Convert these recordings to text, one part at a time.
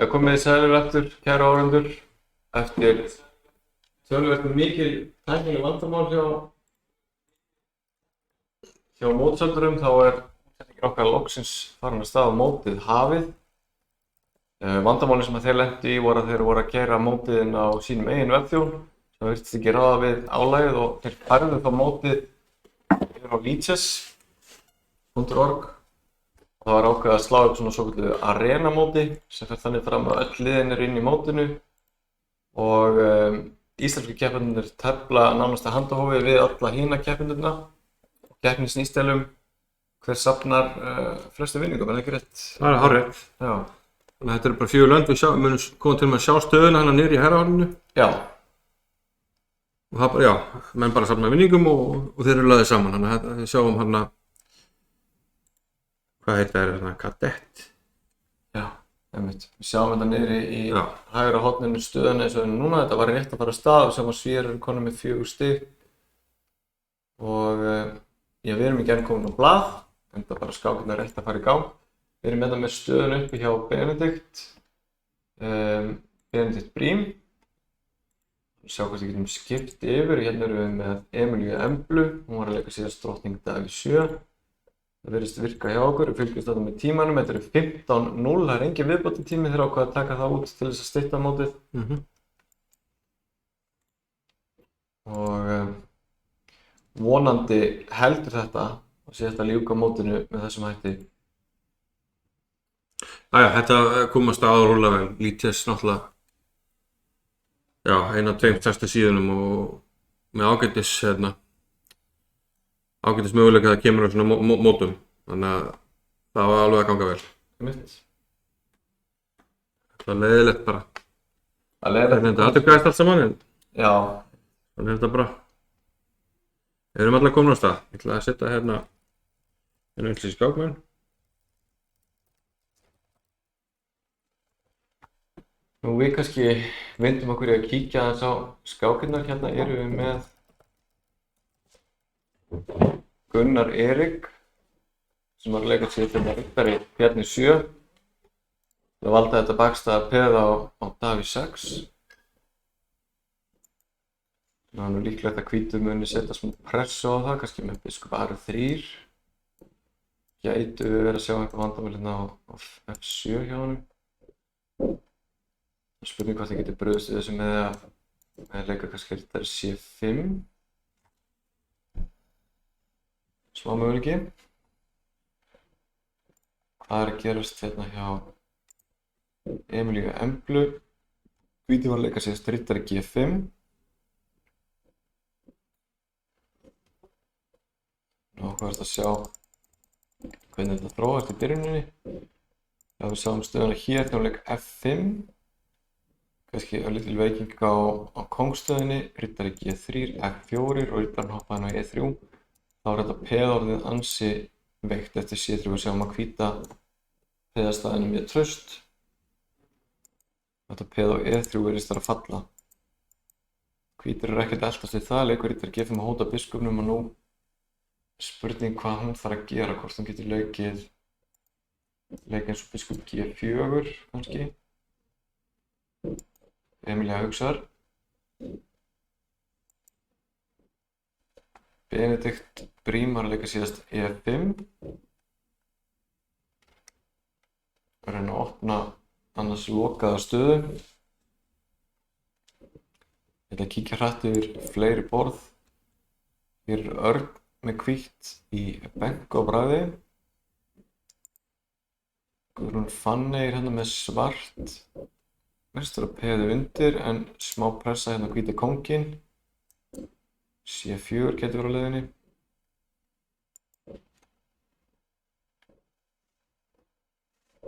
Komið þið sælir aftur, kæru áhorfendur. Eftir töluvert mikil tæknileg vandamál hjá mótsöldurum þá útsendingin okkar loksins farin af stað á mótið hafið. Vandamálin sem þeir lentu í voru að þeir voru að keyra mótið inn á sínum eigin vefþjón sem virtist ekki ráða við álagið og þeir færðu þá mótið yfir á leeches.org. Það var ákveðið að slá upp svona svokölluðu arena móti sem fer þannig fram að öll liðin eru inn í mótinu og íslenski keppendurnir tefla nánast að handahófi við alla hina keppendurna og keppnin snýst hver safnar flestu vinningum, er það ekki rétt? Það er hárrétt. Já. Þannig að þetta eru bara 4 lönd, við munum koma til með að sjá stöðuna hérna niður í herrahorninu. Já. Og það bara, menn bara safna vinningum og þeir eru laðið saman, þannig að við sjáum hérna, hvað heitir það hérna, kadett? Já, einmitt. Við sjáum þetta niður í hægra horninu stöðuna eins og núna, þetta var rétt að fara af stað og sem að Svíar eru konum með 4 stig og við erum ekki enn komin á blað, en það bara skákirnar rétt að fara í gang. Við erum með það með stöðun uppi hjá Benedikt Brím. Sjá hvað við getum skipt yfir. Hérna erum við með Emilíu Emblu, hún var að leika síðast drottning Davíð 7. Það virðist virka hjá okkur, við fylgjumst þetta með tímanum. Þetta eru 15:0, það er engin viðbótartími þegar ákvað að taka það út til þess að stytta mótið. Og vonandi heldur þetta og sé þetta ljúka mótinu með þessum hætti. Þetta komast að rúlla vel, Leeches náttúrulega, eina af 2 stærstu síðunum og með ágætis möguleika að það kemur á svona mótum, þannig að það var alveg að ganga vel. Það er leiðilegt bara. Það er leiðilegt. Þetta aðtökkaðist allt saman, en þannig er þetta bara. Við erum allir komin á stað. Ég ætla að setja hérna í skákmenn. Nú við kannski vindum okkur í að kíkja aðeins á skákirnar. Hérna erum við með Gunnar Erik sem var að leika sér fyrir riddari Bjarni 7. Það valdi þetta bakstæða peð á Davíð 6. Það er nú líklegt að hvítur muni setja smá pressu á það, kannski með biskup Ari 3. Gætu við verið að sjá eitthvað vandamál hérna á F7 hjá honum. Spurning hvort það getur brugðist við þessu með að leika kannski riddari C5. Smá möguleiki. Hvað er að gerast hérna hjá Emilíu Emblu? Hvítur var að leika síðast riddari G5. Áhugavert að sjá hvernig þetta þróast í byrjuninni. Við sjáum stöðuna hér þegar hún leik F5. Kannski lítil veiking á kóngstöðinni, riddari G3, F4 og riddarinn hoppaði á E3. Þá er þetta peðorðið ansi veikt eftir C3 og sjáum að hvíta peðastæðinu mjög traust. Þetta peð á E3 virðist þar að falla. Hvítur eru ekkert eltast við það, leikur riddari G5 að hóta biskupnum og nú spurning hvað hún þarf að gera, hvort hún getur leikið eins og biskup G4 kannski. Emilía hugsar. Benedikt Brím var að leika síðast E5. Reyna að opna annars lokaða stöðu. Ég ætla að kíkja hratt yfir fleiri borð. Hér er Örn með hvítt í benk á bragði. Guðrún Fanney er hérna með svart. Vestur að peðu undir en smá pressa hérna á hvíta kónginn. C4 getur verið á leiðinni.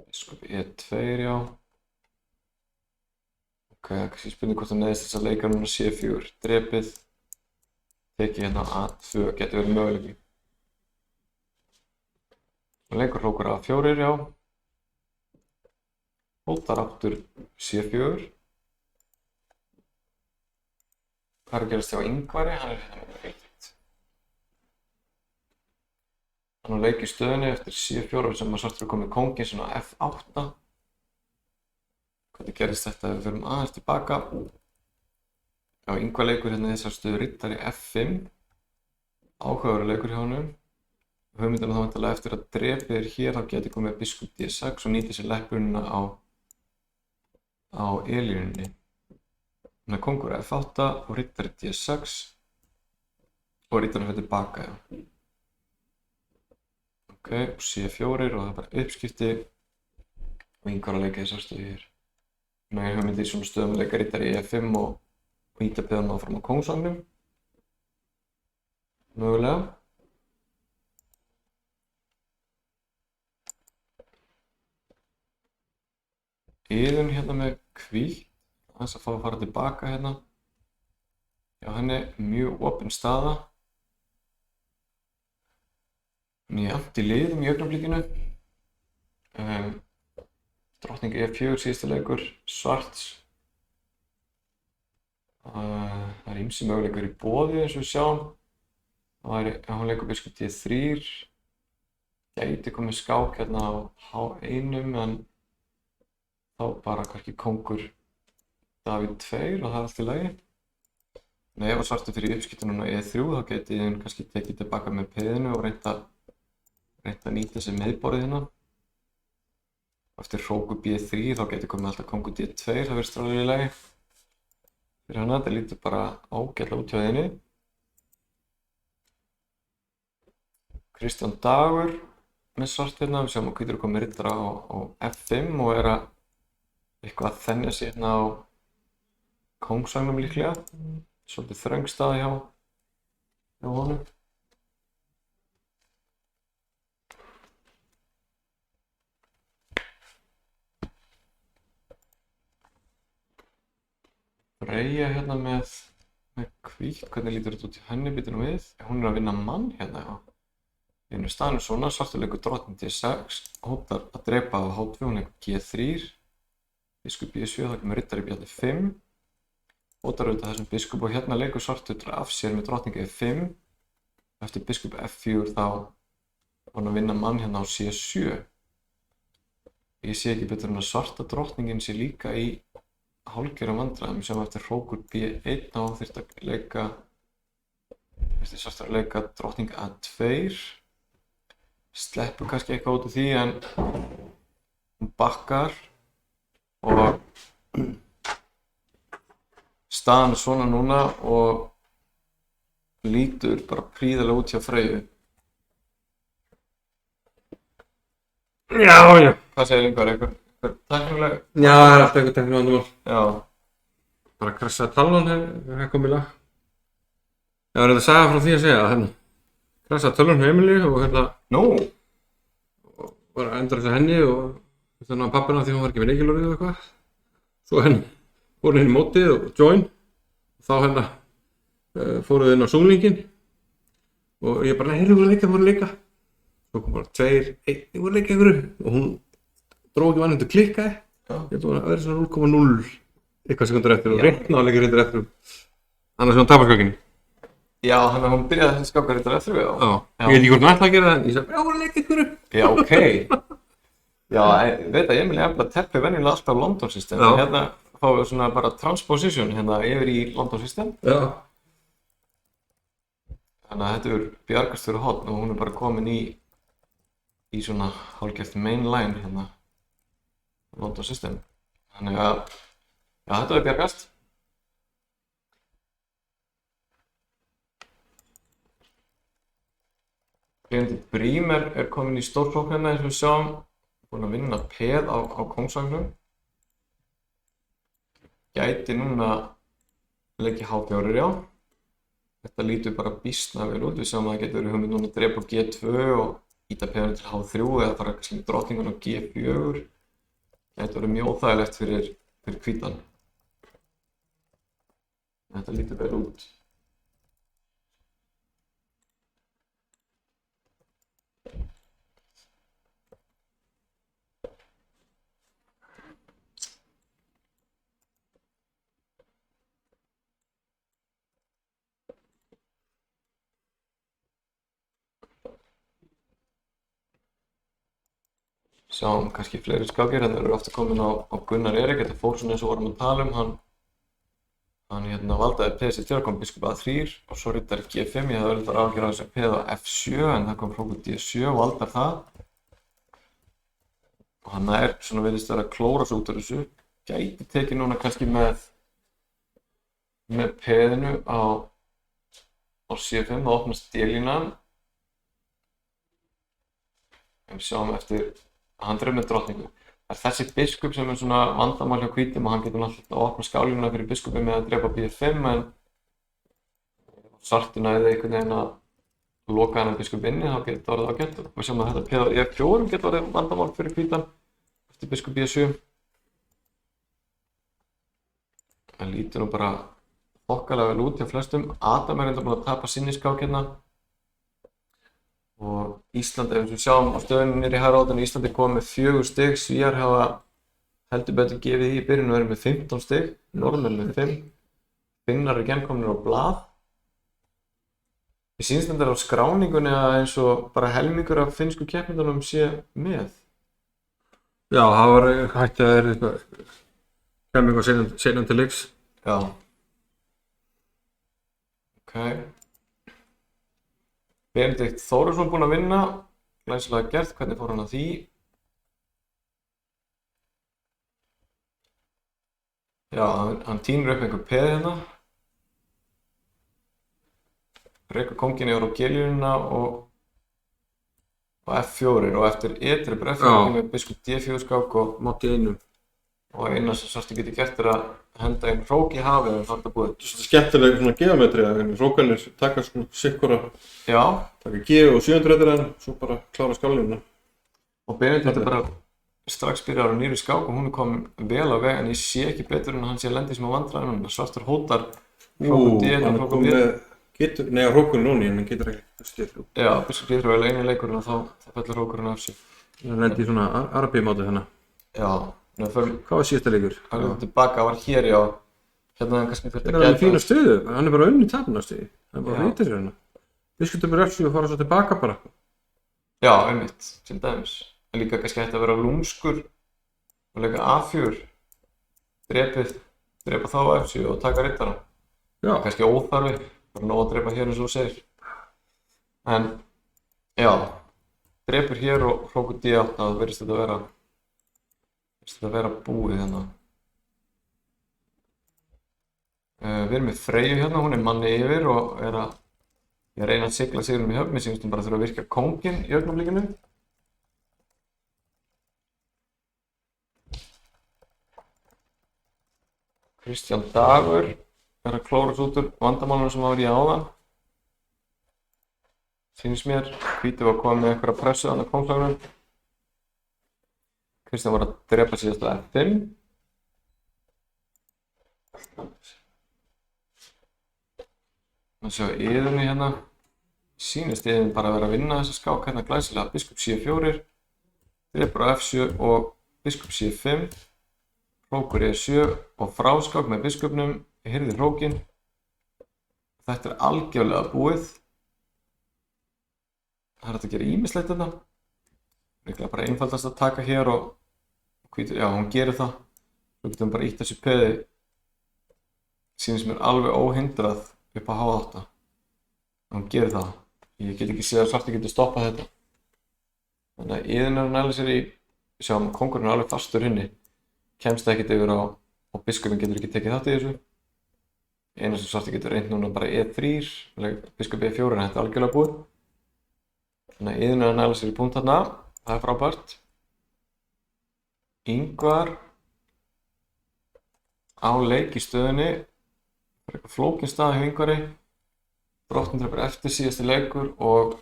Biskup E2, já. Kannski spurning hvort það neðist þess að leika núna C4. Drepið. Tekið hérna A2 getur verið möguleiki. Leikur hrókur A4, já. Hótar aftur C4. Hvað er að gerast hjá Ingvari? Hann er hérna með veikt. Hann á leik í stöðunni eftir C4 sem að svartur komið kónginn svona á F8. hvernig gerist þetta ef við förum aðeins tilbaka. Já, Ingvar leikur hérna þessar stöðu riddari F5. Áhugaverður leikur hjá honum. Hugmyndina þá vantarlega eftir að drepið er hér, þá geti komið biskup D6 og nýti sér leppunina á E-línunni. Þannig að kongur F8 og riddari D6 og riddarinn fer tilbaka, já. Ok, og C4 og það er bara uppskipti og Ingvar að leika þessar stöðu hér. Þannig að hugmyndi í svona stöðum að leika riddari í E5 og íta peðan áfram á kóngsvagnum. Mögulega. Iðun hérna með hvítt, aðeins að fá að fara tilbaka hérna. Já, henni er mjög opin staða. Þannig ég amti liðum í augnablikinu. Drottning E4 síðustu leikur, svarts. Það er ýmsir möguleikar í boði eins og við sjáum. Það væri, ef hún leikur biskup D3, gæti komið skák hérna á H1 en þá bara kannski kongur Davíð 2 og það er allt í lagi. En ef svartur fyrir uppskiptunum á E3 þá geti hún kannski tekið tilbaka með peðinu og reynt að nýta sér miðborðið hérna. Eftir hróku B3 þá geti komið alltaf kongur D2, það verður alveg í lagi. Fyrir hana, þetta lítur bara ágætlega út hjá henni. Kristján Dagur með svart hérna, við sjáum að hvítur er komið riddara á F5 og er að eitthvað að þenja sig hérna á kóngsvagnum líklega. Svolítið þröng staða hjá honum. Freyja hérna með hvítt, hvernig lítur þetta út í henni býtum við? Hún er að vinna mann hérna, já. Í staðinu svona, svartur leikur drottning D6, hótar að drepa á H2, hún leikur G3, biskup B7, þá kemur riddari bjalli 5, hótar auðvitað þessum biskup og hérna leikur svartur af sér með drottning E5, eftir biskup F4 þá var hann að vinna mann hérna á C7. Ég sé ekki betur en að svarta drottningin sé líka í hálfgerðum vandræðum sem eftir hrókur B1 þá þurfti að leika svartur að leika drottning A2. Sleppur kannski eitthvað út úr því en hún bakkar og staðan er svona núna og lítur bara prýðilega út hjá Freyju. Já. Hvað segir Ingvar, eitthvað tæknilega? Já, það er alltaf eitthvað tæknilega vandamál. Já. Bara krassaði talvan hefur komið í lag. Það var þetta að segja frá því að segja hérna. Krassaði tölvan hjá Emilíu og hérna Nú? Var að endra þessu henni og þannig að pappina því hún var ekki með reykjulórið og eitthvað. Svo hérna fór henni í mótið og join. Þá hérna fóruð inn á Zoom-linkinn og ég bara, heyrðu, þú voru að leika. Svo kom bara 2, 1, ég voru að leika einhverju og hún dró ekki vann og klikkaði. Ég held að vera svona 0,0 eitthvað sekundur eftir og rétt náleika reyndar eftir annars var hún taparskökinni. Já, þannig að hún byrjaði þessi skákar riddari F3, já. Ég veit ekki hvort hún ætlaði að gera það en ég sagði, já, voru að leika einhverju. Já, ok. Já, ég veit að Emil er teppi venjulega alltaf á London system. Já. Hérna fáum við svona bara transposition hérna yfir í London system. Já. Þannig að þetta er bjargast fyrir hotn og hún er bara komin í svona hálfgert mainline hérna London system. Þannig að, já, þetta er bjargast. Kleindi Brím er komin í stórsókn hérna eins og við sjáum. Búinn að vinna peð á kóngsvagnum. Gæti núna leikið H4, já. Þetta lítur bara býsna vel út. Við sjáum að það getur verið hugmynd núna að drepa á G2 og íta peðinu til H3 eða fara kannski með drottningun á G4. Gæti verið mjög óþægilegt fyrir hvítan. Þetta lítur vel út. Sjáum kannski fleiri skákir, hérna eru aftur komin á Gunnar Erik, þetta fór svona eins og vorum að tala um, hann hérna valdaði peð C4, kom biskup A3 og svo riddari G5, ég hafði auðvitað áhyggjur af þessu peð á F7 en það kom hrókur D7 og valdar það. Og hann svona virðist vera að klóra sig út úr þessu, gæti tekið núna kannski með peðinu á C5 og opnast D-línan. En við sjáum eftir að hann dreif með drottningu. Það þessi biskup sem svona vandamál hjá hvítum og hann getur náttúrulega að opna skálínuna fyrir biskupið með að drepa B5 en svartur næði einhvern veginn að loka hann biskup inni, þá getur það orðið ágætt. Og við sjáum að þetta peð á E4 getur orðið vandamál fyrir hvítan eftir biskup B7. Það lítur nú bara þokkalega vel út hjá flestum. Adam reyndar búinn að tapa sinni skák hérna. Og Ísland, ef við sjáum á stöðunni niðri í hægri horninu, Ísland komið með 4 stig, Svíar hafa heldur betur gefið í byrjun og eru með 15 stig, Norðmenn með 5, Finnar eru komnir á blað. Mér sýnist þetta á skráningunni að eins og bara helmingur af finnsku keppendunum sé með. Já, það var hægt að kemur eitthvað seinum til leiks. Já. Ok. Benedikt Þórisson búinn að vinna, glæsilega gert, hvernig fór hann að því? Já, hann tínur upp einhver peð hérna. Rekur kónginn yfir á G-línuna og F4 og eftir E-drepur F4 kemur biskup D4 skák og mátt í einum. Og eina sem Svarti getur gert er að henda einn hrók í hafið en það er búið. Þetta er skemmtilega svona geometría, hrókarnir taka svona sikkura, taka G og 700 en svo bara klára skálínuna. Og Benedikt er bara strax byrjar á nýri skák og hún er komin vel á veg en ég sé ekki betur en að hann sé að lenda í smá vandræðum. Svartur hótar hrókur D og hrókur B. Nei, hrókurinn núni en hann getur ekki styrlu. Já, biskup D3 er eini leikurinn og þá fellur hrókurinn af sig. Það lendi í svona Arabíumáti þannig. Já. Hvað var síðasta leikur? Hann er tilbaka, var hér já. Hérna hann kannski þurfti að gæta. Það er fína stöðu, hann er bara unni tapnastöði. Það er bara að reyta sér hérna. Biskupur F7 og fara svo tilbaka bara. Já, einmitt, til dæmis. En líka kannski hætti að vera lúmskur og leika A4. Drepa þá F7 og taka riddara. Já. Kannski óþarfi, bara nóg að drepa hér eins og þú segir. En, já, drepur hér og hrókur D8, það virðist þetta vera búið hérna. Við erum með Freyju hérna, hún er manni yfir og er að reyna að sigla sigurinn í höfn. Mér sýnist hún bara þurfa að virka kónginn í augnablikinu. Kristján Dagur er að klóra út úr vandamálunum sem var í áðan. Sýnist mér, hvítu var komið með einhverja pressu á kóngslagnum. Kristján var að drepa síðast á F5. Sjá Iðunni hérna. Sýnist Iðun bara að vera að vinna þessa skák hérna glæsilega. Biskup C4, drepur á F7 og biskup C5. Hrókur E7 og fráskák með biskupnum, hirðir hrókinn. Þetta er algjörlega búið. Það er hægt að gera ýmislegt þetta. Líklega bara einfaldast að taka hér og hvítur, já, hún gerir það. Svo getum við bara ítt þessu peði. Sýnist mér alveg óhindrað upp á H8. Hún gerir það. Ég get ekki séð að Svarti getur stoppað þetta. Þannig að Iðun er að næla sér í, sjáum kóngurinn er alveg fastur inni. Kemst ekkert yfir á og biskupinn getur ekki tekið þátt í þessu. Eina sem Svarti getur reynt núna bara E3, biskup E4 en þetta er algjörlega búið. Þannig að Iðun er að næla sér í punkt þarna. Það er frábært. Ingvar á leik í stöðunni. Það er eitthvað flókin staða hjá Ingvari. Drottinn drepur eftir síðasti leikur og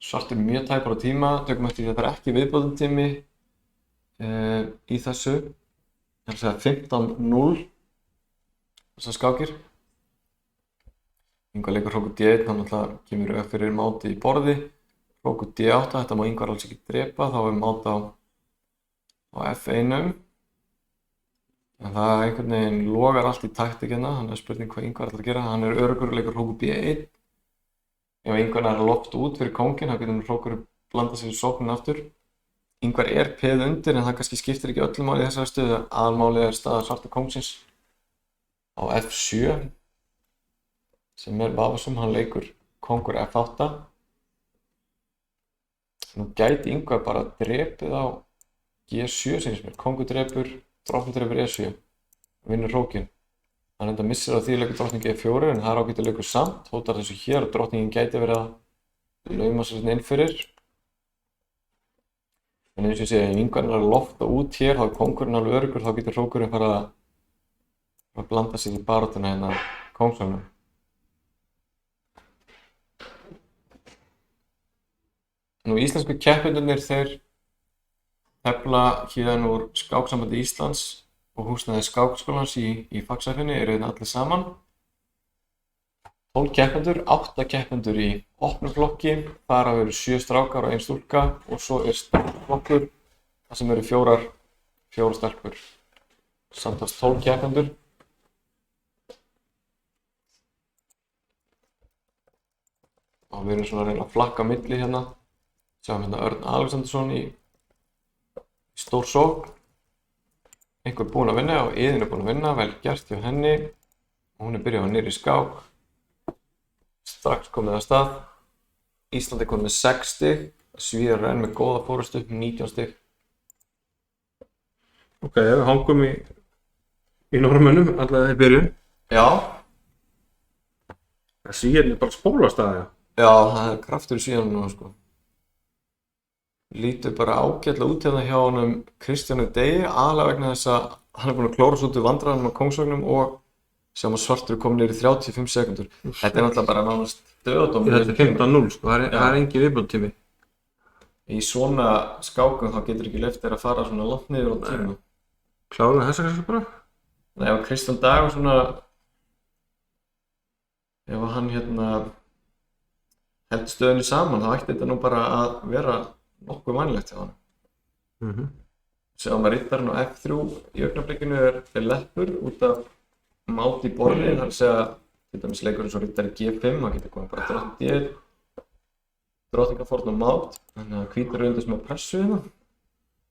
Svartur mjög tæpar á tíma. Tökum eftir því að þetta er ekki viðbótartími í þessu. Ég ætla að segja 15-0 þessar skákir. Ingvar leikur hrókur D1, hann alltaf kemur upp fyrir máti í borði. Hrókur D8, þetta má Ingvar alls ekki drepa, þá er mát á F1. En það einhvern veginn logar allt í taktík hérna, þannig að spurning hvað Ingvar ætlar að gera. Hann er öruggur og leikur hrókur B1. Ef Ingvar er loft út fyrir kónginn, þá getur hrókur blanda sér í sókninn aftur. Ingvar er peð undir en það kannski skiptir ekki öllu máli í þessari stöðu. Aðalmálið er staða svarta kóngsins á F7 sem er vafasum, hann leikur kóngur F8. Nú gæti Ingvar bara drepið á G7 sem mér. Kóngur drepur, drottning drepur E7 og vinnur hrókinn. Hann enda missir á því leikur drottning E4 en það er ágætið leikur samt. Hótar þessu hér og drottningin gæti verið að lauma sér inn fyrir. En eins og ég segi, ef Ingvar er að lofta út hér, þá er kóngurinn alveg öruggur, þá getur hrókurinn farið að blanda sér í baráttuna hérna kóngsvagnum. Nú íslensku keppendurnir þeir tefla héðan úr Skáksambandi Íslands og húsnæði Skákskólans í Faxafenni eru hérna allir saman. 12 keppendur, 8 keppendur í opnum flokki, þar af eru 7 strákar og 1 stúlka og svo er stelpuflokkur, þar sem eru 4 stelpur. Samtals 12 keppendur. Og við erum svona að reyna að flakka á milli hérna. Sjáum hérna Örn Alexandersson í stór sókn. Einhver búinn að vinna og Iðunn er búinn að vinna, vel gert hjá henni. Og hún er byrjað á nýrri skák. Strax komið af stað. Ísland er komið með 6 stig. Svíar enn með góða fórustu, 19 stig. Ok, við hangum í Norðmönnum allavega í byrjun. Já. Svíarnir bara spólast að það. Já, það er kraftur í Svíarnum núna sko. Lítur bara ágætlega út hérna hjá honum Kristjáni Degi, aðalega vegna þess að hann er búinn að klóra svo út úr vandræðanum á kóngsvagnum og sjáum að svartur er komin niður í 35 sekúndur. Þetta er náttúrulega bara nánast dauðadómur. Þetta er 15-0 sko, það er engin viðbótartími. Í svona skákum þá getur ekki leyft þér að fara svona langt niður á tíma. Kláraðu þessa kannski bara? Nei, ef Kristján Dag var svona, ef hann hérna heldur stöðunni saman þá ætti þetta nú bara að vera nokkuð vanlegt hjá hann. Sjáum að riddarinn á F3 í augnablikinu er leppur út af mát í borði, það er að segja til dæmis leikur eins og riddari G5, það getur komið bara drottning D1, drottningafórn og mát, þannig að hvítur er undir sem að pressu hérna.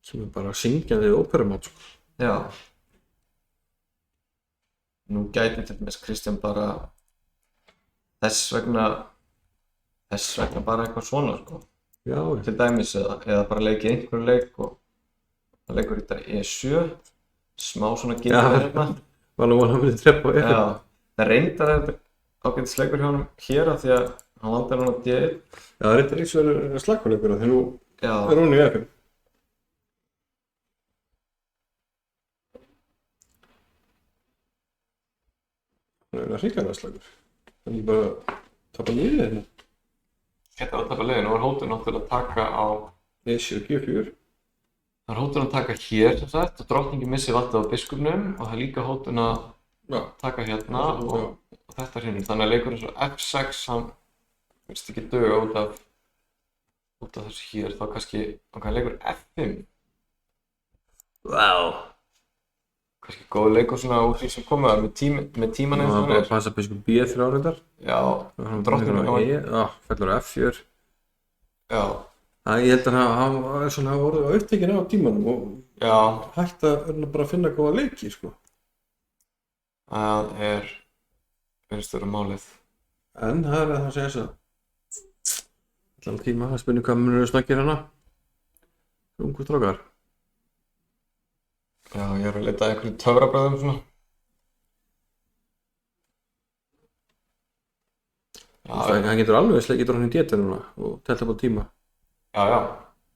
Sem er bara syngjandi óperumát sko. Já. Nú gæti til dæmis Kristján bara þess vegna bara eitthvað svona sko. Já. Til dæmis eða bara leikið einhverjum leik og það leikur riddari E7, smá svona getur hérna. Var alveg að myndi treppa á E5. Já, það reyndar þetta ágætis leikur hjá honum hér af því að hann vandar hún á D1. Já, það reyndar eins og er slagfæleikur þegar nú er hún í E5. Það er hrikalega slagur. Þannig bara tapa liðið hérna. Þetta var að tapa liðið, nú var hótur náttúrulega að taka á E7 G4. Það er hótun að taka hér sem sagt og drottningin missir valdið á biskupnum og það er líka hótun að taka hérna og þetta hrinur. Þannig að leikur eins og F6 hann virðist ekki duga út af þessu hér, þá kannski leikur F5. Wow. Kannski góð leikur svona úr því sem komið með tíman eins og hann er. Bara að passa biskup B3 reyndar. Já, drottningin á E, fellur á F4. Já. Ég held að hann var svona orðið á upptekinn á tímanum og hægt að bara finna góða leiki sko. Það virðist vera málið. En það er að það segja þess að allan tíma, það spurning hvað munur snakkir hana. Ungu strákar. Já, ég er að leita að einhverjum töfrabröðum svona. Það getur alveg sleikið drottning D2 núna og telt upp á tíma. Já,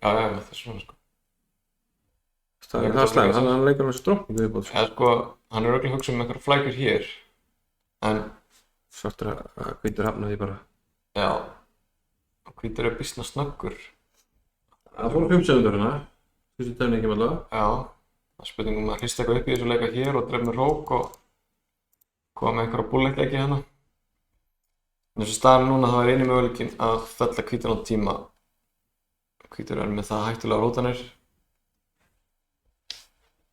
það er svona sko. Það er slæmt, hann leikur þessi drottningu viðbót sko. Já sko, hann er örugglega hugsað um einhverjar flækjur hér. En svartur að hvítur hafna því bara. Já, og hvítur er býsna snöggur. Það fór 5 sekúndur hérna, fyrstu tefningum allavega. Já, það er spurningum að hrista eitthvað upp í þessu leika hér og dreif með rók og koma með einhverja búlleikleiki hérna. En þessu staðan núna þá er eini möguleikinn að fella hvítur á tíma. Hvítur er með það hættulega rótanir.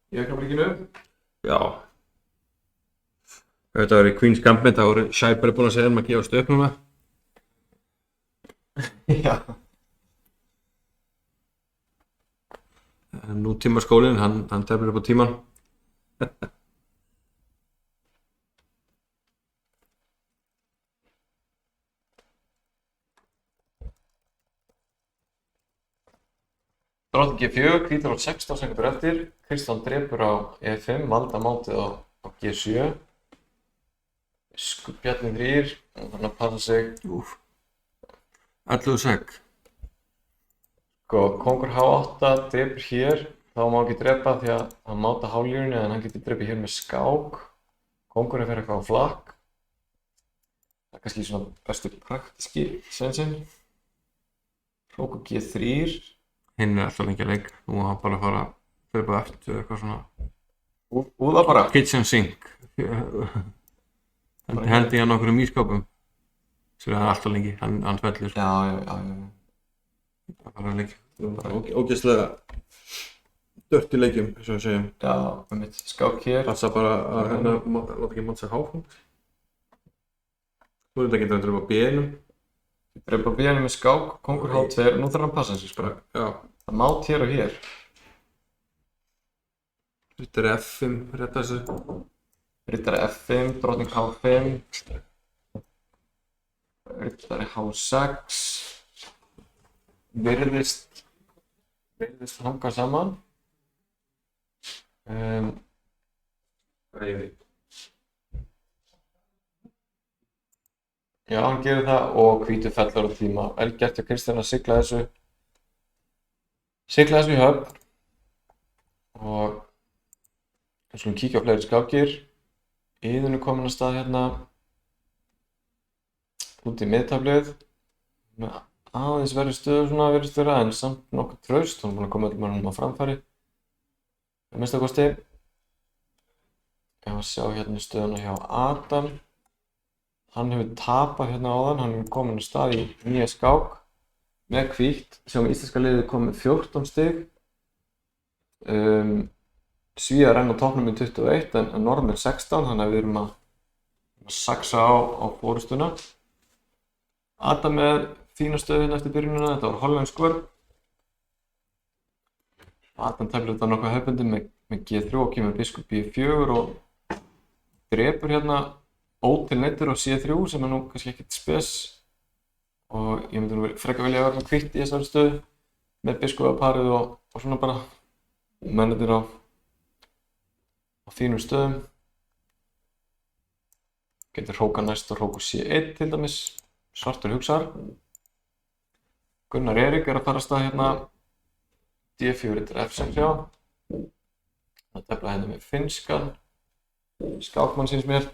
Í augnablikinu. Já. Ef þetta verið Queen's Gambit, þá voru Scheiber búinn að segja að gefast upp núna. Já. nútíma skólinn, hann tefnir upp á tíman. Drottning G4, hvítur á 16 sekúndur eftir. Kristján drepur á E5, valda mátið á G7. Bjarni 3, þannig að passa sig. 11 sek. Sko, kongur H8 drepur hér, þá má ekki drepa því að hann máta hálfjörunni en hann getur drepið hér með skák. Kongurinn fer eitthvað á flakk. Það er kannski svona bestu praktíski sensinn. Hrókur G3. Hinn er alltaf lengi að leik. Nú var hann bara að fara að drepa eftir eitthvað svona. Úða bara. Kitchen sink. Hendi hann okkur ísskápum. Svo er hann alltaf lengi. Hann fellur. Já. Það er bara leik. Ógeðslega dört í leikjum, eins og við segjum. Já, mitt skák hér. Passa bara að láta ekki móta sig háfung. Þú þetta getur að drepa B-num. Drepa B-num með skák, kongur H2, nú þarf hann að passa sig bara. Já. Það mát hér og hér. Rittari F5, rétta þessu. Rittari F5, drottning H5. Rittari H6. Virðist hanga saman. Já, hann gerir það og hvítur fellur á tíma. Vel gert hjá Kristján að sigla þessu í höfn. Og við skulum kíkja á fleiri skákir. Iðunn er komin að stað hérna út í miðtaflið. Með aðeins verið stöðu svona virðist vera en samt nokkuð traust. Hún er búin að koma öllum mönnum á framfæri. Að minnsta kosti. Ég var að sjá hérna stöðuna hjá Adam. Hann hefur tapað hérna áðan, hann er komin að stað í nýja skák með hvítt. Sjáum íslenska liðið komið 14 stig. Svíar enn á toppnum í 21 en Norðmenn 16, þannig að við erum að saxa á forystuna. Adam með fína stöðu hérna eftir byrjunina, þetta var hollensk vörn. Adam teflir þetta nokkuð hefðbundið með G3 og kemur biskup B4 og drepur hérna ótilneiddur á C3 sem er nú kannski ekkert spes og ég myndi nú frekar vilja vera með hvítt í þessari stöðu með biskupaparið og svona bara mennirnir á fínum stöðum. Getur hróka næst og hrókur C1 til dæmis, svartur hugsar. Gunnar Erik er að fara að stað hérna D4 til F6 hjá. Það tefla hérna með finnskan skákmann síns mér.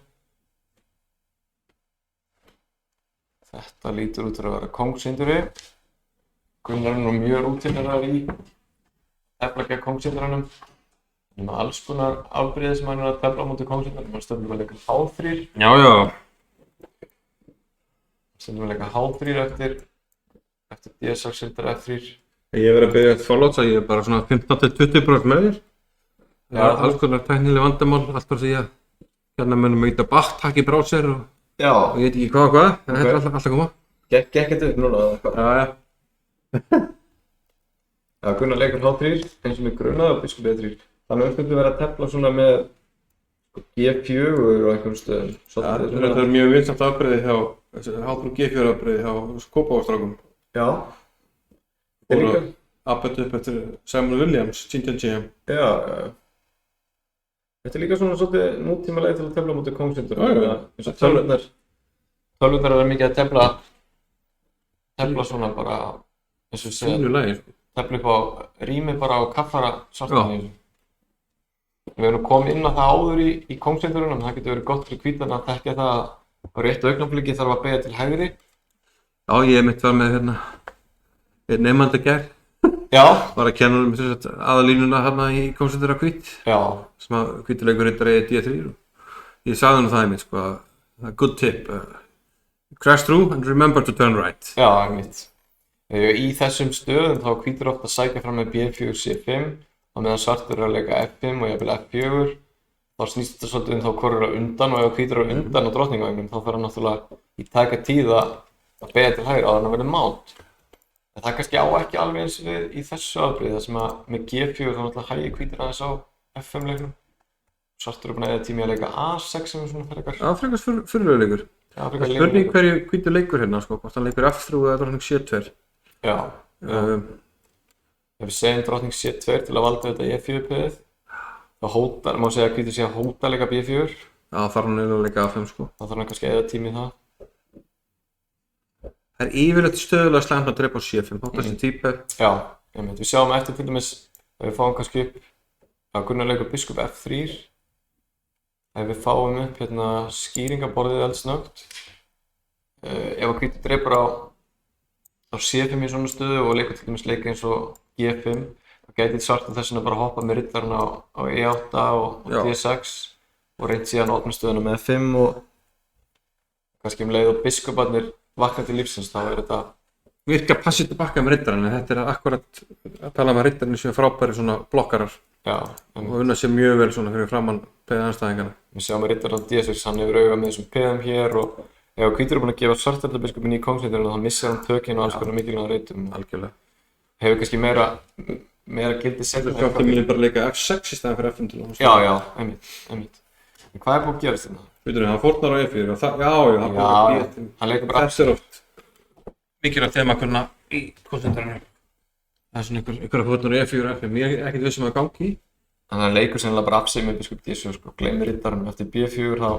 Þetta lítur út fyrir að vera kóngsinduri. Gunnar er nú mjög rútínerar í tefla gegn kóngsinduranum. Hann er með alls konar afbrigði sem hann er að tefla á móti kóngsinduranum. Hann stundum að leika H3. Já. Stundum að leika H3 eftir D6 til F3. Ég hef verið að byrja eftir follows að ég er bara svona 15-20% með þér. Það er alls konar tæknileg vandamál, allt bara því að hérna munum auðvitað bakk í browser og ég veit ekki hvað, en þetta er alltaf að koma. Gekk þetta upp núna eða eitthvað? Já. Já, Gunnar leikur H3, eins og mig grunaði og biskup E3. Þannig að við stundum verið að tefla svona með G4 og einhverjum stöðum. Það er mjög vinsælt afbrigði hjá, H3 G4 afbrigði hjá Kópavogsstrákum. Já. Og appet upp eftir Samuel Williams, Chin. Já. Þetta er líka svona svolítið nútíma leið til að tefla á móti kóngsindur. Eins og tölvurnar er mikið að tefla svona bara, eins og segja, tefla upp á rými bara á kaffara svartan í þessu. Við erum komið inn á það áður í kóngsindurunum, það getur verið gott fyrir hvítan að þekkja það að á réttu augnablikki þarf að beygja til hægri. Já, ég mitt var með einn nemandi gær. Já. Var að kenna aðalínuna hérna í kóngsindura hvítt. Já. Sem að hvítileikur riddari D3. Ég sagði hann það einmitt sko, good tip. Crash through and remember to turn right. Já, einmitt. Í þessum stöðum þá hvítur oft að sækja fram með B4, C5 og meðan svartur er að leika F5 og jafnvel F4. Þá snýst þetta svolítið þá hvor er á undan og ef hvítur er á undan á drottningvagnum þá þarf hann náttúrulega í taka tíð að beygja til hægri áður en að verða mát. En það kannski á ekki alveg eins við í þessu afbrigði, þar sem að með G4 þá náttúrulega hægir hvítur aðeins á F5 leiknum. Svartur er búinn að eyða tími að leika A6 sem er svona frekar. Já, frekar fyrirlegur leikur. Já, Það frekar er lengri spurning leikur. hverju hvítur leikur hérna, sko, hvort hann leikur F3 eða drottning C2. Já, Um, ef við segjum drottning C2 til að valda þetta E4-piðið, þá hótar, má segja að hvítur sé að hóta leika B4, Já, þar hann að leika A5, sko. þá þarf hann kannski að eyða tími í það. Það er yfirleitt stöðulega slæmt að drepa á C5, þótt þessi típa. Já, við sjáum eftir til dæmis að við fáum kannski upp að Gunnar leikur biskup F3. Ef við fáum upp hérna skýringaborðið eldsnöggt, ef að hvítur drepur á C5 í svona stöðu og leikur til dæmis leika eins og G5, þá gæti svartur þess vegna bara hoppa með riddarinn á E8 og Já. D6 og reynt síðan að opna stöðuna með F5 og kannski leið og biskuparnir vakna til lífsins, þá er þetta Virka passið tilbaka með riddarinn, en þetta er akkurat að tala um að riddarinn séu frábæri svona blokkarar já, og unna sér mjög vel svona fyrir framann peðið anstæðingarna. við sjáum að riddarinn á D6, hann hefur auga með þessum peðum hér og ef hvítur er búinn að gefa svartardabiskuppinn í kóngsleiturinn þá missir hann tökin og alls konar mikilvægum reytum og Algjörlega. hefur kannski meira gildi Þetta seinna. er mjög bara að leika F6 í staðan fyrir F5 til að Já, einmitt. En hvað er búinn að gerast hérna? Veitur hann fórnar á E4 og það, já, það Já, búið að hann leikur bara Þetta er oft mikilvægt þema hvernig í konsentræðinu. Það er svona einhverja fórnar á E4 og F5, ég er ekkert viss að gangi í. Þannig að hann leikur sennilega bara af sig með biskup D7 sko, gleymir riddarinn eftir B4 þá.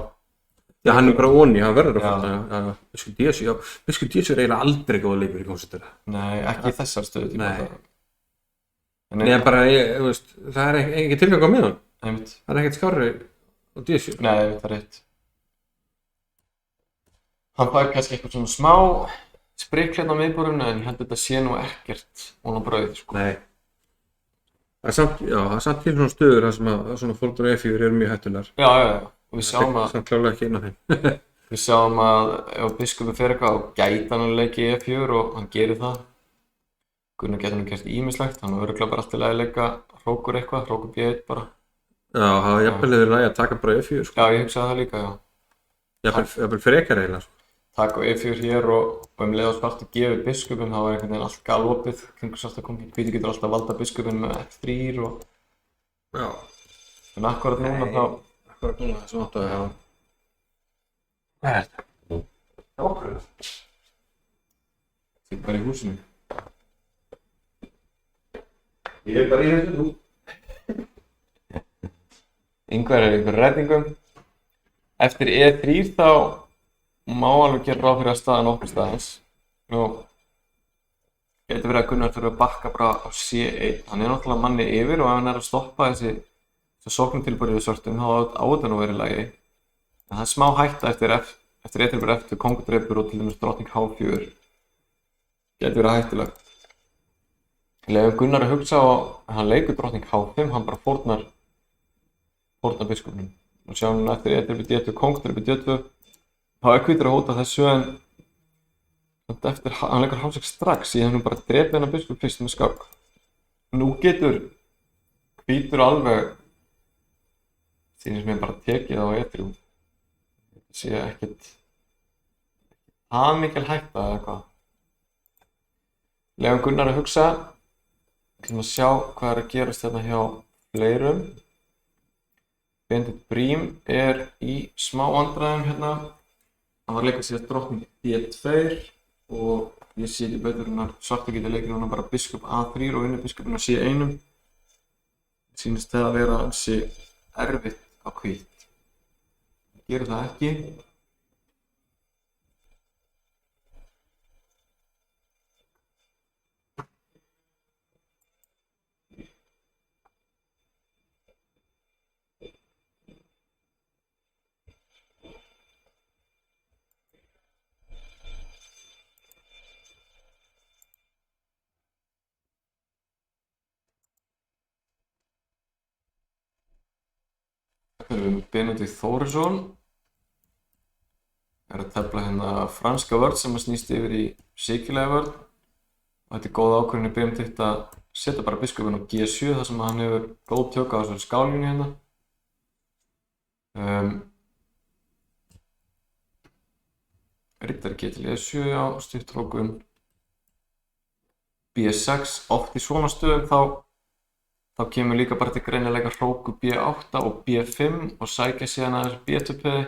Já, hann er bara onni, hann verður að Já. fórna, já. Biskup D7, já, Biskup D7 er eiginlega aldrei góð leikur í konsentræðinu. Nei, ekki í þessar stöðu tíma. Nei. En Nei, bara, þú veist, það er ekki tilgang á miðan. einmitt. Það er ekkert skárri á D7. Nei, það er rétt. Hann fær kannski eitthvað svona smá sprikl hérna á miðborðinu en ég held að þetta sé nú ekkert ofan á brauðið sko. Nei. Það er samt til svona stöður þar sem að svona fórnar á E4 eru mjög hættulegar. Já. Og við sjáum að Samt klálega ekki inn á þeim. Við sjáum að ef biskupinn fer eitthvað þá gæti hann að leika í E4 og hann gerir það. Gunnar getur hann gert ýmislegt, hann er örugglega bara alltaf að leika hrókur eitthvað, hrókur B1 bara. Já, það er jafnvel verið lægi að taka bara E4, sko. Já, ég hugsaði það líka, já. Jafnvel frekar eiginlega, sko. Taka á E4 hér og líða á svartu gefið biskupinn, þá er einhvern veginn allt galopið kringur svarta kongi. Hvíti getur alltaf valda biskupinn með F3 og Já. en akkurat núna þá Bara núna þessum áttu að hafa. Hvað er þetta? Ákveður. Þetta er bara í húsinu. Ég er bara í þessu nú. Ingvar er í einhverjum reddingum. Eftir E3 þá má alveg gera ráð fyrir að staðan opnast aðeins. Nú getur verið að Gunnar þurfa að bakka bara á C1. Hann er náttúrulega manni yfir og ef hann er að stoppa þessi sóknartilboði við svörtum þá á þetta nú verið í lagi. En það er smá hætta eftir E3 bara eftir kóngudreipur og til dæmis drottning H4. Getur verið hættulegt. Ef Gunnar að hugsa á að hann leikur drottning H5, hann bara fórnar biskupnum. Og sjáum hann eftir E3 D2, kóngudreipi D2, þá er hvítur að hóta þessu en eftir hann leikur H6 strax, ég hef nú bara drepið hennar biskup fyrst með skák. Nú getur hvítur alveg sýnist mér bara tekið á E3. Þetta sé ekkert það mikil hætta eða eitthvað. Lefum Gunnar að hugsa. Við ætlum að sjá hvað er að gerast hérna hjá fleirum. Benedikt Brím er í smá vandræðum hérna. Hann var að leika sér drottning D2 og ég sé ekki betur en að svartur getur leikið núna bara biskup A3 og vinnur biskupinn á C1. Sýnist það að vera ansi erfitt á hvít. Gerir það ekki. Benedikt Þórisson er að tefla hérna franska vörn sem að snýst yfir í síkilega vörn og þetta er góð ákvörðun í Benedikt að setja bara biskupinn á G7 þar sem hann hefur góð tök á þessari skálínu hérna. Riddari G til E7 á stuttrókun. B6, oft í svona stöðum þá kemur líka bara til greina að leika hrókur B8 og B5 og sækja síðan að þessu B2-peði.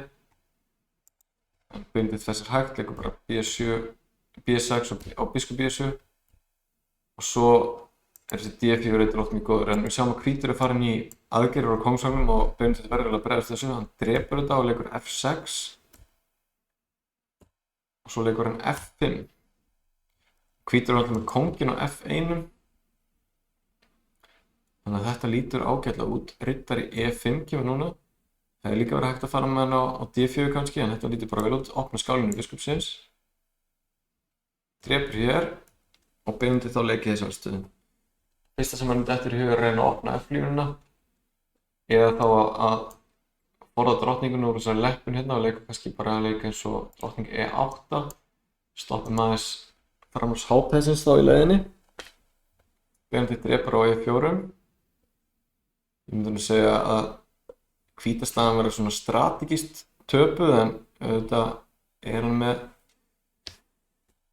En bundið þessar hægt, leikur bara B7, B6 og biskup B7 og svo þessi D4 oft mjög góður, en við sjáum að hvítur farin í aðgerðir á kóngsvagnum og bundið verður að bregðast þessu, hann drepur þetta og leikur F6 og svo leikur hann F5. Hvítur alltaf með kónginn á F1. Þannig að þetta lítur ágætlega út. Riddari E5 kemur núna. Það líka verið hægt að fara með hann á D4 kannski, en þetta lítur bara vel út. Opna skálinu biskupsins. Drepur hér og Benedikt þá leikið þessari stöðum. Fyrsta sem hann dettur í huga að reyna að opna F-línuna eða þá að forða drottningunum úr þessari leppun hérna og leika kannski bara að leika eins og drottning E8. Stoppum aðeins framhals hápæðsins þá í leiðinni. Benedikt drepur á E4. Ég myndi nú segja að hvíta staðan verður svona strategískt töpuð, en auðvitað er hann með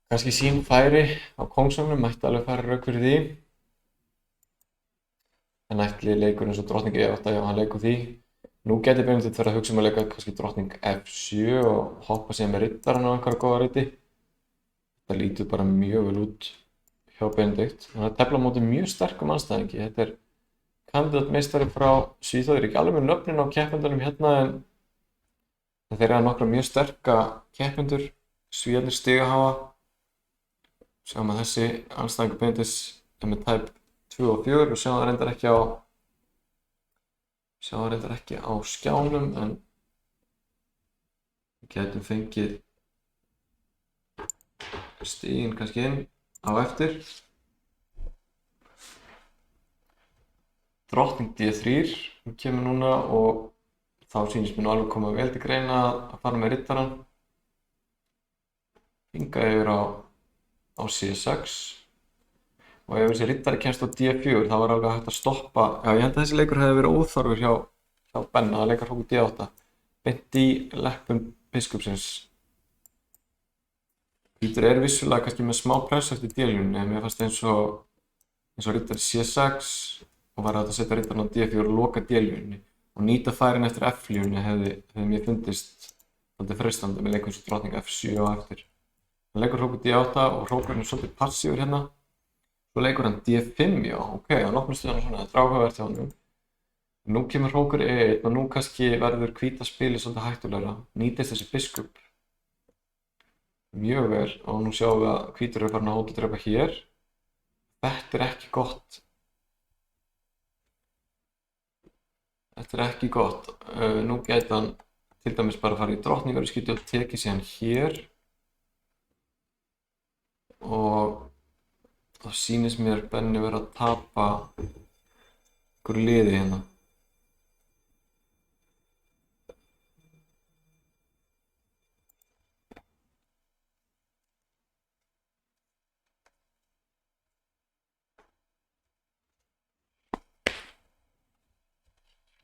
kannski sín færi á kóngsvagnum, mætti alveg fara rauk fyrir því. En ætli leikur eins og drottning E8, já, hann leikur því. Nú geti Benedikt verið að hugsa um að leika kannski drottning F7 og hoppa síðan með riddarann á einhverja góða riti. Það lítur bara mjög vel út hjá Benedikt. Hann tefla á móti mjög sterkum andstæðingi. Þetta er kandidatmeistari frá Svíþjóð. Ég er ekki alveg með nöfnin á keppendunum hérna, en þeir eru nokkra mjög sterka keppendur. Svíarnir stigahafa. Sjáum að þessi andstæðingur Benedikts er með tæp 2 og 4 og sjáum það reyndar ekki á skjánum, en við gætum fengið stigin kannski inn á eftir. Drottning D3 kemur núna og þá sýnist mér nú alveg koma vel til greina að fara með riddarann. Hingað yfir á C6 og ef þessi riddari kemst á D4 þá var alveg hægt að stoppa. Já, ég held að þessi leikur hefði verið óþarfur hjá Benna að leika hrókur D8 beint í leppun biskupsins. Hvítur er vissulega kannski með smá press eftir D-línunni, en mér fannst eins og riddari C6 og var hægt að setja riddarann á D4 og loka D-línunni og nýta færin eftir F-línunni hefði mér fundist svolítið freistandi með leikum eins og drottning F7 á eftir. Hann leikur hrókur D8 og hrókurinn er svolítið passífur hérna. Svo leikur hann D5, já, ok, hann opnar stöðuna svona, þetta er áhugavert hjá honum. Nú kemur hrókur E1 og nú kannski verður hvíta spilið svolítið hættulegra. Nýtist þessi biskup mjög vel og nú sjáum við að hvítur er farin að hótadrepa hér. Þetta er ekki gott. Þetta er ekki gott. Nú gæti hann til dæmis bara að fara í drottningarískíti og tekið síðan hér. Og þá sýnist mér Benni vera að tapa einhverju liði hérna.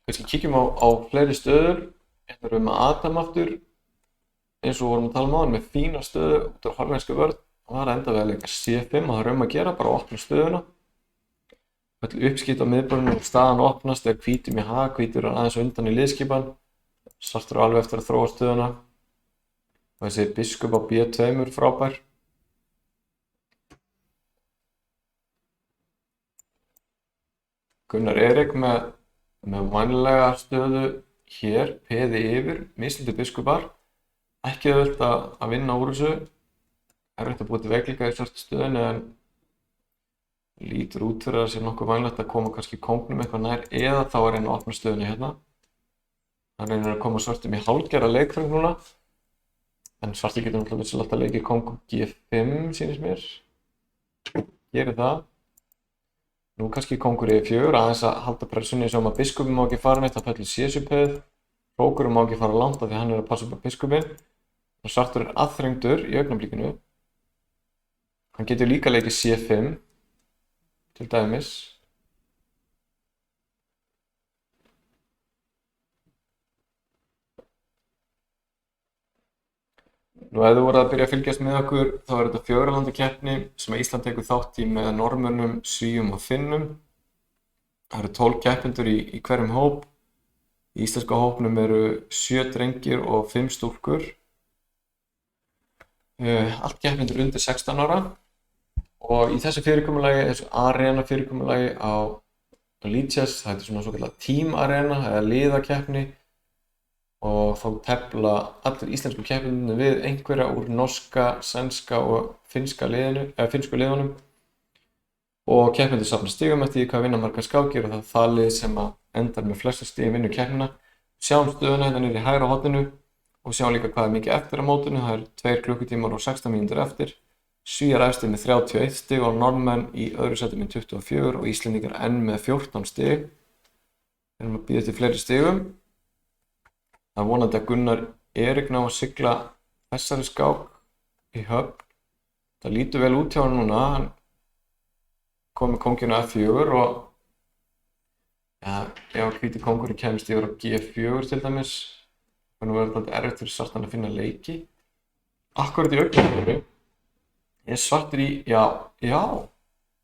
Kannski kíkjum á fleiri stöður. Hérna erum við með Adam aftur, eins og vorum að tala um á hann, með fína stöðu út á hollensku vörn. Og það er enda við að leika C5 og það er að gera, bara að opna stöðuna. Öll uppskipt á miðborðinu og staðan opnast þegar hvítum í hag, hvítur er aðeins undan í liðskipan. Svartur alveg eftir að þróa stöðuna. Og þessi biskup á B2 frábær. Gunnar Erik með vænlega stöðu hér, peði yfir, mismunandi biskupar. Ekki auðvelt að vinna úr þessu. Erfitt að búa til veikleika í svörtu stöðunni, en lítur út fyrir að það sé nokkuð vænlegt að koma kannski kóngnum eitthvað nær eða þá að reyna að opna stöðunni hérna. Hann reynir að koma svartum í hálfgerða leikfeng núna, en svarti getur náttúrulega vissulega alltaf leikið kóng G5 sýnist mér. Gerir það. Nú kannski kóngur E4, aðeins að halda pressunni sem að biskupin má ekki fara neitt, það fellur C7-peð. Hrókurinn má ekki fara langt af því hann er að passa upp á biskupin. Og svartur er aðþrengdur í augnablikinu. Hann getur líka leikið C5 til dæmis. Nú ef þú voruð að byrja að fylgjast með okkur þá er þetta 4 landa keppni sem Ísland tekur þátt í með Norðmönnum, Svíum og Finnum. Það eru 12 keppendur í hverjum hóp. Í íslenska hópnum eru 7 drengir og 5 stúlkur. Allt keppendur undir 16 ára. Og í þessu fyrirkomulagi, þessu arena fyrirkomulagi á Lichess, það er svona svokallað team arena eða liðakeppni. Og þá tefla allir íslensku keppendurnir við einhverja úr norska, sænska og finnska finnsku liðunum. Og keppendur safna stigum eftir því hvað vinna margar skákir og það lið sem að endar með flestar stigum vinnur keppnina. Sjáum stöðuna hérna niðri í hægra horninu og sjáum líka hvað er mikið eftir á mótinu. Það er 2 klukkutímar og 16 mínútur eftir. Svíar efstir með 31 stig og Norðmenn í öðru sæti með 24 og Íslendingar enn með 14 stig. Við erum að bíða eftir fleiri stigum. Það er vonandi að Gunnar Erik ná að sigla þessari skák í höfn. Það lítur vel út hjá hann núna. Hann kom með kónginu F4 og ef hvíti kóngurinn kemst yfir á G4 til dæmis. Þannig verður þetta erfitt fyrir svartan að finna leiki. Akkurat í augnablikinu er svartur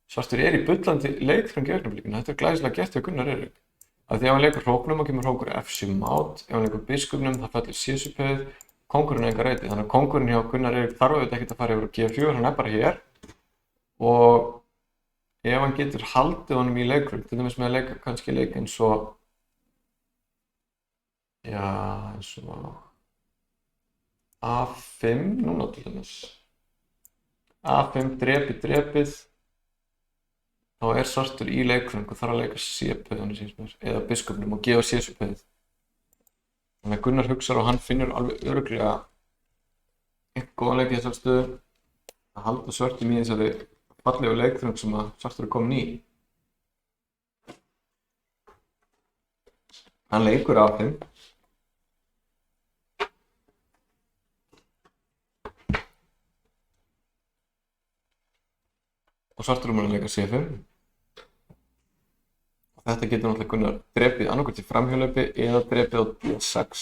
svartur er í bullandi leikþröngi í augnablikinu. Þetta er glæsilega gert hjá Gunnar Erik. Af því ef hann leikur hróknum og kemur hrókur F7 át, ef hann leikur biskupnum það fellur C-supið, kóngurinn enga reyti. Þannig að kóngurinn hjá Gunnar Erik þarf auðvitað ekkert að fara yfir á G4, hann er bara hér. Og ef hann getur haldið honum í leikrum, til dæmis með að leika kannski leik eins og A5 núna til dæmis. A5 drepið. Þá er svartur í leikrum og þarf að leika C-pöðunni eða biskupnum og gefa C-pöðið. Þannig að Gunnar hugsar og hann finnur alveg örugglega einn góðan leik í þessari stöðu að halda svörtum í þessari fallegu leikrum sem að svartur er komin í. Hann leikur A5. Og svartur að leika C5. Þetta getur náttúrulega Gunnar drepið annarkvort í framhjólaupi eða drepið á D6.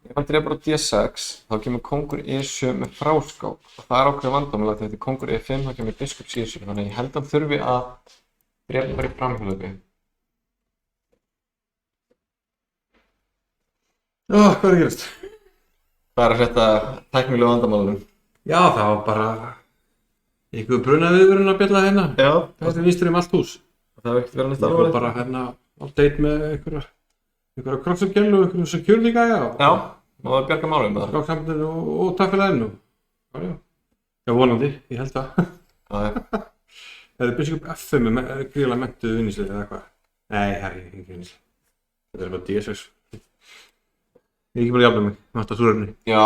Ef hann drepur á D6 þá kemur kóngur E7 með fráskák og það er ákveðið vandamál að þegar kóngur E5 þá kemur biskup C7. Þannig ég held að hann þurfi að drepa bara í framhjólaupi. Hvað er að gerast? Það er að frétta tæknilegu vandamálunum. Já, það var bara einhver brunaviðvörun að bjalla hérna. Já. Það er vinstri allt hús. Það hefur ekkert verið neitt Það alvarlegt. var bara hérna á date með einhverja krossumgjölu og einhverju security gæja og Já, og það bjarga málum með það. skáksambandinu og takk fyrir ennum. Já, vonandi, ég held það. Það er biskup F5 með gríðarlega menntuð vinningslið eða eitthvað. Nei, það er ekki vinningslið. Þetta er bara D6. Ég er ekki bara að jafna mig, þetta súrefni. Já.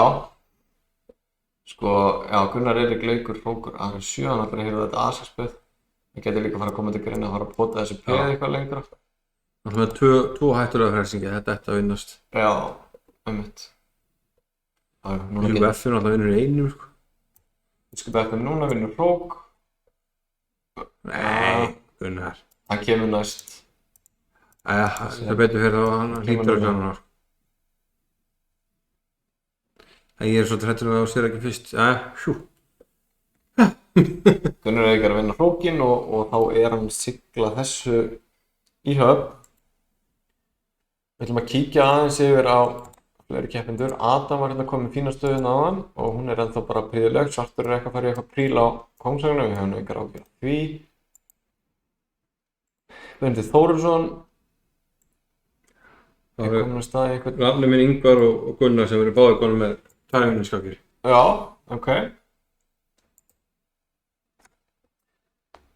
Gunnar Erik leikur hrókur A7, hann ætlar að hefða þetta A6-peð. Það getur líka að fara að koma til greina að fara að pota þessu peð eitthvað lengra. Það er með tvo hættulega frelsingi, þetta ætti að vinnast. Já, einmitt. Biskup F5 alltaf vinnur í einum, sko. Biskup F5 núna vinnur hrók. Nei, Gunnar. Það kemur næst. Það er betur fyrir þá hann hlýtur að klána. Ég er svolítið hrættur að það sér ekki fyrst. Gunnar Erik er að vinna hrókinn og þá er hann sigla þessu í höfn. Við ætlum að kíkja aðeins yfir á fleiri keppendur. Adam var hérna komin með fína stöðuna á hann og hún er ennþá bara prýðileg. Svartur er eitthvað að fara í eitthvað príl á kóngsægnu, við höfum engar áhyggjur af því. Benedikt Þórðarson er komin að staða í eitthvað. Nafni minn Ingvar og Gunnar sem eru báðir konum með tæringunni Já, ok.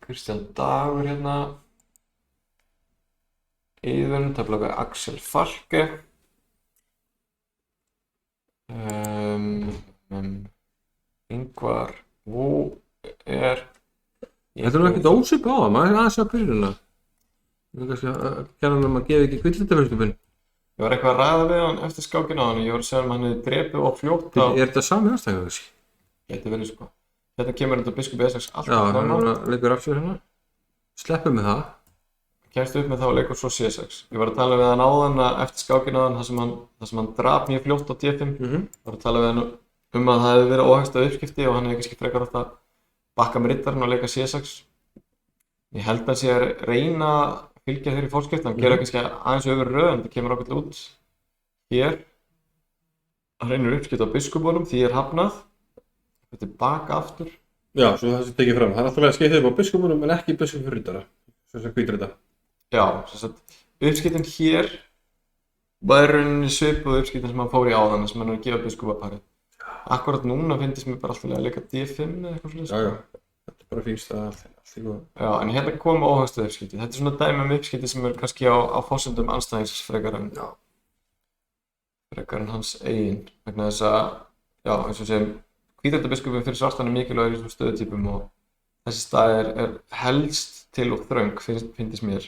Kristján Dagur hérna. Íðun, teflaði Axel Falke. Ingvar Vú er... Þetta er ekkert ósvip á það, maður er aðeins að byrjuna. Það er kannski að kenna hann að gefa ekki kvillindafjölskupin. Ég var eitthvað að ræða við hann eftir skákina á hann og ég var að segja hann hefði drepið og fljótt á... Er þetta sami aðstæðingar þessi? Gæti verið sko. Þetta kemur þetta biskup E6 Já, hann leikur afsverð hérna. Sleppum með það. Kemst upp með það og leikur svo C6. Ég var að tala við hann áðan eftir skákina á hann þar sem hann drap mjög fljótt á D5. Var að tala við hann að það hefði verið óhagstað uppskipti og hann hefði kannski frekar átt að bakka með riddarinn og leika C6. Ég held að hann sé að reyna að fylgja þeirri fórskrift, hann gera kannski aðeins öfur röð en það kemur ákveðlega út hér. Hann reynir uppskipt á biskupunum, því hafnað. Þetta baka aftur. Já, svo það sem tekið fram. Það alltaf að skipta upp á biskupunum en ekki biskupur riddara. Svo sem hvítrita. Já, uppskiptin hér var í rauninni svipuð uppskiptin sem hann fór í áðan sem hann er að gefa biskupaparið. Akkurat núna finnst mér bara alltaf að leika D5 eða eitthvað svoleiðis. Já. Þetta er bara fínst að allt í góð. Já, en hérna koma óhagstuð uppskipti. Þetta er svona dæmi uppskipti sem er kannski á forsendum anstæðings frekar en hans eigin. Vegna þess að, já, eins og segjum, hvítritabiskupinn fyrir svartan er mikilvægur í þessum stöðutypum og þessi stað er helst til og þröng, finnst mér.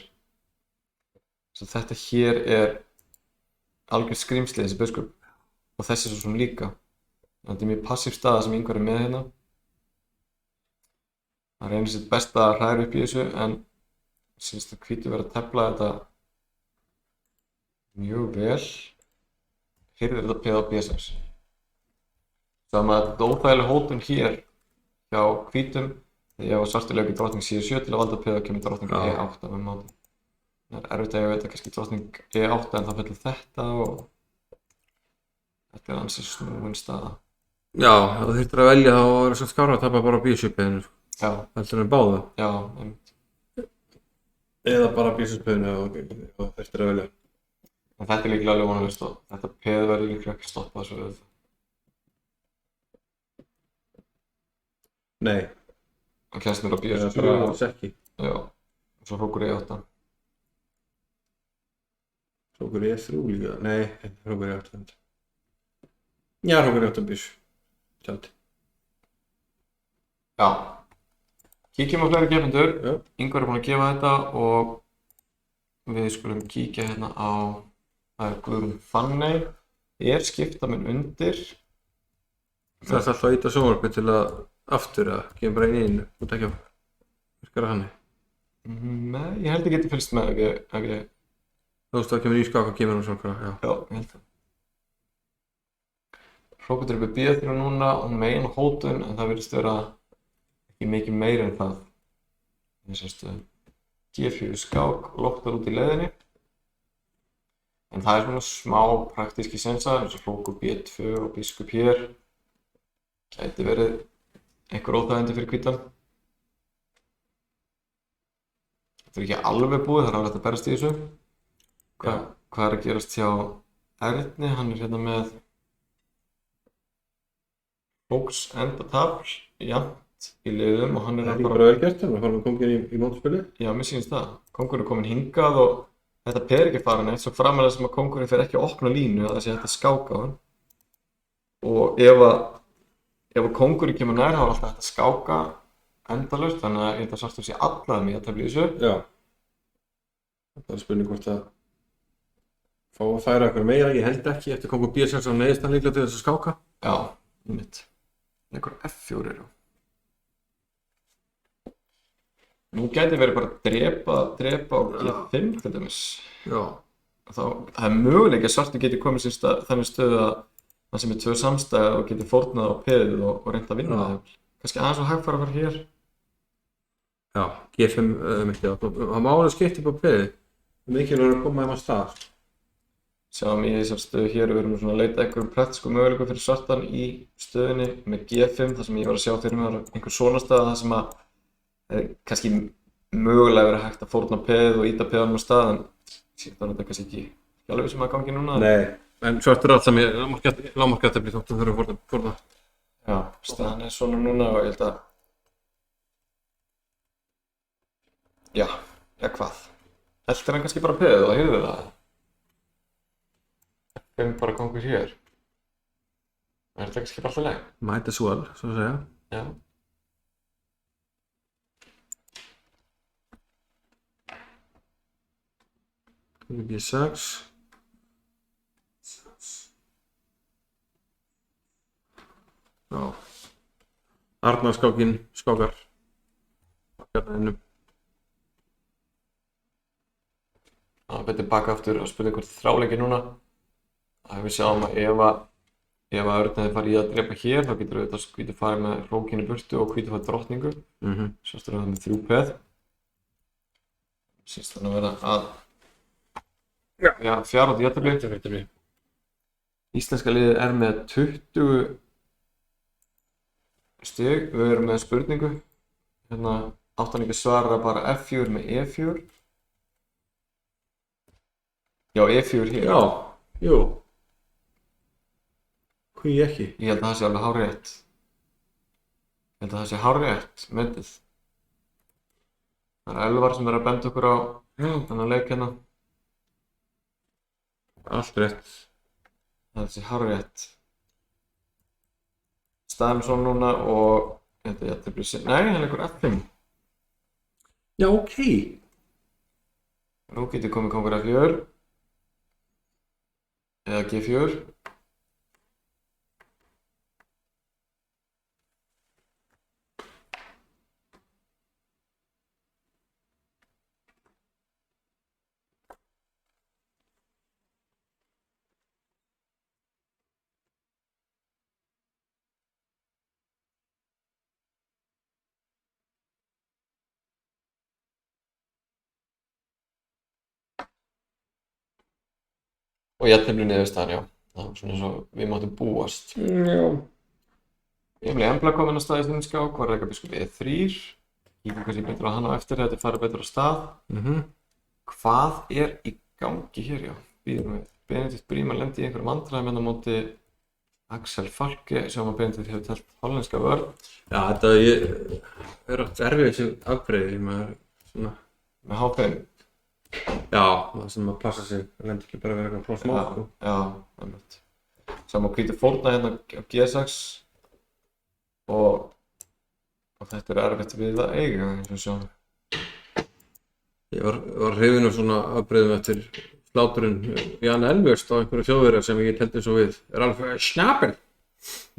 Svo þetta hér er algjört skrímsli, þessi biskup. Og þessi svo sem líka. Þetta er mjög passív staða sem Ingvar er með hérna. Það reynir sitt besta að hræra upp í þessu en syns að hvítur verið að tefla þetta mjög vel. Hirðir þetta peð á B6. Sama að þetta er óþægileg hótun hér hjá hvítum þegar ef svartur leikur drottning C7 til að valda peð og kemur drottning E8 með máti. Það er erfitt að ég veit að kannski drottning E8 en það fellur þetta og þetta er ansi snúin staða. Já, þú þurftir að velja þá að vera svo skára að tapa bara bísuppiðinu. Já. Heldur en báða. Já, einmitt. Eða bara bísuppiðinu og þurftir að velja. En þetta er líklega alveg vonlaust og þetta peð verður líklega ekki stoppað svo auðvitað. Nei. Hann kemst mér á B7. Það er bara alls ekki. Já. Og svo hrókur E8. Hrókur E3 líka. Nei, hrókur E8. Já, hrókur E8 bísu. Tjátt. Já. Kíkjum á fleiri keppendur. Já. Ingvar er búinn að gefa þetta og við skulum kíkja hérna á það er Guðrún Fanney. Er skiptamenn undir. Það er alltaf að íta sjónvarpið til að aftur að gefa bara einu og tekja virkar að hannig. Nei, ég held að ég geti fylgst með ef ég... Þú veist að það kemur í skák og kemur svona, já. Já, ég held það. Hrókutur upp í B3 núna, hún með einu hótun en það virðist vera ekki mikið meira en það. G4 skák, lóttar út í leiðinni. En það er svona smá praktíski sensar eins og hrókur B2 og biskup hér. Gæti verið einhver óþægindi fyrir hvítan. Þetta er ekki alveg búið, það er alveg að berast í þessu. Hvað er að gerast hjá Erni? Hann er hérna með Hóks enda tafl, jafnt í liðum og hann er Það er ekki bara vel gert, þannig að fara með kongin í mótspili. Já, mér sýnist það. Kóngurinn er komin hingað og þetta peð er ekki farin eitt, svo framan þess að kóngurinn fer ekki að opna línu að það sé hægt að skáka á hann. Og ef að kóngurinn kemur nær, þá er alltaf hægt að skáka endalaust, þannig að ég held að svartur sé allavega mjög að tefla í þessu. Já. Það er spurning hvort að fá að færa eitthvað meira, ég held ekki eftir kongur B6 á neyðist hann líklega til þess að skáka. Já, mitt. Leikur F4 eru. Nú gæti verið bara að drepa á G5 til dæmis. Já. Það er möguleiki að svartur geti komið sér þannig stöðu að það sem er tvö samstæðar og geti fórnað á peðið og reynt að vinna það. Kannski aðeins og hægfara að fara hér. Já, G5 mitt, já. Það má alveg skipta upp á peðið. Það er mikilvægt að koma þeim að stað. Sjáum í þessar stöðu hér, við erum svona að leita einhverjum praktískum möguleikum fyrir svartan í stöðunni með G5, þar sem ég var að sjá fyrir mig einhver svona staða þar sem að kannski mögulega verið hægt að fórna peðið og íta peðanum á stað, en síðan er þetta kannski ekki alveg sem að gangi núna. Nei, en svartur er alltaf með lágmarkjafntefli þótt að þurfa að fórna. Já, staðan er svona núna og ég held að... Já, hvað? Eltir hann kannski bara peðið og heyrðu það? Bara kongur hér. Er þetta kannski bara alltaf leið? Might as well, svo að segja. Já. B6. Já. Arnarskákin skákar. Hérna innum. Það betur baka aftur og spurði hvort þráleiki núna. Við sjáum að ef að ef að örn hefði farið í að drepa hér þá getur auðvitað hvítur farið með hrókinu í burtu og hvítur farið drottningu. Sérst er það með 3 peð. Sýnst þannig að vera að fjara út í jafntefli. Íslenska liðið er með 20 stig. Við erum með spurningu. Hérna áttan ekki svara bara F4 með E4. Já, E4 hér. Já, jú. Hví ekki? Ég held að það sé alveg hárrétt. Ég held að það sé hárrétt metið. Það er Elvar sem er að benda okkur á þennan leik hérna. Allt rétt. Það sé hárrétt. Staðum svo núna og þetta blir sér. Nei, hann leikur F5. Já, ok. Nú getur komið kongur F4 eða G4. Og jafntefli niðurstaðan, já. Það var svona eins og við máttum búast. Já. Emil Embla kom inn á stað í þinn skák, var reka biskup E3. Kíkjum kannski betur á hann á eftir þetta farið betur á stað. Hvað er í gangi hér, já? Bíðum við. Benedikt Bríman lendi í einhverjum vandræðum hérna á móti Axel Falke, sem að Benedikt hefur telt hollenska vörn. Já, þetta er oft erfið þessu afbreyði, maður svona... Með H5. Já, það sem að passa sig, það lendir ekki bara að vera eitthvað frá smá, sko. Já, einmitt. Saman hvítur fórna hérna á G6 og þetta er erfitt við að eiga, eins og sjáum. Ég var hrifinn af svona afbreyðum eftir sláturinn Jan Elvöst á einhverju Þjóðverja sem ég teldi svo við. Er alveg snabel.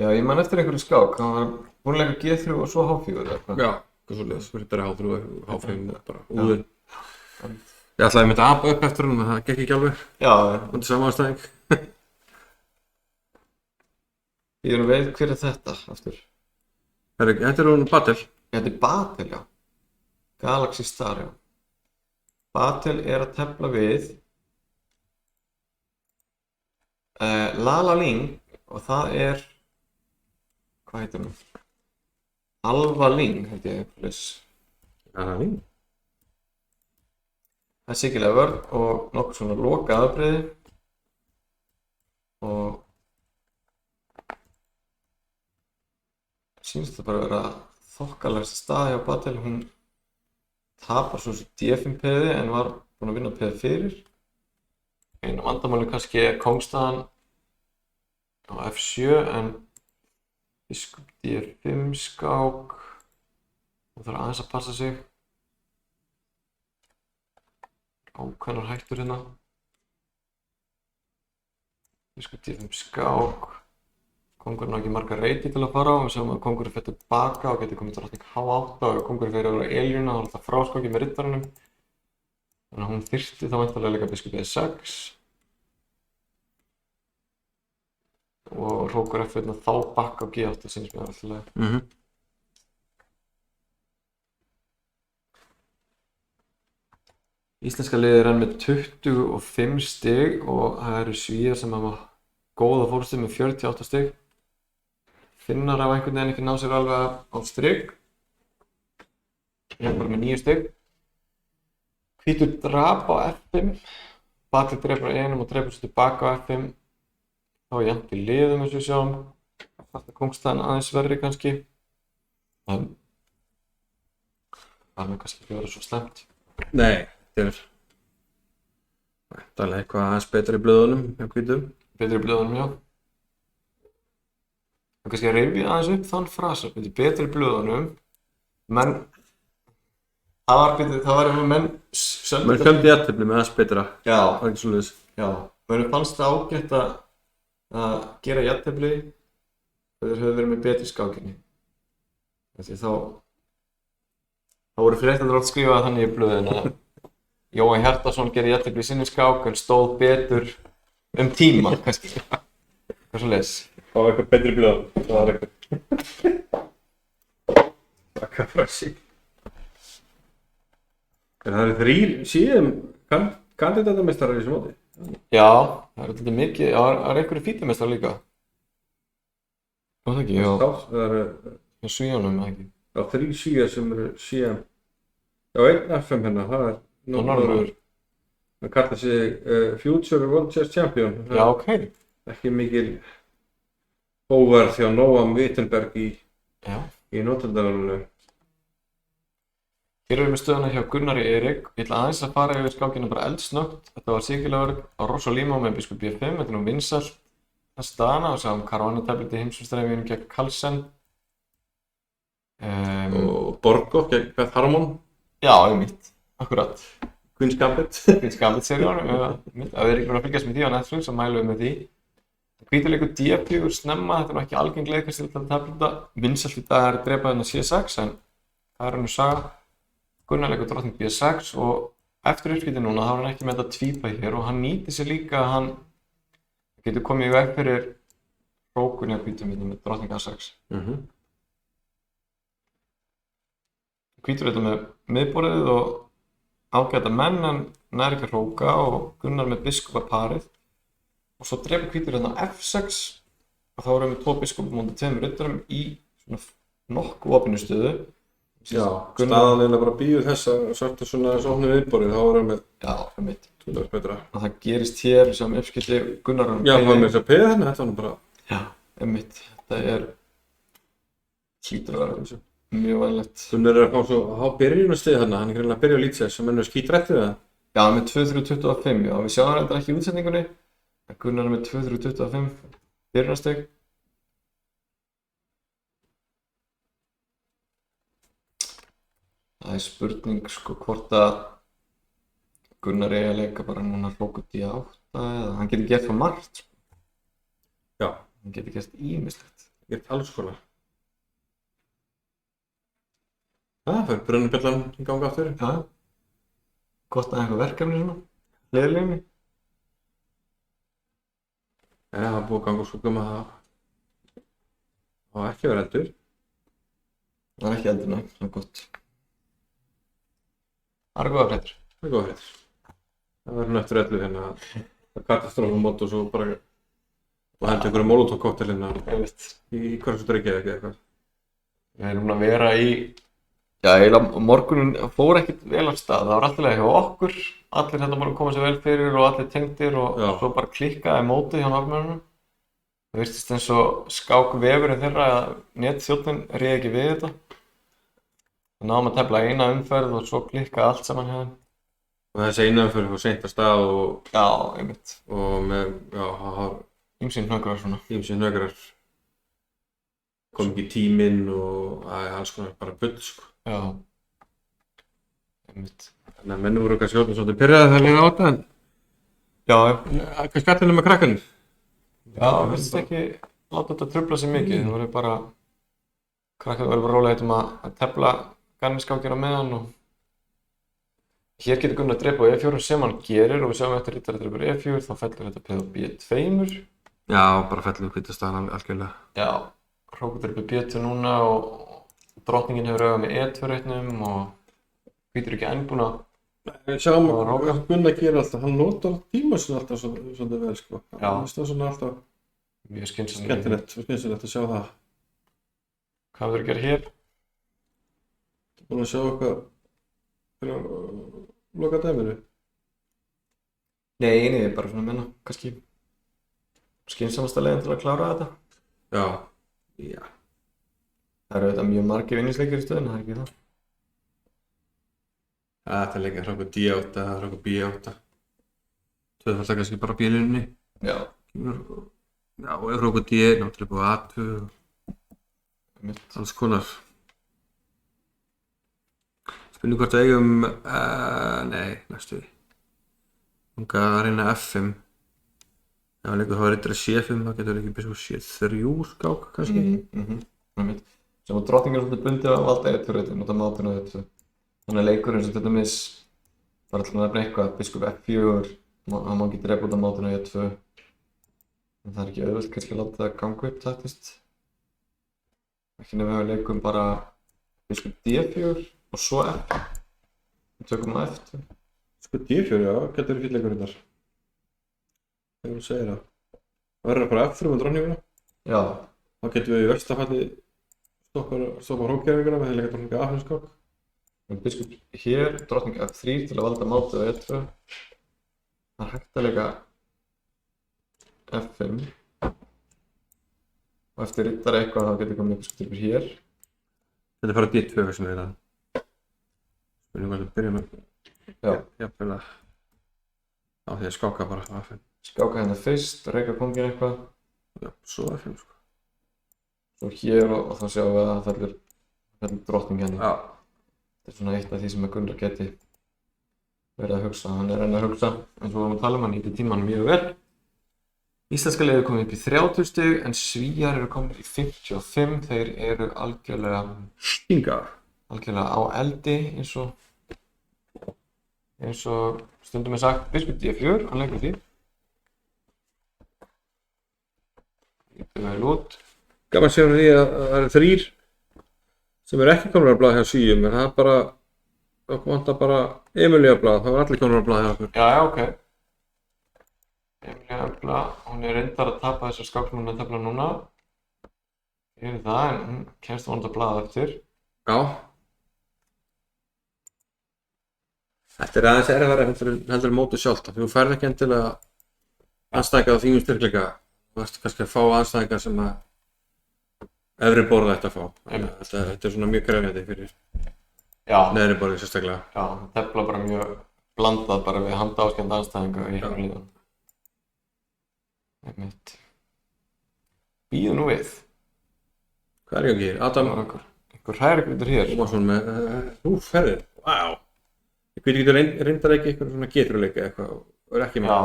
Já, ég man eftir einhverju skák, hann var búinn að leika G3 og svo H4 eða eitthvað. Já, eitthvað svoleiðis, þetta er H3 og H5 og bara úðinn. Ég ætlaði að mynda að apa upp eftir hann, en það gekk ekki alveg. Já. Undir samanstæðing. Ég er að veit hver er þetta aftur. Þetta er hún Batel. Þetta er Batel, já. Galaxy Star, já. Batel er að tefla við Lala Ling og það er, hvað heitir hún? Alva Ling, held ég, Lala Ling? Það er sikkilega vörn og nokkuð svona loka afbreyði og sýnst það bara að vera þokkalegsta stað hjá Batel. Hún tapar svo D5 peði en var búin að vinna peði fyrir. Einu vandamáli kannski er kóngstaðan á F7 en biskup D5 skák og þarf aðeins að passa sig. Ákveðnar hættur hérna. Biskup D5 skák. Kóngurinn á ekki marga reiti til að fara á. Við sjáum að kóngurinn fer tilbaka og getur komið drottning H8 og kóngurinn fer yfir á Elíuna og er alltaf fráskákið með riddaranum. Þannig að hún þyrfti þá væntanlega líka biskup E6. Og hrókur F1 þá bakka á G8 sýnist mér alltaf leið. Íslenska liðið er enn með 25 stig og það eru Svíar sem hafa góða fórstu með 48 stig. Finnar hafa einhvern veginn ekki náð sér alveg á strik. Ég er bara með 9 stig. Hvítur drap á F5. Batel drepur á einum og drepur svo tilbaka á F5. Þá er jafnt í liðum eins og við sjáum. Þetta kóngstaðan aðeins verri kannski. En það mun kannski ekki vera svo slæmt. Nei. Þetta er eitthvað aðeins betra í blöðunum hjá hvítum. Betra í blöðunum, já. Og kannski að rifja aðeins upp þann frasa. Betra í blöðunum, menn það var ef menn sömdu jafntefli með aðeins betra. Já. Það var ekki svoleiðis. Já. Mér fannst það ágætt að gera jafntefli þegar þeir höfðu verið með betri skákinni. Því þá voru fréttarnir oft skrifað þannig í blöðin að Jóhann Hjartarson gerði jafntefli í sinni skák en stóð betur tíma kannski. Hvað svo leys? Fá eitthvað betri blöð. Það er eitthvað. Takk fyrir sig. En það eru 3 síðan kandidatameistarar í þessu móti. Já, það er alltaf mikið, það er einhverju fítamestrar líka. Það ekki, já, Það eru hjá Svíunum, ekki. 3 síðan sem eru síðan. Já, einn FM hérna, það er Norður. Það kallar sig Future World Chess Champion. Já, ok. Ekki mikil óverð hjá Noam Wittenberg í Já. Notre-Dame. Hér erum við stöðuna hjá Gunnari Erik. Ég ætla aðeins að fara yfir skákina bara eldsnöggt. Þetta var Sigurlaug á Rossolimo með biskup B5. Þetta er nú vinsælt staðana og sáum Caruana-tablið í heimsmeistarafíunum gegn Carlsen. Og Borgo gegn Beth Harmon. Já, einmitt. Akkurat. Queen's Gambit. Queen's Gambit-seríunum. Það er ekki búin að fylgjast með því á Netflix og mælum við með því. Hvítaleikur D4 snemma. Þetta er nú ekki algeng leiðkast til þetta tablita. Vinsælt í dag er að drepa þarna C6 en það er nú saga. Gunnar leikur drottning B6 og eftir uppskipti núna þá er hann ekki með þetta tvípa hér og hann nýtir sér líka að hann getur komið í veg fyrir hrókun í hvítum með drottning A6. Hvítur þetta með miðborðið og ágæta menn en nær ekki að hróka og Gunnar með biskupaparið og svo drepur hvítur hérna F6 og þá erum við 2 biskupar móti 2 riddurum í svona nokkuð opinni stöðu. Já, staðan eiginlega bara býður þess að svartu svona þessu opnu viðborið, þá erum við Já, einmitt. töluvert betra. Og það gerist hér sem uppskipti Gunnar Já, það var með þess að peða hérna, þetta var nú bara Já, einmitt. Þetta er hlýtur að vera mjög vænlegt. Gunnar er að fá svo há byrjunarstið þarna, hann er greinilega að byrja á lítið sem ennur skítrætt við það. Já, með 2-3-25, já, við sjáum þetta ekki í útsendingunni en Gunnar er með 2-3-25 byrjunarsteg. Það er spurning sko hvort að Gunnar eigi að leika bara núna hróku D8 eða hann getur gert það margt. Já, Hann getur gert ýmislegt. ég er alls konar. Það fyrir brennubjallan í ganga aftur. Já, gott að eitthvað verkefni svona, hliðarleginni. Það var búið að ganga svo gumma það. Það var ekki verið eldur. Það er ekki eldur, nei, það er gott. Það eru góða fréttir. Það er góða fréttir. Það verður eftir ellu hérna að katastrófum mót og svo bara og henda einhverju molotov-kokteil hérna í hversu drikki eða eitthvað. Við erum búin að vera í, já, eiginlega morgunin fór ekkert vel af stað. Það var alltaf hjá okkur, allir hérna bara koma sér vel fyrir og allir tengdir og Já. svo bara klikkaði mótið hjá norðmönnunum. Það virtist eins og skákvefurinn þeirra að netþjónninn réði ekki við þetta. Við náðum að tefla eina umferð og svo klikkaði allt saman hjá þeim. Og þessi einanfyrir fór seint af stað Já, einmitt. og með, já, það var Ýmsir hnöggrar svona. ýmsir hnöggrar. Kom ekki tíminn og alls konar bara bull, sko. Já, einmitt. Þannig að menn voru kannski orðin svolítið pirraðir það lega á þetta en Já, kannski allir með krakkanir. já, virtist ekki láta þetta trufla sig mikið. Það voru bara, krakkarnir voru bara rólegir að tefla garniskákir á meðan og hér getur Gunnar að drepa á E4 sem hann gerir og við sjáum eftir rittari drepur E4 þá fellur þetta peð á B2. Já, bara fellur hvítastaðan algjörlega. Já, hrókur drepur B2 núna og drottningin hefur auðvitað með E2-reitnum og hvítur ekki enn búin að Við sjáum Það var hvað ágætt. Gunnar gerir alltaf, hann notar tíma sinni alltaf svolítið vel, sko. Já. Það er svona alltaf mjög skynsamlega. skemmtilegt að sjá það. Hvað verður að gera hér? Búin að sjá eitthvað fyrir að loka dæminu. Nei, ég er bara svona að menna, kannski skynsamasta leiðin til að klára þetta. Já. Já. Það eru auðvitað mjög margir vinningsleikir í stöðunni, það er ekki það. Þetta er leikir hrókur D8, hrókur B8. Tvöfald kannski bara bílinni. Já, Já, og hrókur D, náttúrulega búið A2, einmitt. alls konar. Spurning hvort við eigum, nei, næstu því. Þangað að reyna F5. Já, leikur þá er riddari C5, þá getur ekki byrjað C3 skák kannski. Einmitt. Sem að drottningin er svolítið bundið að valda E2-reitin, nota mátinu á E2. Þannig að leikurinn sem til dæmis, bara til að nefna eitthvað, biskup F4, hann má ekki drepa út af mátinu á E2. En það er ekki auðvelt kannski að láta það ganga upp taktist. Ekki nefnir við leikum bara biskup D4 og svo F. Við tökum á F2. Sko D4, já, getur verið fínn leikur þar. Þegar þú segir það. Það verður bara F3 með dronninguna. Já. Þá getum við í verstafalli stoppa hrókgerfinguna með því að leika drottning A fyrir skák. Biskup hér, drottning F3 til að valda mátu á E2. Það er hægt að leika F5. Og eftir riddara eitthvað þá getur komið biskup til hér. Þetta er bara D2 sem við það. Spurning hvað við byrjum með. Já. Jafnvel að á því að skáka bara A5. Skáka hérna fyrst, reyka kónginn eitthvað. Já, svo A5 sko. Svo hér og þá sjáum við að það fellur drottning hérna. Já. Þetta er svona eitt af því sem að Gunnar geti verið að hugsa. Hann er enn að hugsa, eins og við varum að tala hann nýtti tímann mjög vel. Íslenska liðið komið upp í 30 stig en Svíar eru komið í 55. Þeir eru algjörlega á eldi eins og stundum er sagt biskup D4, hann leikur því. Lítur vel út. Gaman sér því að það eru 3 sem eru ekki komnir á blað hjá Svíum, en það er bara, það vantar bara Emilía blað, það var allir komnir á blað hjá okkur. Já, ok. Emilía Embla, hún er reyndar að tapa þessar skáksmannatefla núna. Gerir það, en hún kemst vonandi að blaða eftir. Já. Þetta er aðeins erfara heldur mótið sjálft, því þú færð ekki endilega andstæðinga á þínum styrkleika. Þú ert kannski að fá andstæðinga sem að efri borð ætti að fá. Þetta er svona mjög krefjandi fyrir neðri borðið sérstaklega. Já, tefla bara mjög blandað bara við handaáskjönda andstæðinga í líðan. Einmitt. Bíðu nú við. Hvað er í gangi hér? Adam einhver hrærigrautur hér. Ómarsson með ferðir. Vá. Ég veit ekki, reyndar ekki eitthvað svona geturleika eitthvað og er ekki með. Já,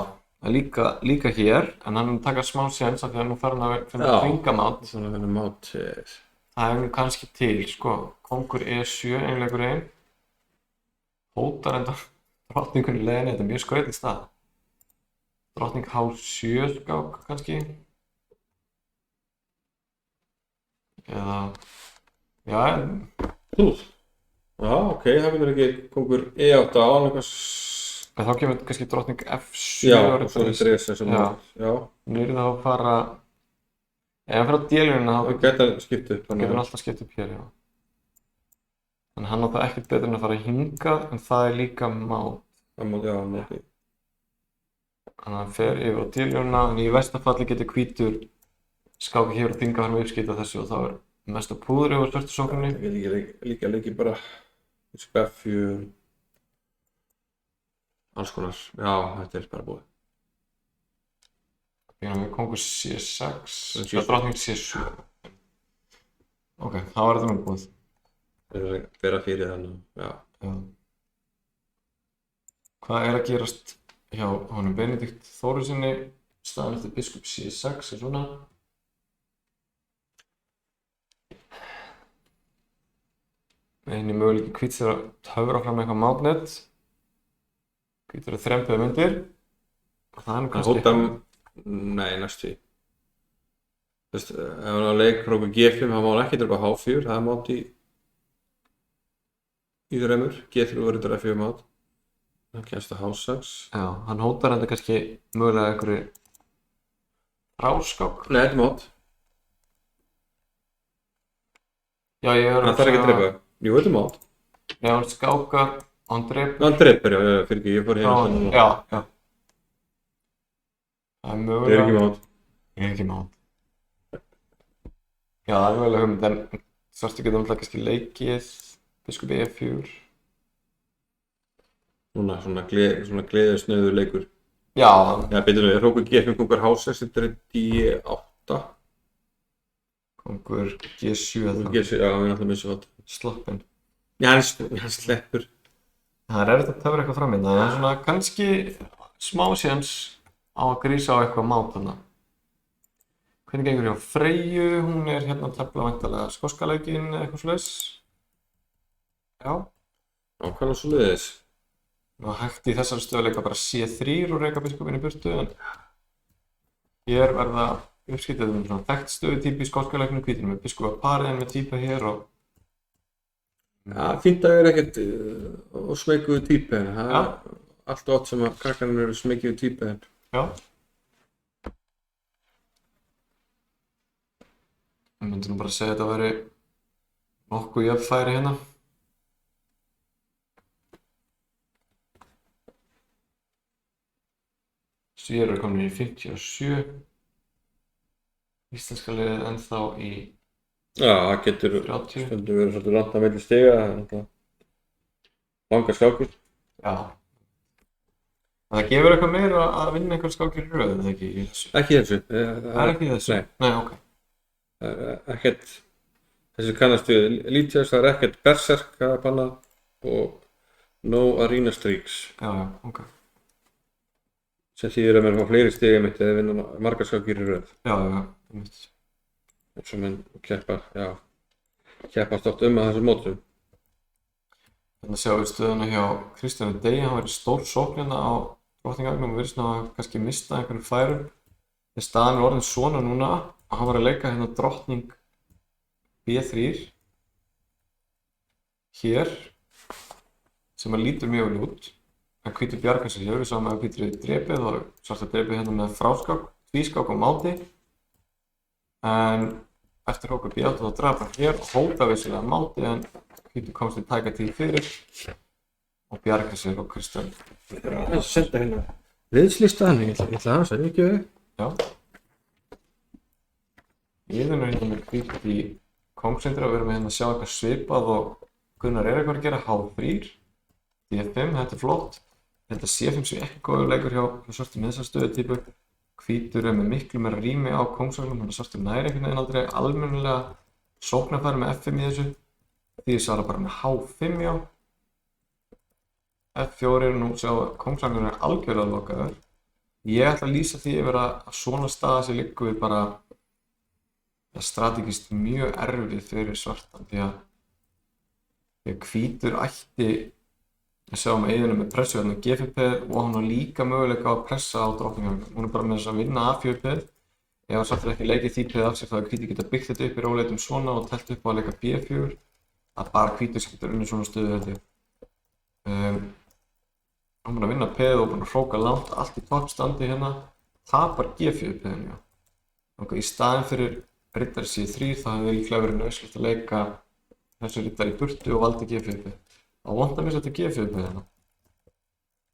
líka hér, en hann taka smá séns af því að nú fer hann að finna hringamát. Svona að finna mát. Það er nú kannski til, sko. Kóngur E7, einleikur einn. Hótar enda drottningunni í leiðinni, þetta er mjög skrautleg stað. Drottning H7 skák kannski. Eða, já, Já, ok, það finnur ekki kóngur E8 á hann eitthvað. Þá kemur kannski drottning F7. Já, og svo er dresa sem já. Já. Nú er það að fara, ef hann fer á délunina þá getur hann skipt upp. Getur hann alltaf skipt upp hér, já. En hann á það ekkert betur en að fara hingað, en það er líka mát. Já, mát. Þannig að hann fer yfir á délunina, en í verstafalli getur hvítur skáka hér og þinga hann með uppskipta þessu og þá er mest að púðri yfir svörtu sókninni. Það getur líka leikið bara F4. Alls konar, já, þetta er bara búið. Byrjum við kóngur C6, drottning C7. Ok, þá var þetta nú búið. Það er að bera fyrir þannig, já. Hvað er að gerast hjá honum Benedikt Þórusinni, staðan eftir biskup C6 er svona. Einu möguleiki hvíts er að töfra fram eitthvað mátnett. Hvítur að þrempuðum undir. Það er nú kannski eitthvað. Nei, næstu því. Þú veist, ef hann á leik hrókur G5, þá má hann ekki drepa H4, það er mát í þremur. G3 verður F4 mát. Það kemst að H6. Já, hann hótar enda kannski mögulega einhverju ráskák. Nei, þetta er mát. Já, ég er að það er ekki að drepa. Jú, þetta er mát. Já, hann skákar og hann drepur. Hann drepur, já, fyrir ekki, ég fór hérna. Já. Það er mögulega. Það er ekki mát. Ég er ekki mát. Já, það er mögulega hugmynd, en svartu getur alltaf kannski leikið biskup E4. Svona gleðisnauður leikur. Já. Já, betur við, hrókur G5, kóngur H6, þetta er D8. Kóngur G7 G7, já, ég er alltaf missu átt. Sloppinn. Já, hann sleppur. Það er erfitt að töfra eitthvað fram hérna, en svona kannski smá séns á að grísa á eitthvað mát þarna. Hvernig gengur hjá Freyju? Hún er hérna að tefla væntanlega skoska leikinn eða eitthvað svoleiðis. Já. Hvað svoleiðis? Nú hægt í þessari stöðu leika bara C3 og reka biskupinn í burtu, en Hér verða uppskiptið um svona þekkt stöðutýpi í skotska leiknum hvítur með biskupa parið en með týpa hér og Já, fínt að vera ekkert og smekuðu týpi en það Já. er allt oft sem að krakkarnir eru smekuðu týpi en já. Ég myndi nú bara segja að þetta væri nokkuð jöfnfæri hérna. Svíar eru komin í 57. Íslenska liðið ennþá í Já, það getur 30. stundum verið svolítið langt að milli stiga, það er náttúrulega langar skákur. Já. En það gefur eitthvað meira að vinna einhver skákir í röð, eða ekki í þessu? Ekki þessu. Það er ekki í þessu? Nei. Nei, ok. Það er ekkert, þessi kannast við lítjast, það er ekkert berserk, það er bannað og no arena streaks Já, ok. sem þýðir að mér fá fleiri stiga mitt eða vinna margar skákir í röð. Já, einmitt. Eins og menn keppast oft að þessu mótum. Þannig að sjáum við stöðuna hjá Kristjáni Degi, hann var í stór sókn hérna á Drottningavík og virðist ná að kannski mista einhverjum færum. Þegar staðan er orðin svona núna og hann var að leika hérna drottning B3 hér sem að lítur mjög vel út. En hvítur bjargar sér hér, við sáum að hvítur er drepið og svarta drepið hérna með fráskák, tvískák á máti. En eftir hókur B8 þá draf hann hér og hóta vissulega máti en hvítur komst í tæka tíð fyrir og bjargar sér og Kristján. Ég þarf að senda hérna liðslistaðan, ég ætla að segja ekki við. Já. Liðin er hérna með hvítt í kóngsindra og við erum hérna að sjá eitthvað svipað og Gunnar er eitthvað að gera H3, D5, þetta er flott. Þetta C5 sé ekki góður leikur hjá svartum með þessar stöðutýpu. Hvítur er með miklu meira rými á kóngsvagnum, hann er svartur næri einhvern veginn aldrei almennilega sóknarfæri með F5 í þessu. Því ég svara bara með H5 já. F4 nú sjá að kóngsvagnur er algjörlega lokaður. Ég ætla að lýsa því yfir að svona staða sem liggur við bara strategist mjög erfið fyrir svartan því að hvítur ætti við sjáum Eiðuna með pressu hérna á G5-peð og hann var líka möguleika á að pressa á Drottningavík. Hún er bara með þess að vinna A4-peð. Ef hann svartur ekki leikið því peð af sér þá er hvítur geta byggt þetta upp í róleitum svona og telt upp á að leika B4. Að bara hvítur getur unnið svona stöðu held ég. Hann búinn að vinna peð og búinn að hróka langt allt í toppstandi hérna. Tapar G4-peðin já. Og í staðinn fyrir riddari C3 þá hefði líklega verið nauðsynlegt að leika þessu riddari í burtu og valdi G4-peð. Það vant að missa þetta G4-peð hérna.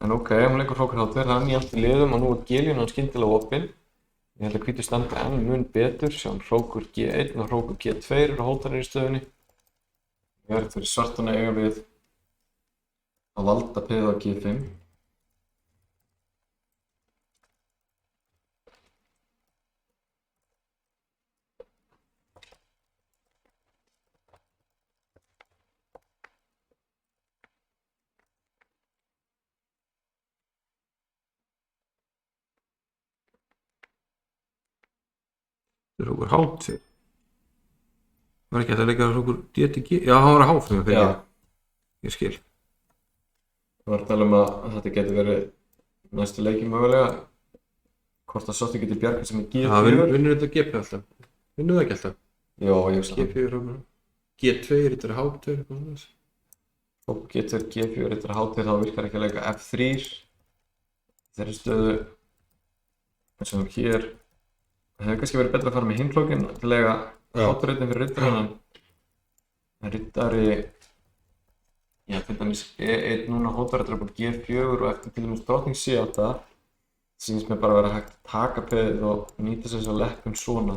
En ok, hún leikur hrókur H2, hann í allt í liðum og nú er Gelín hann skyndilega opinn. Ég held að hvítur standa enn mun betur, sjáum hrókur G1 og hrókur G2 eru hótanir í stöðunni. Ég verður fyrir svartana eiga við að valda peð á G5. Hrókur H2. Var ekki hægt að leika hrókur D til G? Já, hann var að H5 fyrir Já. ég skil. Það var að tala að þetta geti verið næstu leiki mögulega. Hvort að svartur geti bjargað sem er Já, G4. vinnur þetta GP alltaf? Vinnur það ekki alltaf? Já, ég hugsa það. G4 hrókur. G2 er þetta H2 eitthvað annars. Og getur G4 eittir að hátir þá virkar ekki að leika F3. Þeirri stöðu eins og hér. Það hefði kannski verið betra að fara með hinflókin til að lega háturreitin fyrir riddarann en riddari til dæmis E1 núna hótarættur upp á G4 og eftir til dæmis drottning C8 sýnist mér bara að vera hægt að taka peðið og nýta sér svo leppum svona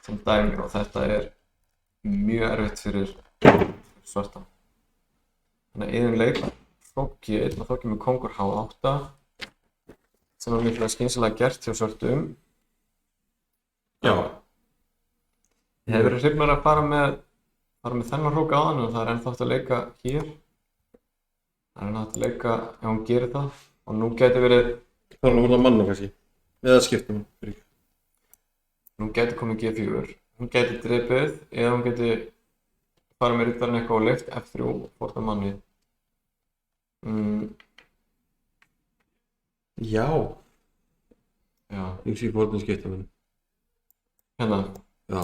sem dæmi og þetta er mjög erfitt fyrir svartan. Þannig að Eiðun leik flók G1 og þá kemur kóngur H8 sem var líklega skynsamlega gert hjá svörtum. Já. Ég hef verið hrifnari að fara með þennan hrók á hann og það er ennþá hægt að leika hér. Það er ennþá hægt að leika ef hún gerir það og nú gæti verið, Það er að hóla manna kannski. Eða skipta mann. nú gæti komið G4. Hún gæti drepið eða hún gæti farið með riddarinn eitthvað og leyft F3 og fórta manni. Já. Já. Ýmsir fórnir skipta minn. Hérna. Já.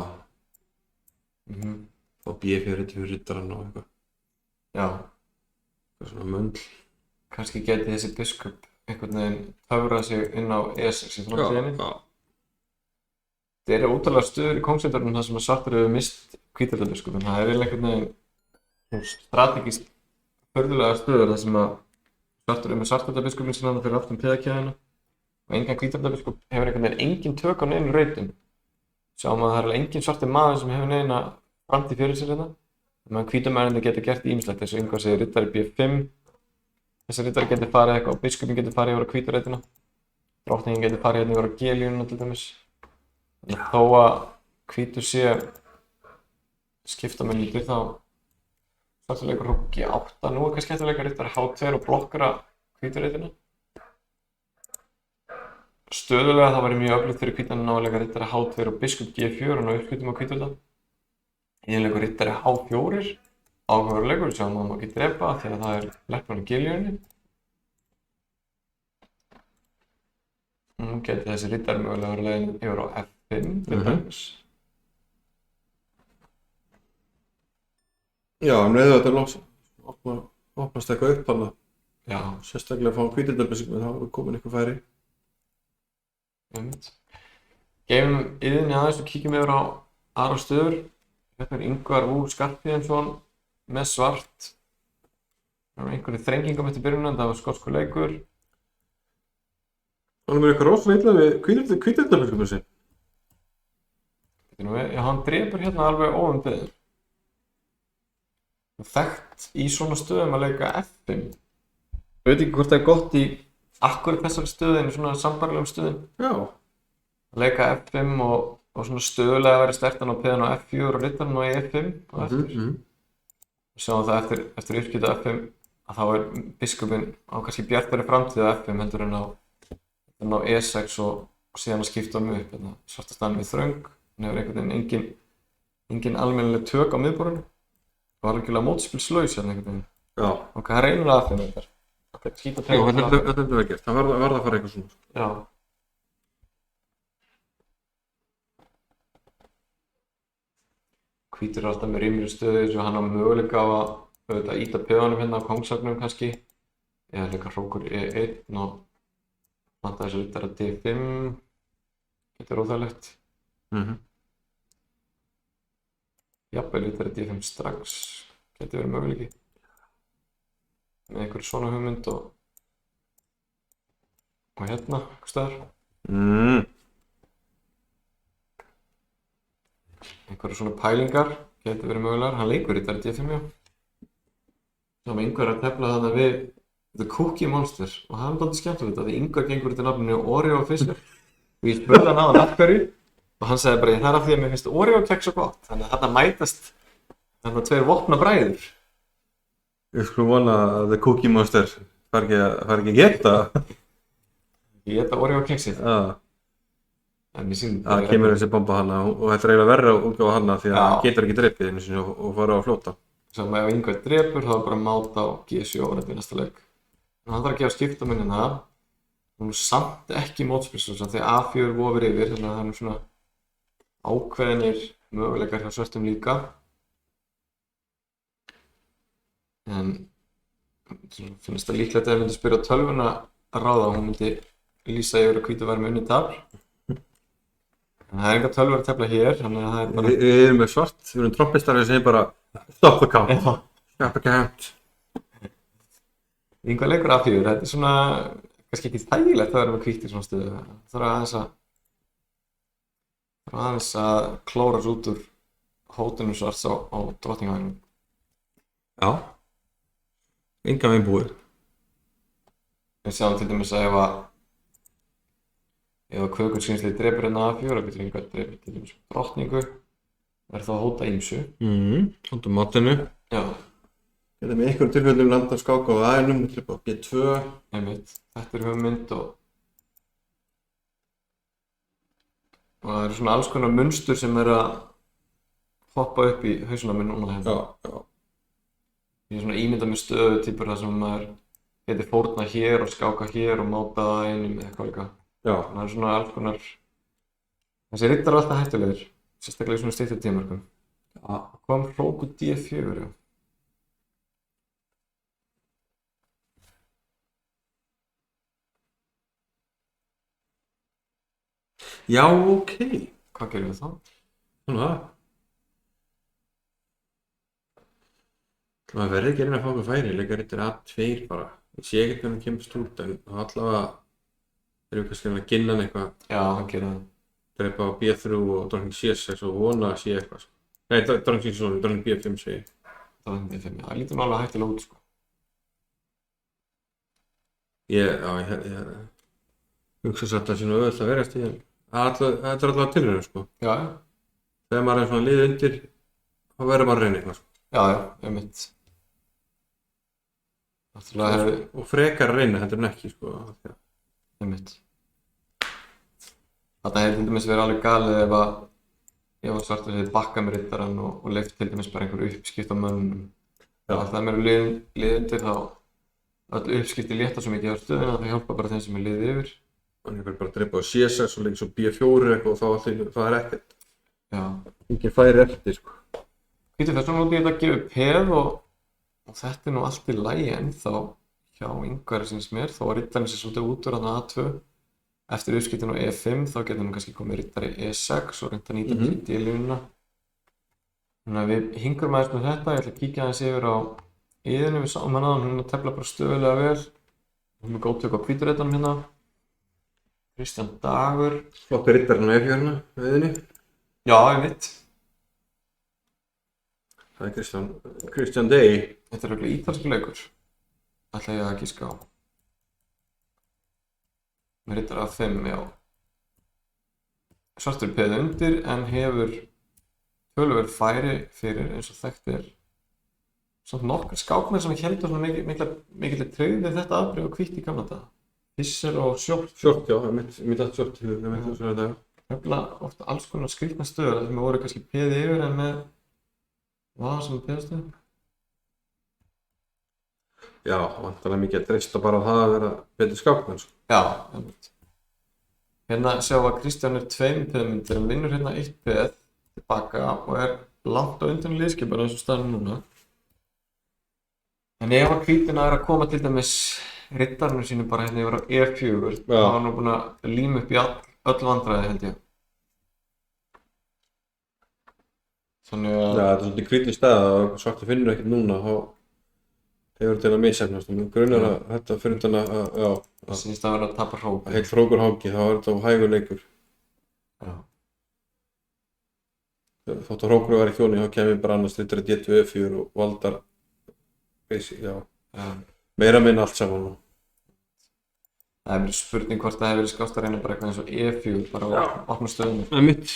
Mhm. Og B4 fyrir riddarann og eitthvað. Já. Eitthvað svona möndl. Kannski geti þessi biskup einhvern veginn töfrað sig inn á E6 í framtíðinni. Já. Það eru ótrúlega stöður í kongsveiturnum þar sem að svartur hefur mist hvítardabiskupinn. Það er eiginlega einhvern veginn strategískt furðulega stöður þar sem að svartur er með svartardabiskupinn sinna fyrir aftan peðakjæðina og engan hvítardabiskupn hefur einhvern veginn engin tök á neinum rautum. Sjáum að það er engin svartur maður sem hefur neina framtíð fyrir sér hérna. Þannig að hvítamærindir geta gert ýmislegt eins og Ingvar segir riddari B5. Þessi riddari getur farið eitthvað og biskupinn getur farið yfir á hvítarautina. Drottningin getur farið hérna yfir á G-línuna til dæmis. Þannig að þó að hvítur sé skiptamennir þá svartur leikur húk G8. Nú er kannski hægt að leika riddari H2 og blokkara hvítarautina. Stöðulega það væri mjög öflugt fyrir hvítan að ná að leika riddari H2 og biskup G4 og ná uppskjutum á hvítarauta. Ég leikur riddari H4, áhugaverður leikur, sjáum að maður ekki drepa því að það er leppurinn í G-línunni. Nú geti þessi riddari mögulega verið leiðin yfir á F5 til dæmis. Já, leiðu þetta loks. Opnast eitthvað upp þarna. Já. Sérstaklega að fá hvítardabiskupinn, þá er komin eitthvað færi. Geymum yðinni aðeins og kíkjum yfir á aðra stöður. Hérna er Ingvar U. Skarphéðinsson með svart. Það var einhverju þrengingum eftir byrjunan, það var skoskur leikur. Hann er með eitthvað rosalega illa við hvítardabiskupinn sinn. Já, hann drepur hérna alveg óumbeðið. Þekkt í svona stöðum að leika F5. Ég veit ekki hvort það er gott í akkurat þessari stöðu, í svona sambærilegum stöðum. Já. Að leika F5 og svona stöðulega verið stertan á peðan á F4 og riddarann á E5 og eftir. Við sjáum það eftir uppskipta F5 að þá er biskupinn á kannski bjartari framtíð á F5 heldur en á E6 og síðan að skipta upp. Svarta staðan við þröng, hann hefur einhvern veginn engin almennileg tök á miðborðinu og var algjörlega mótspilslaus hérna einhvern veginn. Já. Og það er eiginlega F5 þetta. Já, þetta er vel gert. Það verða að fara eitthvað svona. Já. Hvítur er alltaf með rýmri stöðu svo hann á möguleika á að ýta peðanum hérna á kongsvagnum kannski. Eða leika hrókur E1 og planta þessu riddara D5. Þetta er óþægilegt. Jafnvel riddari D5 strax. Gæti verið möguleiki. Með einhverju svona hugmynd og hérna, einhvers staðar. Einhverju svona pælingar gæti verið mögulegar. Hann leikur riddari D5, já. Svo með Ingvar að tefla þarna við The Cookie Monster og það er dálítið skemmtilegt að því Ingvar gengur undir nafninu Oreo Fisher og ég spurði hann á hann af hverju og hann sagði bara það er af því að mér finnst Oreo kekk svo gott þannig að þarna mætast þarna tveir vopnabræður. Ég skulum vona að The Cookie Monster fari ekki að geta. Ég geta Oreo keksið. En mér sýndi það kemur þessi bomba hana og þetta er eiginlega verra að útgáfa hana því að hann getur ekki drepið einu sinni og fara að fljóta. Svo ef Ingvar drepur þá er bara máta á G7 og þetta í næsta leik. En hann þarf að gefa skiptamennina það. Hún er samt ekki mótspilslaus því A4 vofir yfir þannig að það er svona ákveðnir möguleikar hjá svörtum líka. En finnst það líklegt að ef myndi spyrja tölvuna að ráða og hún myndi lýsa yfir að hvítu væri með unnið tafl. En það er enga tölvur að tefla hér, þannig að það er bara... Við erum með svart, við erum trompistarfið sem er bara stop the count, stop the count. Ingvar leikur A4, þetta er svona, kannski ekki þægilegt að vera með hvítt í svona stöðu. Það þarf aðeins að klóra út úr hótunum svarts á drottningavægnum. Já, engan veginn búið. Við sjáum til dæmis að ef kvökulskynslið drepur hérna A4 og getur Ingvar drepur til dæmis drottningu, er það að hóta ýmsu. Hóta mátinu. Já. Þetta með einhverjum tilfellum landa skáka á A1, tripa á B2. Einmitt, þetta er hugmynd og það eru svona alls konar munstur sem er að hoppa upp í hausuna mér núna hérna. Já. Ég er svona ímyndað með stöðu týpur þar sem maður getur fórnað hér og skáka hér og máta það einum eða eitthvað líka. Já, Það er svona alls konar, þessi riddar er alltaf hættulegir, sérstaklega í svona styttri tímarkum. Kom Hróku D4, já. já, ok. Hvað gerum við þá? Svona það. Maður verður ekki að reyna að fá okkur færi, leika rittir A2 bara. Ég sé ekkert hvernig hann kemst út, en allavega erum við kannski að reyna að ginna hann eitthvað, Já, hann gerir það. drepa á B3 og drottning C6 og vona að sé eitthvað. Nei, drottning C6 og drottning B5 segi ég. Það var D5, já. Það lítur nú alveg hættulega út, sko. Ég hugsa satt að það sé nú auðvitað að verjast í, en þetta er allavega tilraun, sko. Já, Þegar maður er svona liðið undir, þá verður maður að reyna eitthvað, sko. já, einmitt. Náttúrulega hefur, Og frekar að reyna heldur en ekki, sko. einmitt. Þetta hefur til dæmis verið alveg galið ef að svartur hefði bakkað með riddarann og leyft til dæmis bara einhverju uppskipt á mönnum. Já. Alltaf að mér er liðið undir þá öll uppskipti létta svo mikið á stöðuna, það hjálpa bara þeim sem er liðið yfir. Þannig að bara að drepa á C6 og leika svo B4 eitthvað og þá allir, það er ekkert. Já. Engin færi eftir, sko. Hvítur þess vegna út í þetta að gefa peð og þetta er nú allt í lagi ennþá hjá Ingvari síns mér, þó að riddarinn sé svolítið út úr þarna A2. Eftir uppskiptinu á E5 þá getur hann kannski komið riddari E6 og reynda að nýta þessi D-línuna. Þannig að við hingurum aðeins með þetta, ég ætla að kíkja aðeins yfir á Iðunni, við sáum hana, hún er að tefla bara stöðulega vel. Hún er góð tök á hvíturiddaranum hérna. Kristján Dagur. Flottur riddarinn á E4-na, veiðinni. Já, einmitt. Það er Christian Day. Þetta er örugglega ítalskur leikur, ætla ég að giska á. Með riddara A5, já. Svartur peð undir en hefur töluvert færi fyrir eins og þekkt er. Samt nokkar skákmenn sem héldu svona mikilli tryggð við þetta afbrigði og hvítt í gamla daga. Fischer og Short. Short, já, mitt allt Short, ég veit það svona þetta. Nefnilega ofta alls konar skrýtnar stöður sem voru kannski peði yfir en með sem peðastöðum. Já, vantarlega mikið að treysta bara á það að vera betri skákmenn, sko. Já, einmitt. Hérna sjáum við að Kristján er 2 peðmyndir en vinnur hérna 1 peð tilbaka og er langt á undan liðskipan eins og staðan núna. En ef að hvítina er að koma til dæmis riddarinu sínu bara hérna yfir á E4, þá er hann nú búinn að líma upp í öll vandræði held ég. Þannig að... Já, þetta er svolítið kritisk stað og svartur finnur ekkert núna, þá hefur þetta að misefnast. Grunar að þetta fyrir undan að, Það sýnist að vera að tapa hrók. heill hrókur hangi, þá er þetta hægur leikur. Já. Þótt að hrókur var í hjóni, þá kemur bara annars riddari D2 E4 og valdar já. Meira minna allt saman. Það er verið spurning hvort það hefur verið skátt að reyna bara eitthvað eins og E4 bara að opna stöðunum. Það er mitt.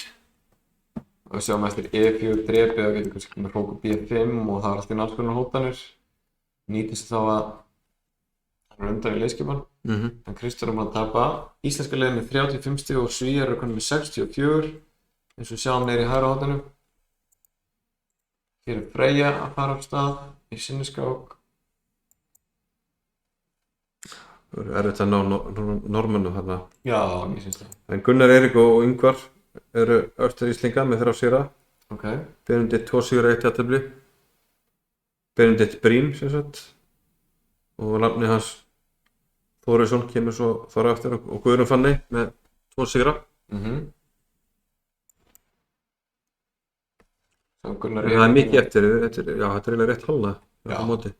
Og við sjáum eftir E4 drepi og getur kannski með hróku B5 og það er allt í alls konar hótanir. Nýtist þá að hann er undan í liðskipan. En Kristján er búinn að tapa. Íslenska liðið með 35 stig og Svíar eru konum með 64. Eins og við sjáum neyri í hægra hótanu. Hér er Freyja að fara af stað í sinni skák. Það er erfitt að ná normunum þarna. Já, mér syns það. En Gunnar, Eirík og Ingvar eru östur Íslinga með 3 sigra. Ok. Benedikt 2 sigra, 1 jafntefli. Benedikt Brím, sem sagt. Og nafni hans Þórisson kemur svo þar eftir og Guðrún Fanney með 2 sigra. Gunnar Það er mikið eftir, þetta er eiginlega rétt hálna á móti.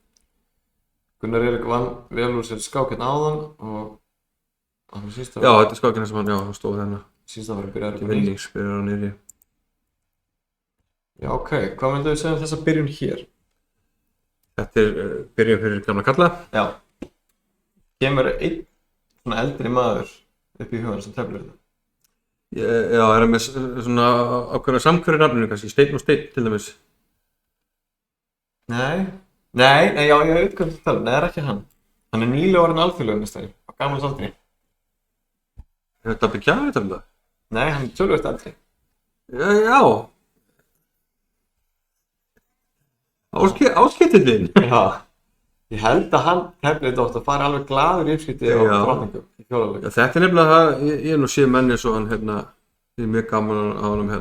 Gunnar Eirík vann vel úr sér skák hérna áðan og hann síst að Já, þetta er skákina sem hann stóð þarna. síst að vera að byrja Til vinnings byrjar hann niðri. Já, ok. Hvað myndum við segja um þessa byrjun hér? Þetta er byrjun fyrir gamla kalla. Já. Kemur einn svona eldri maður upp í hugan sem teflir þetta? Já, er hann með svona ákveðna samhverju nafninu kannski, Steinn og Steinn til dæmis. Nei, já, ég veit hvað þú tala. Nei, það er ekki hann. Hann er nýlega orðinn alþjóðlegumeistari á gamals aldri. Er þetta Bjarni þetta? Nei, hann er töluvert eldri. Já. Ásketillinn. Já. Ég held að hann hefði þetta að fara alveg glaður í uppskipti á Já. drottningum í fjólaleik. Já, þetta er nefnilega það, ég hef nú séð menni svo hann ég er mjög gaman á honum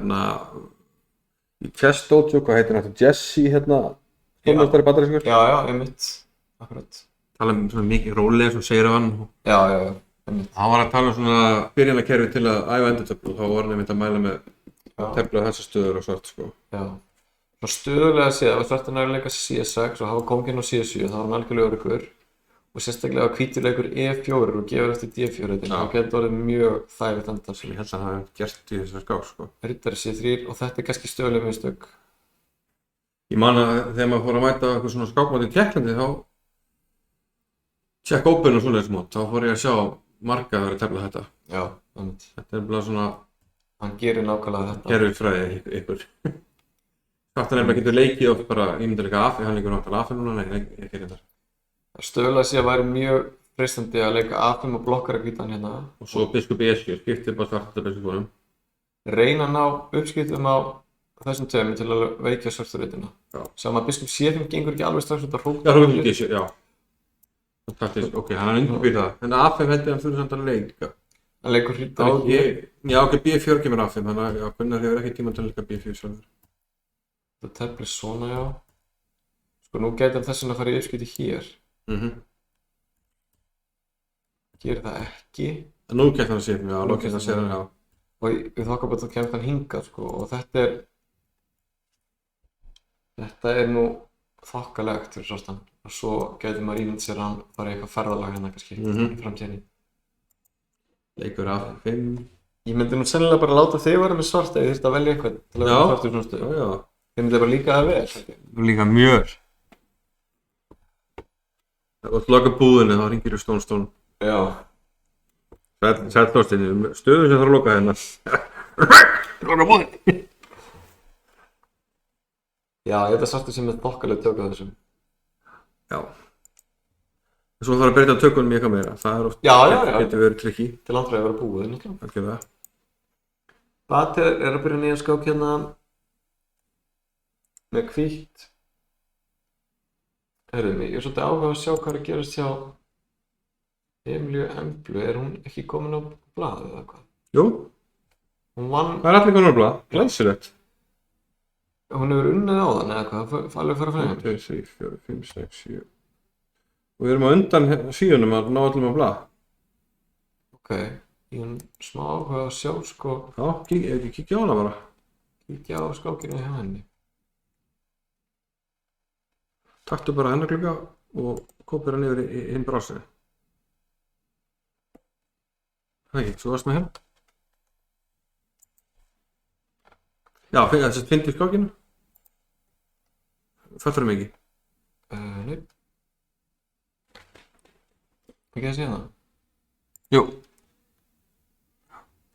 í Chess Dojo, hvað heitir hann, Jesse stórmeistari bandarískur. Já, einmitt. Akkurat. Tala um svona mikið rólega eins og segir hann. Já, einmitt. Hann var að tala um svona byrjunarkerfi til að æfa endurtöflu og þá var hann einmitt að mæla með teflu á þessar stöður og svart sko. Já. Svo stöðulega séð, ef Svart er nærleika CS6 og hafa kónginn á CS7 þá er hann algjörlega öruggur og sérstaklega ef hvítur leikur E4 og gefur eftir D4 þá getur orðið mjög þægilegt endar. Ég held að það hefði gert í þessar skák sko. Riddari C3 og þetta er kannski stöðulega mistök. Ég man að þegar maður fór að mæta eitthvað svona skákmót í Tékklandi þá Czech Open og svoleiðis mót, þá fór ég að sjá marga að vera að tefla þetta. Já, einmitt. Þetta er bara svona Hann gerir nákvæmlega þetta. gervifræði ykkur. Svartar nefnilega getur leikið og bara ímyndarleika af, hann leikur náttúrulega af núna, nei, ekki þetta. Stöðulega séð væri mjög freistandi að leika A5 og blokkara hvítan hérna. Og svo biskup E7, skiptir bara svarta biskupunum. Reyna að ná uppskiptum á þessum tveimur til að veikja svörturreitina. Já. Sem að biskup C5 gengur ekki alveg strax út af hrók. Já, hróknum D7, já. Taktisk, ok, hann undirbýr það. En A5 held ég að hann þurfi samt að leika. Hann leikur riddari hér. Já, ok, B4 kemur A5, þannig að Gunnar hefur ekki tíma til að leika B4 sjálfur. Það teflir svona, já. Sko, nú gæti hann þess vegna að fara í uppskipti hér. Gerir það ekki. Nú gæti hann að sér, já, nú gæti hann að sér hann, já. Og við þokkabætt þá kemst hann hingað, sko, og þetta er nú þokkalegt fyrir Svartan. Og svo gæti maður ímynd sér að hann fara í eitthvað ferðalag hérna kannski í framtíðinni. Leikur A5. Ég myndi nú sennilega bara láta þig vera með Svart ef ég þyrfti að velja eitthvað til að vera Svartur í svona stöðu. Já. Þið myndi bara líka það vel. Líka mjög. Og loka búðinni, þá ringir þú Stone. Já. Sæll Þorsteinn, stöðu sem þarf að loka hérna. Loka búðinni. Já, ég þetta Svartur sem er þokkalega tök á þessum. Já. Svo þarf að breyta tökunum í eitthvað meira. Það er oft, getur verið tricky. Til andra að vera búið, náttúrulega. Algjörlega. Bater er að byrja nýja skák hérna með hvítt. Heyrðu mig, ég er svolítið áhuga að sjá hvað er að gerast hjá Emilíu Emblu. Er hún ekki komin á blaðið eða hvað? Jú. Hún vann... Hvað er allir komin á blað? Glæsilegt. Hún hefur unnið á þann eða hvað? Það alveg fara fram. 1, 2, 3, 4, 5, 6, 7. Og við erum á undan síðunum að ná öllum á blað. Ok, ég er smá áhuga að sjá sko... Já, kíkja á hana bara. Kíkja á skákinu hjá henni. Taktu bara hennar klukka og kópir hann yfir í hinn brásinu. Það ekki, svo varst með hérna. Já, þess að fyndi skákinu. Fattar mikið? Nei. Ekki að segja það? Jú.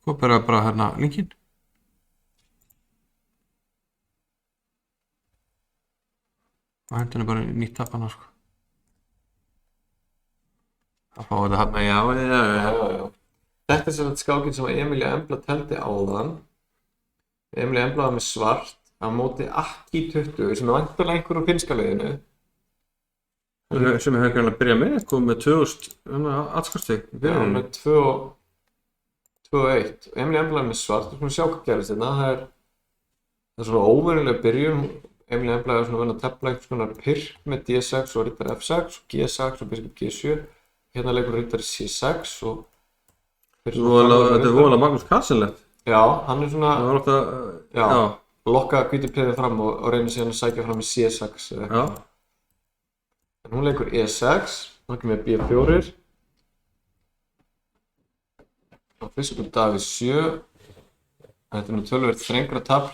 Kópir bara hérna linkinn. Og hendur henni bara nýtt tap hana sko. Það fá þetta hérna, já. Þetta er sem skákinn sem Emilía Embla teldi áðan. Emilía Embla var með Svart á móti Akki 20 sem er væntanlega einhver úr finnska liðinu. Sem ég hefði kannski að byrja með, komið með 2000 atkvæðastig. Já, með 2 og 1. Emilía Embla með Svart, við skulum sjá hvað gerist hérna. Það er svona óvenjuleg byrjun. Emilía Embla er svona að tefla einhvers konar pirk með D6 og riddari F6 og G6 og biskup G7. Hérna leikur riddari C6 og... Þetta er voðalega Magnús Carlsenlegt. Já, hann er svona... Það var ofta... Já, lokka hvítu piðið fram og reynir síðan að sækja fram í C6 eða eitthvað. En hún leikur E6, hann kemur með B4. Og biskup Davíð 7. Þetta er nú töluvert þrengra tafl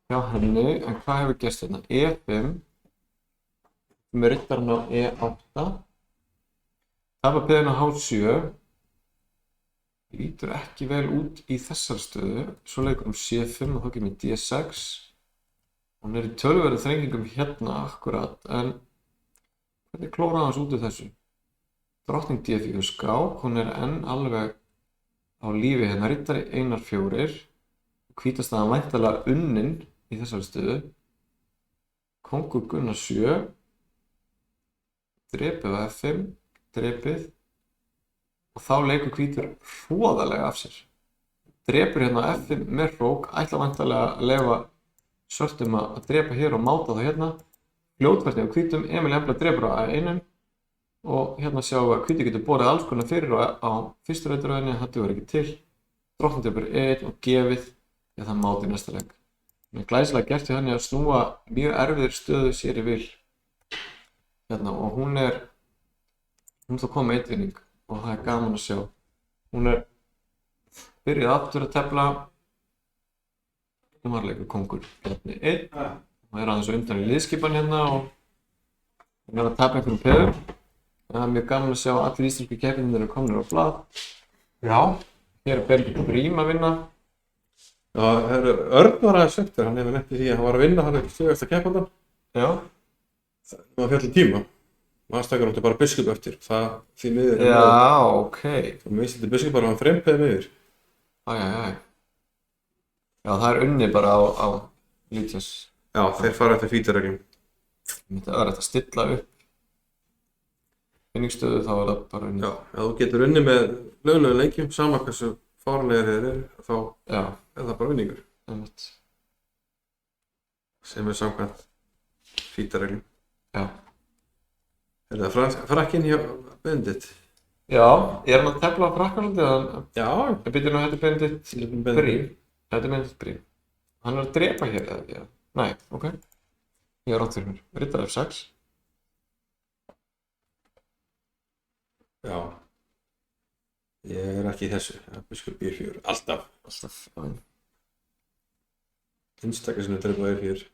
hjá henni, en hvað hefur gerst hérna? E5. Með riddarinn á E8. Tapa piðin á H7. Lítur ekki vel út í þessari stöðu. Svo leikur C5 og þá kemur D6. Hún er í töluverðu þrengingum hérna akkurat, en hvernig klóra hans út úr þessu? Drottning D4 skák, hún er enn alveg á lífi hérna, riddari Einar 4. Hvítastaðan væntanlega unnin í þessari stöðu. Kóngur Gunnar 7. drepið á F5, drepið og þá leikur hvítur hroðalega af sér. Drepur hérna á F5 með hrók, ætla væntanlega að leyfa svörtum að drepa hér og máta það hérna. Fljótfærni á hvítum, Emil Embla drepur á A1 og hérna sjáum við að hvítur getur borið alls konar fyrir á fyrstu rautaröðinni, það dugar ekki til. Drottning drepur E1 og gefið, það máti í næsta leik. Það er glæsilega gert hjá henni að snúa mjög erfiðri stöðu sér í vil. Hérna, og hún þá kom með einvinning og það er gaman að sjá. Hún byrjuð aftur að tefla. Hún var leikur kongur Bjarni 1. Það aðeins undan í liðskipan hérna og hún að tapa einhverjum peðum. Það er mjög gaman að sjá að allir íslensku keppinir eru komnir á blað. Já. Hér Benedikt Brím að vinna. Já, Örn var aðeins eftir, hann hefur nefnt í því að hann var að vinna, hann er sigursta keppandan. Já. Það var fjall tíma. Aðstakar átti bara biskup eftir, það því miður. Já, ok. Og mér finnst þetta biskup bara að hann frempeði miður. Æ. Já, það er unni bara á Lítias. Já, þeir fara eftir fítareglum. Það er hægt að stilla upp vinningsstöðu, þá er það bara unni. Já, ef þú getur unni með löglegum leikjum, sama hversu fárlegir þeir eru, þá er það bara vinningur. Einmitt. Sem samkvæmt fítareglum. Já. Er það frakkinn hjá Benedikt? Já, ég hann að tefla á frakka svolítið. Já. Ég byrja nú, þetta er Benedikt Brím. Þetta er Benedikt Brím. Hann er að drepa hér eða ekki? Nei, ok. Ég er rátt fyrir mér. Rittar F6. Já. Ég er ekki í þessu. Biskup E4. Alltaf. Já. Einstaklega sem drepa E4.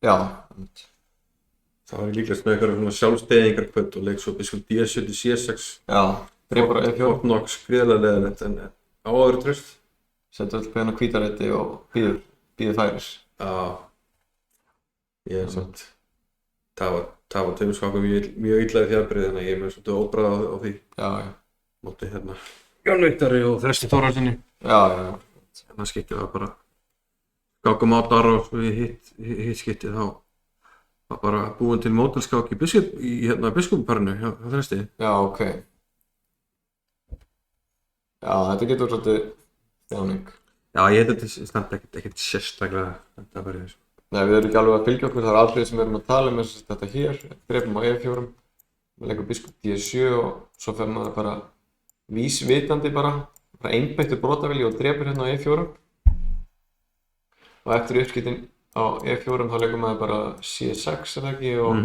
Já. Það var ég líklegast með eitthvað sjálfstæðingar kvöld og leik svo biskup D7 til C6. Já, drepur á E4. Fortnox, gríðarlega leðilegt en á að vera traust. Settu öll peðan á hvítareiti og býður færis. Já. Ég er samt. Það var tveimskankum mjög illaði þjárbrið þannig að ég er með svolítið óbræð á því. Já. Móti hérna Jón Viktari og Þresti Þórarsinni. Já. Þannig að skikki það bara skákum á Darra og svo í hitt skipti þá var bara búin til mótelskák í biskupparinu hjá Þresti. Já, ok. Já, þetta getur svolítið þjáning. Já, ég held að þetta stend ekkert sérstaklega þetta að vera þessu. Nei, við erum ekki alveg að fylgja okkur, það er atriði sem við erum að tala um eins og þetta hér. Drepum á E4, við leggjum biskup D7 og svo fer maður bara vísvitandi bara einbeittur brotavilji og drepur hérna á E4. Og eftir uppskiptin á E4 þá leggjum maður bara C6 er það ekki og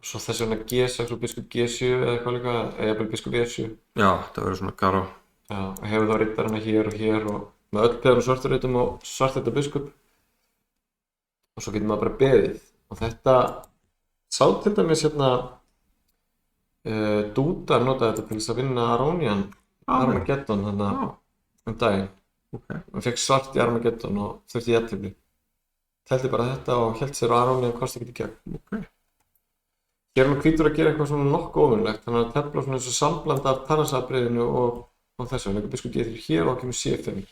svo þess vegna G6 og biskup G7 eða eitthvað líka, eða jafnvel biskup E7. Já, það verður svona gará. Já, og hefur þá rittarana hér og með öll peðar og svarturreitum og svartreita biskup. Og svo getur maður bara beðið. Og þetta sá til dæmis hérna Dúdar notaði þetta til þess að vinna Armageddon þannig daginn. Okay. Hann fekk svart í Armageddon og þurfti í jafntefli. Teldi bara þetta og hélt sér á Aronian komst ekki í gegn. Okay. Hér er maður hvítur að gera eitthvað svona nokkuð óvenjulegt. Hann er að tefla svona eins og sambland af Tarnasatriðinu og þessu. Hann leikur biskup D3 hér og kemur C5.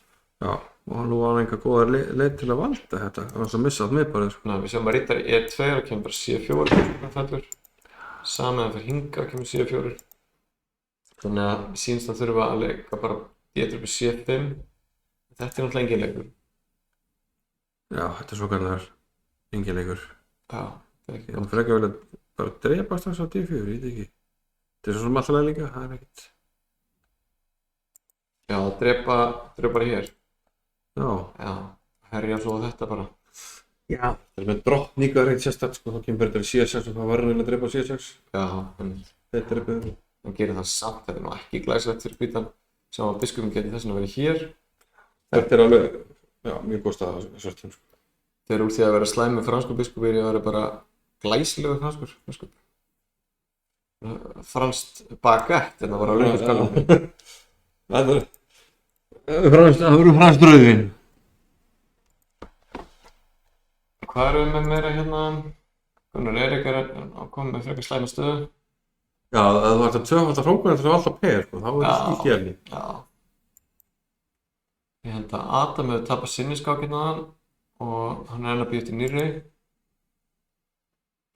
Já, og nú var hann einhver góðar leið til að valda þetta. Það var svo missað miðbarið. Ná, við sjáum að rittar í E2 og kemur bara C4 og fellur. Saman fyrir hinga kemur C4. Þannig að sínst að þurfa að leika bara D3 upp í C5. Þetta er náttúrulega engin leikur. Já, þetta er svo kallar engin leikur. Já, það er ekki. Það frekar vel að bara drepa strax á D4, ég veit ekki. Þetta er svo sem alltaf líka, það er ekkert. Já, drepa bara hér. Já, herja svo á þetta bara. Já. Það er með drottningar eitt sérstætt, sko, þá kemur bara til C6 og það var hann að drepa C6. Já, en þetta er beður. Hann gerir það samt, þetta er nú ekki glæsilegt fyrir hvítan. Sá að biskupinn geti þess að vera hér. Þetta er alveg, já, mjög góð stað á svörtum, sko. Þegar úr því að vera slæm með fransku biskup er ég að vera bara glæsilegur franskur biskup. Franskt baguette, en það var á lögumskalum. Það voru franskt rauðvín. Hvað erum við með meira hérna? Gunnar Eirík er að koma með frekar slæma stöðu. Já, það var þetta tvöfaldar hrókvæðin til að valda peir, sko, þá var þetta skýtt í efni. Já. Ég held að Adam hefur tapað sinni skákinn á hann og hann er enn að býja eftir nýrri.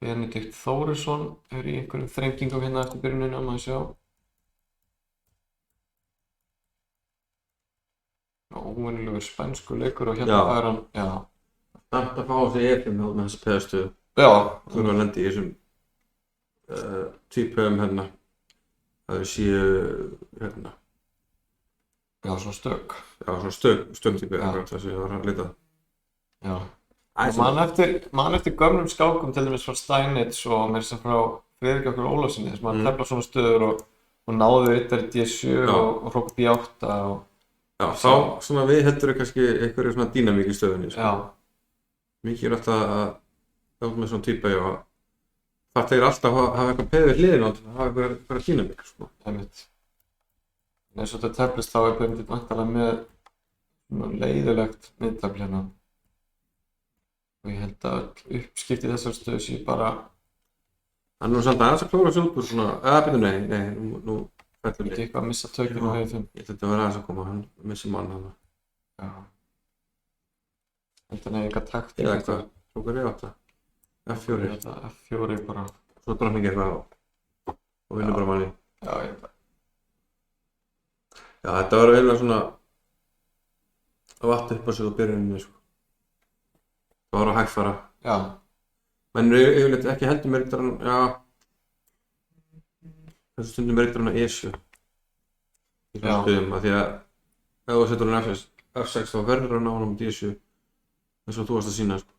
Benedikt Þórisson er í einhverjum þrengingum hérna eftir byrjunina, maður sjá. Óvenjulegur spænsku leikur og hérna Já. fær hann, já. Dæmt að fá þessi EFM með þessi peðastöðu. Já, Þú erum að lenda í þessum tvípöðum hérna. Það séu hérna. já, svona stök. Já, svona stöngtýpi Já. það sem ég var að leita. Já. Æ, Man eftir gömlum skákum til dæmis frá Steinitz og mér sem frá Friðrik Jökull Ólafssyni þess að maður tefla svona stöður og náðu riddari D7 Já. og hróka B8 og Já, þá svona við heldur kannski einhverju svona dýnamík í stöðunni. Sko. já, Mikið er alltaf að það með svona týpa og það tegir alltaf að hafa eitthvað peðið hliðin á til að hafa eitthvað dýnamík. Sko. einmitt. En eins og þetta teflist þá er Benedikt væntanlega með svona leiðilegt miðtafl hérna. Og ég held að öll uppskipti þessar stöðu sé bara, Hann er nú samt aðeins að klóra sig út úr svona, byrju, nei, nú fellur ekki við. eitthvað að missa tökinn á F5. Ég held að þetta var aðeins að koma, hann missi mann hann. Já. En þannig eitthvað takt. Eða eitthvað, hrókar ég átta. F4. Þetta F4 bara, Svo drottning eitthvað og vinnur bara manni. já, ég veit það. Já, þetta var eiginlega svona að vatta upp á sig á byrjuninni, sko. Það var að hægfara. Já, Menn eru yfirleitt ekki heldur með riddarann, já. Þessu stundum er riddarann á E7. Í svona Já. stöðum, af því að ef þú setur hann F6 þá verður hann á honum D7 eins og þú varst að sýna, sko.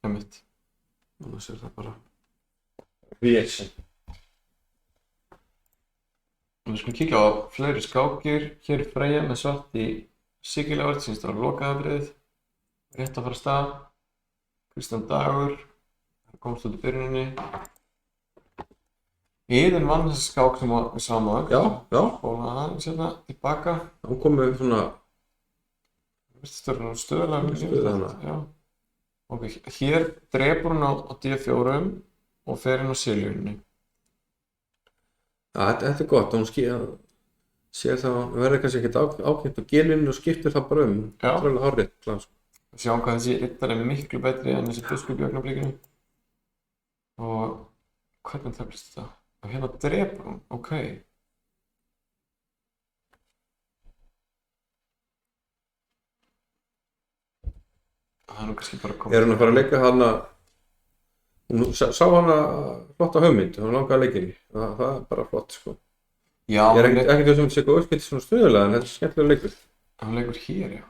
einmitt. Annars er það bara vesen. Við skulum kíkja á fleiri skákir. Hér er Freyja með svart í Sigilávert, sínst það var lokaðatriðið. Rétt að fara af stað. Kristján Dagur, komst út í byrjuninni. Iðunn vann þessi skák sem við sáum á Já, já. Spóla aðeins hérna tilbaka. Hann kom með svona, Stöðulega stöðulega. Stöðulega. Já. Ok, hér drepur hún á D4 og fer inn á Siljuninni. já, þetta er gott, hún sér það, hann verður kannski ekkert ákveðt á geninu og skiptir það bara um. Já. Það er alveg hárrétt, sko. Við sjáum hvað þessi riddari er miklu betri en þessi biskup í augnablikinu. Og hvernig teflist þetta? Og hérna drepur hún, ok. Það er nú kannski bara komið. Er hún að fara að leika hana, hún sá hana flotta hugmynd, hún langaði að leika henni. Það er bara flott, sko. Já, Ég er ekkert þessum að segja uppskilt svona stöðulega, en þetta er skemmtilega leikur. hann leikur hér, já.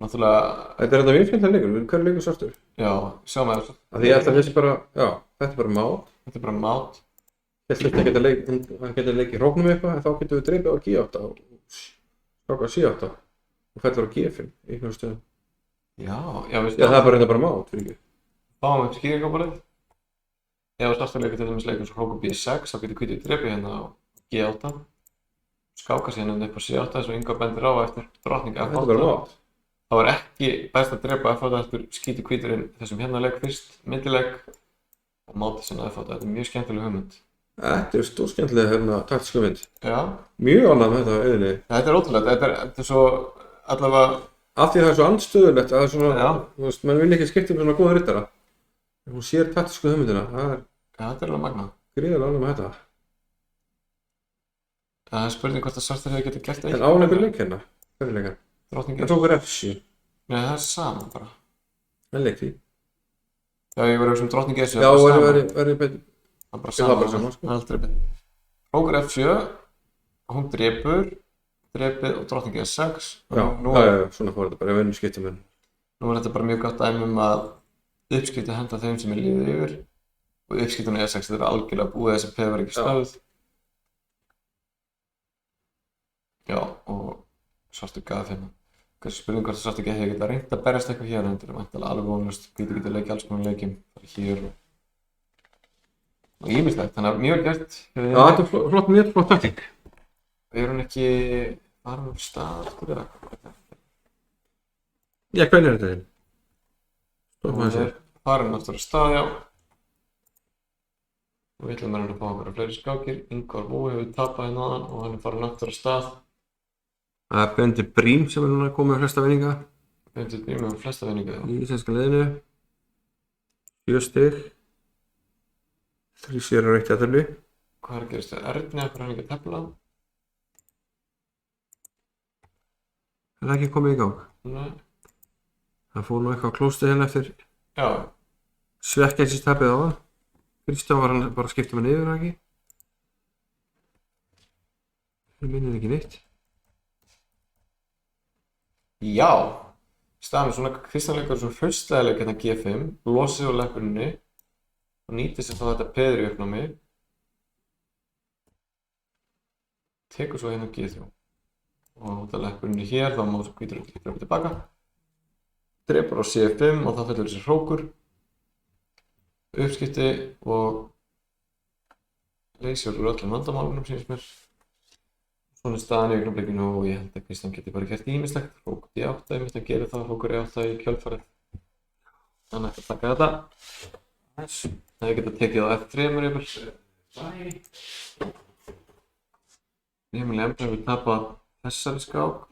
Náttúrulega, Þetta er þetta mjög skemmtilega leikur, hver er leikur svartur? já, sjáum við Af því ég held að þessi bara, já, þetta er bara mát. þetta er bara mát. Ég held að hann geta leikið hróknum eitthvað, en þá getum við dreipið á G8 og skákað C8 og fellur á G5 í einhverjum stöðum. Já, já, við Já, það er bara þetta bara mát, fyrir ekki. fáum upp skýringaborðið. Ef svartur leikur til dæmis leikur svo hrókur B6, þá getur hvítið drepið hérna á G8. Skáka síðan upp á C8 eins og Inga bendir á eftir drottning Þetta er bara F8. mát. Það var ekki best að drepa F8 eftir skíti hvíturinn þessum hérna leik fyrst, millileik og máta sinna F8. Þetta er mjög skemmtileg hugmynd. Þetta er stórskemmtilega hérna taktiska mynd. Já, Mjög ánægð með þetta auðvitað. þetta er ótrúlegt. Þetta er svo allavega, Af því að það er svo andstöðulegt að það er svona, Já. þú veist, mann vil ekki skipta um svona góða riddara. En hún sér taktisku hugmyndina, það er ja, þetta er alveg magnað. gríðarlega ánægð með þetta. Það er spurning hvort að svartur hefur getið gert En á hann einhver leik hérna, hvernig leikar? Drottning Hann tók F7, Nei, það er saman bara. hann leik því. Já, ég var að hugsa um drottning F7. Já, það er saman. verði betur. Það er bara það bara saman, saman, sko. það er aldrei betur. Hrókur F7, hún drepið og drottning S6. Já, Nú já, svona fór þetta bara, ég veit skiptum henn. er þetta bara mjög gott dæmi að uppskipti henda þeim sem er liðið yfir og uppskiptun E6 þetta er algjörlega búið þessi peð var ekki stöðuð. Já, og svartur gaf hérna. Kannski spurning hvort að svartur gaf hefði getað reynt að berjast eitthvað hér en þetta er væntanlega alveg vonlaust. Getur leikið alls konar leikjum, bara hér og ýmislegt, þannig að mjög vel gert. Já, þetta er mjög flott taktík. Er hún ekki farin af stað aftur eða hvað? Já, hvernig er þetta þinn? Hún er farin aftur af stað, já. Og við ætlum að reyna að fá okkur fleiri skákir. Ingvar Bú hefur tapað hérna áðan og hann er farin aftur af stað. Það er Bendi Brím sem er núna komið með flesta vinninga Benedikt Brím hefur flesta vinninga, já. í íslenska liðinu. 7 stig. 3 sérar 1 jafntefli. Hvað er að gerast hjá Erni? Af hverju er hann ekki að tefla? Er það ekki komið í gang? Nei. Það fór nú eitthvað á klóstið hérna eftir Já. svekkelsistapið á það. Kristján var hann bara að skipta mig niður, eða ekki? Ég minnir ekki neitt. Já. Staðan svona Kristján leikur svona hraustlega hérna G5, losið á leppuninni og nýtir sér þá þetta peður í uppnámi. Tekur svo hérna G3 og út af leppuninni hér þá má hvítur líka upp tilbaka. Drepur á C5 og þá fellur þessi hrókur. Uppskipti og leysir úr öllum vandamálunum sýnist mér. Svona staðan í augnablikinu og ég held að Kristján geti bara gert ýmislegt. Hrókur D8 einmitt að gera það, hrókur E8 í kjölfarið. Hann ætti að taka þetta. Það geta tekið á F3 jafnvel. Emil Emre vil tapa þessari skák.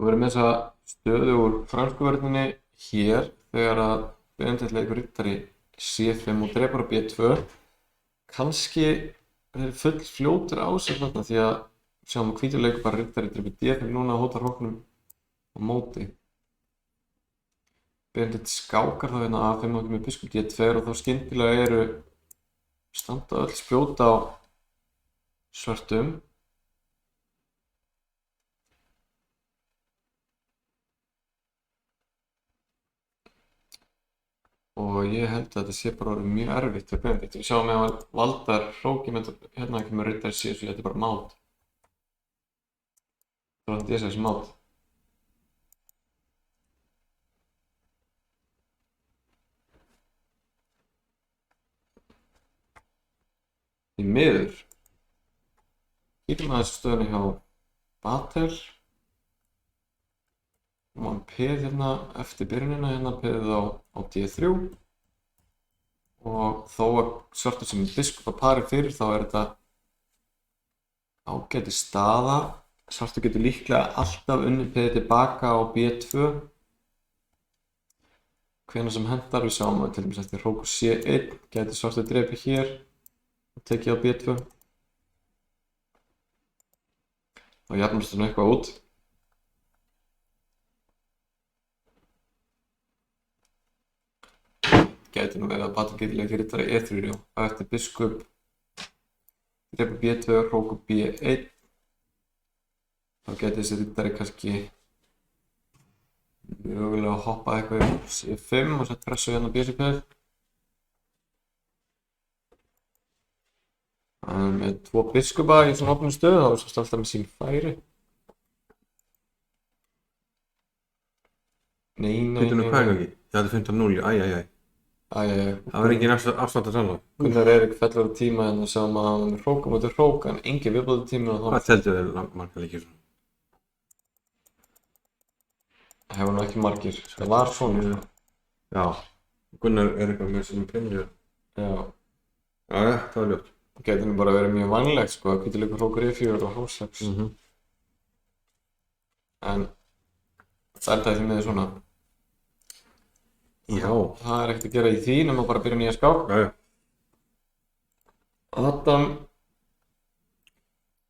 Við verðum með þessa stöðu úr fransku vörninni hér þegar að Benedikt leikur riddari C5 og drepur á B2. Kannski er full fljótur á sig þarna því að sjáum að hvítur leikur bara riddari drepur D5 núna og hótar hróknum á móti. Benedikt skákar þá hérna A5 og með biskup D2 og þá skyndilega eru standa öll spjót á svörtum. Og ég held að þetta sé bara orðið mjög erfitt fyrir Benedikt. Við sjáum ef hann valdar hróki með hérna kemur riddari C, svo þetta er bara mát. Það er D6 mát. Í miður. Kíkjum aðeins stöðunni hjá Batel. Og hann peð hérna eftir byrjunina, hérna peðið á D3 og þó að svartur sem biskup að pari fyrir þá er þetta ágætis staða. Svartur getur líklega alltaf unnið peðið tilbaka á B2 hvenær sem hentar. Við sjáum að til dæmis eftir hrókur C1 gæti svartur drepið hér og tekið á B2. Þá jafnast hann eitthvað út. Gæti nú verið að Batel geti leikið riddari E3 og eftir biskup drepur B2, hrókur B1 þá gæti þessi riddari kannski mögulega að hoppa eitthvað í C5 og setja pressu hérna á B7. Hann er með 2 biskupa í svona opnum stöðu, þá er svo alltaf með sín færi. Nei. Hvað er ekki? Já, þetta er 15-0, Það var engin afslátt að sanna. Gunnar Eirík fellur á tíma en það sjáum að hann er hróka mútið hróka en engin viðbóti tíma og Hvað teldu þér marga leikir svona? Það hefur nú ekki margir. Það var svona. Já. Gunnar Eirík var með sem pinni. Já. Það var ljótt. Það gæti nú bara verið mjög vanlegt sko að hvítur leikur hrókur E4 og H6. En það er því með svona. Já. Það er ekkert að gera í því nema bara að byrja nýja skák. Adam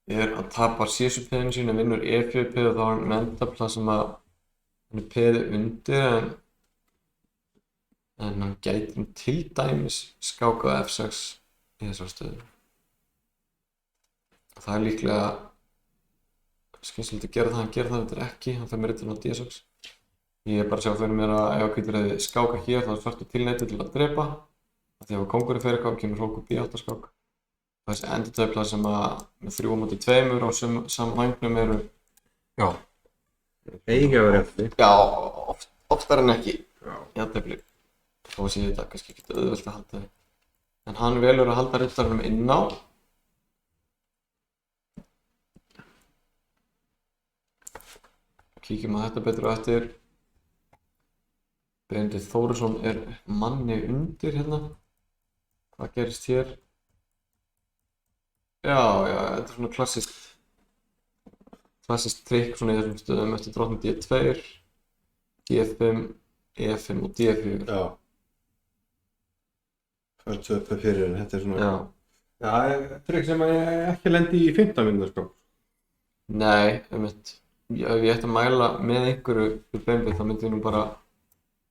er að tapa C7 peðinu sín en vinnur E4 peð og þá er hann endafla sem að hann er peði undir en hann gæti til dæmis skákað F6 í þessar stöðu. Það er líklega skynsamlegt að gera það, hann gerir það þetta ekki, hann fer með ritturinn á D6. Ég er bara að sjá fyrir mér að ef hvítur hefði skákað hér þá er svartur tilneyddur til að drepa af því að ef kóngurinn fer eitthvað kemur hrókur B8 skák. Þessi endurtöfla sem að með 3-2 á sama vængnum eru Eiga að vera eftir. Já, oftar en ekki jafntefli. Þó sé þetta kannski ekki auðvelt að halda þig. En hann velur að halda rittaranum inn á. Kíkjum að þetta betur á eftir. Benedikt Þórisson manni undir hérna. Hvað gerist hér? Já, þetta svona klassist trikk svona í þessum stöðum eftir drottning D2, D5, E5 og D4. Já. Földu upp fyrir en þetta svona... Já. Já, trikk sem ég ekki lendi í 15 mínútur. Nei, ef ég ætti að mæla með einhverju við Benedikt þá myndi ég nú bara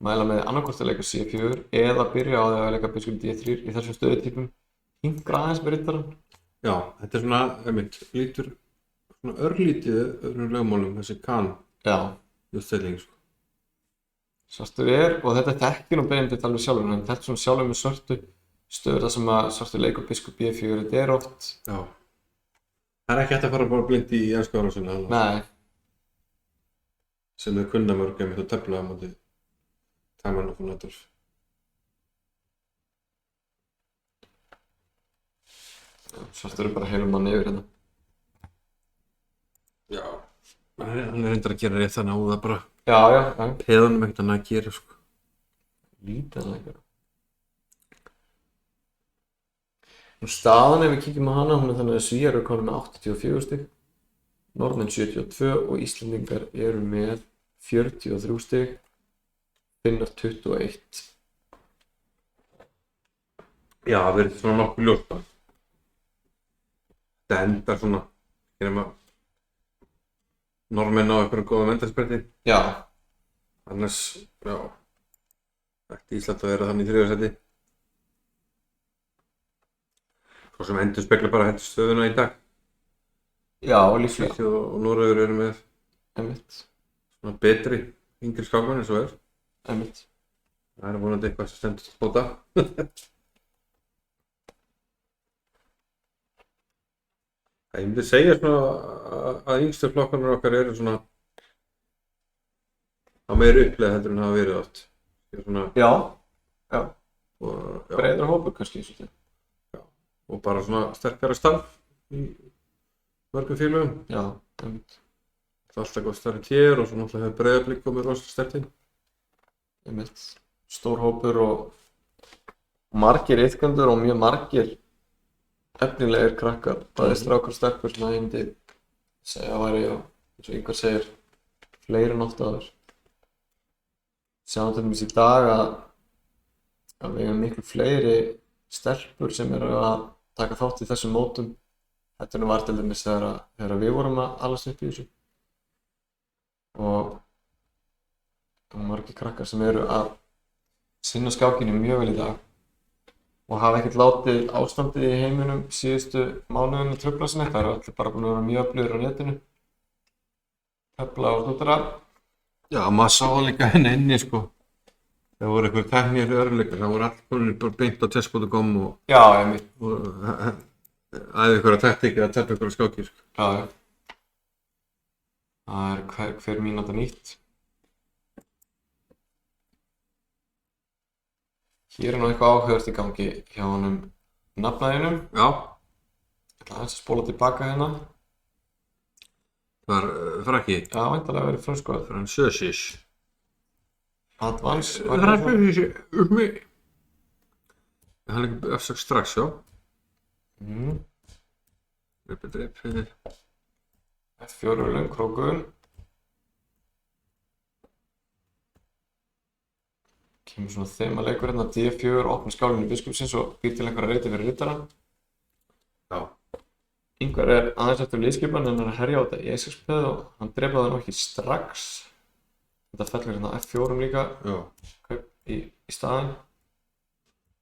mæla með annarkvort að leika C4 eða byrja á því að leika biskup D3 í þessum stöðutípum. Hingra aðeins með rittarann. Já, þetta svona, lítur svona örlítið öðrum lögmálum, þessi juststelling, sko. Svartur og þetta þekkir nú Benedikt alveg sjálfur, en þetta svona sjálfur með svörtu stöður þar sem að svartur leikur biskup B4, þetta oft. Já. Það ekki hægt að fara bara blind í ensku árásina. Nei. Sem þau kunna mörg að tefla á móti Taimann og von Nattors. Svartur bara heilum manni yfir hérna. Já. Hann reyndar að gera rétt þannig á það bara. Já. Peðanum ekkert annað að gera, sko. Lítið að gera. Staðan ef við kíkjum á hana, hún þannig að Svíar eru komin með 84 stig, Norðmenn 72 og Íslendingar eru með 43 stig, Finnar 21. Já, það verður svona nokkuð ljóst. Þetta endar svona, Norðmenn á einhverjum góðum endarspretti. Já. Annars, já, ætti Ísland að vera þannig í 3. sæti. Svo sem endur spegla bara hendur stöðuna í dag. Já, líklega. Svíþjóð og Noregur eru með svona betri yngri skákmenn eins og Einmitt. Það vonandi eitthvað sem stendur til bóta. Ég myndi segja svona að yngstu flokkarnir okkar eru svona á meiri uppleið heldur en hafa verið oft. Svona, já. Og, breiðara hópur kannski. Já. Og bara svona sterkara starf í mörgum félögum. Já, einmitt. Það er alltaf góð starf hér og svo náttúrulega hefur Breiðablik komið rosalega sterkt inn. Einmitt. Stór hópur og margir iðkendur og mjög margir efnilegir krakkar. Bæði strákar og stelpur sem að ég myndi segja að væri, eins og Ingvar segir, fleiri en oft áður. Sjáum til dæmis í dag að við hefum miklu fleiri stelpur sem eru að taka þátt í þessum mótum. Þetta var til dæmis þegar við vorum að alast upp í þessu. Og margir krakkar sem eru að sinna skákinu mjög vel í dag og hafa ekkert látið ástandið í heiminum síðustu mánuðinu trufla sig neitt. Það eru allir bara búin að vera mjög öflugir á netinu. Tefla og stúdera. Já, maður sá það líka henni inni, sko. Það voru einhver teknískir örðuleikar, það voru allir konur bara beint á chess.com og æði einhverja taktík eða tefla einhverja skákir, sko. Já. Það hver mínúta nýtt. Hér nú eitthvað áhugavert í gangi hjá honum nafnaðinum. Já. Ég ætla aðeins að spóla tilbaka hérna. Það var frakki. Já, væntanlega verið frönsku. Fransösisch. Advance. Fransösisch. Hann ekki afsagt strax, já. Dreip. F4 löng krókun. Kemur svona þemaleikur hérna, D4, opna skálinu biskupsins og býr til einhverja reyti fyrir rittarann. Já. Ingvar aðeins eftir liðskipan en hann herja á þetta E6-peð og hann drepa það nú ekki strax. Þetta fellur hérna F4 líka í staðinn.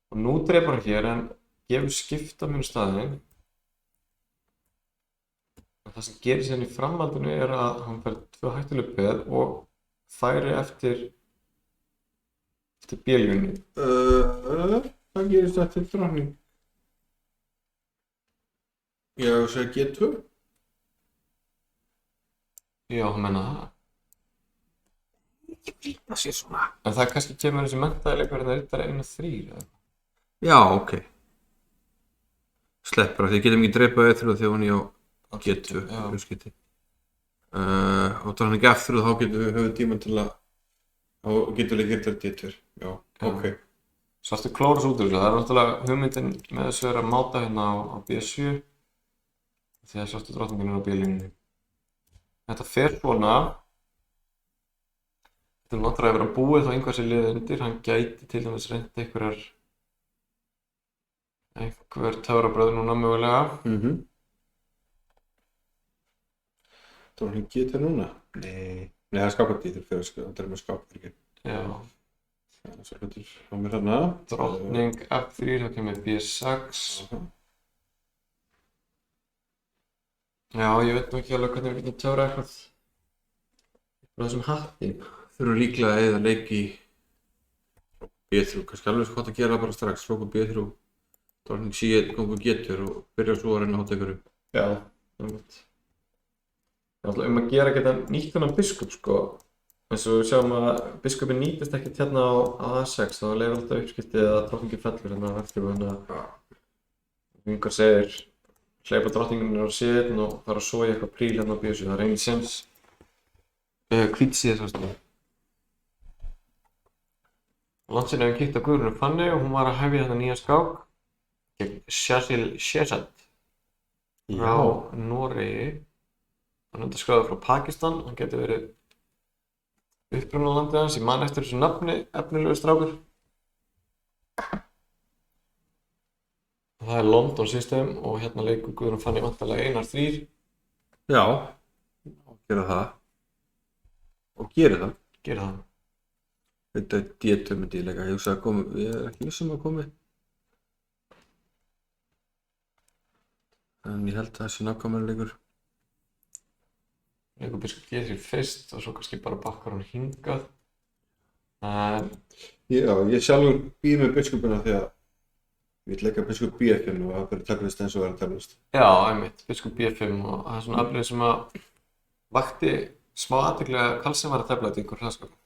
Og nú drepa hann hér en gefur skipta mjög staðinn. Það sem gerist hérna í framhaldinu að hann fær 2 hættuleg peð og færi eftir B-línunni. Hvað gerist eftir drottning? Já, þú segir G2? Já, hann menna það. Ekki flýta sér svona. En það kannski kemur þessi menntaði leikur hérna rittari 1-3 eða? Já, ok. sleppur af því getum ekki dreipað E3 þegar hún á G2 Já. hljóðskipti. Og það hann ekki F3 þá getum við höfum tíma til að þá getum við ekki D2. Já, ok. Svartu klóra svo út úr þessu. Það er náttúrulega hugmyndin með þessu að máta hérna á B7 þegar svartu drottningin á B-línunni. Þetta fer svona. Þetta er náttúrulega að vera búið þá einhver sem liðið undir. Hann gæti til dæmis reynt einhver töfrabröð núna mögulega. Það var hann G2 núna? Nei, það er skápardýtur fyrir að það er með skápardýtur. Já. Það er svo hlutur á mér hérna. Drottning F3, þá kemur B6. Já, ég veit nú ekki alveg hvernig við getum töfrað eitthvað frá þessum hatti. Þurfum líklega að eyða leik í B3, kannski alveg hvað að gera bara strax, lóka B3, drottning C1, kongur G2 og byrja svo að reyna að hóta ykkur. Já, einmitt. Það er að gera geta nýtt þennan biskup sko. Eins og við sjáum að biskupin nýtist ekkert hérna á A6, þá leifir alltaf uppskiptið að drottningin fellur hérna á F3 og hérna einhver segir hleypa drottninginni á C1 og fara að soja eitthvað príl hérna á B7. Það er einn sems hvítsíð þessar. Landsinn hefur kíkt á Guðrúnu Fanny og hún var að hefja hérna nýja skák gegn Cecil Shezad frá Noregi. Hann er skráður frá Pakistan, hann getur verið upprunalandið hans, ég man eftir þessu nafni, efnilegu strákur. Það er London System og hérna leikur Guðrún Fanny vantarlega 1-3. Já, og gera það. Og gera það. Gera það. Þetta er D2 myndi ég leika, ég hugsa að komi, ég er ekki viss að komi. En ég held að það sé nákvæmlega leikur. Leikur biskup G3 fyrst og svo kannski bara bakkar hann hingað. Já, ég sjálfur býð með biskupina því að ég vil leika biskup B5 og það verður taglist eins og verður taglist. Já, einmitt, biskup B5 og það er svona afbrigði sem að vakti smá athygli að Karlsson var að tefla þetta í einhver hraðskák.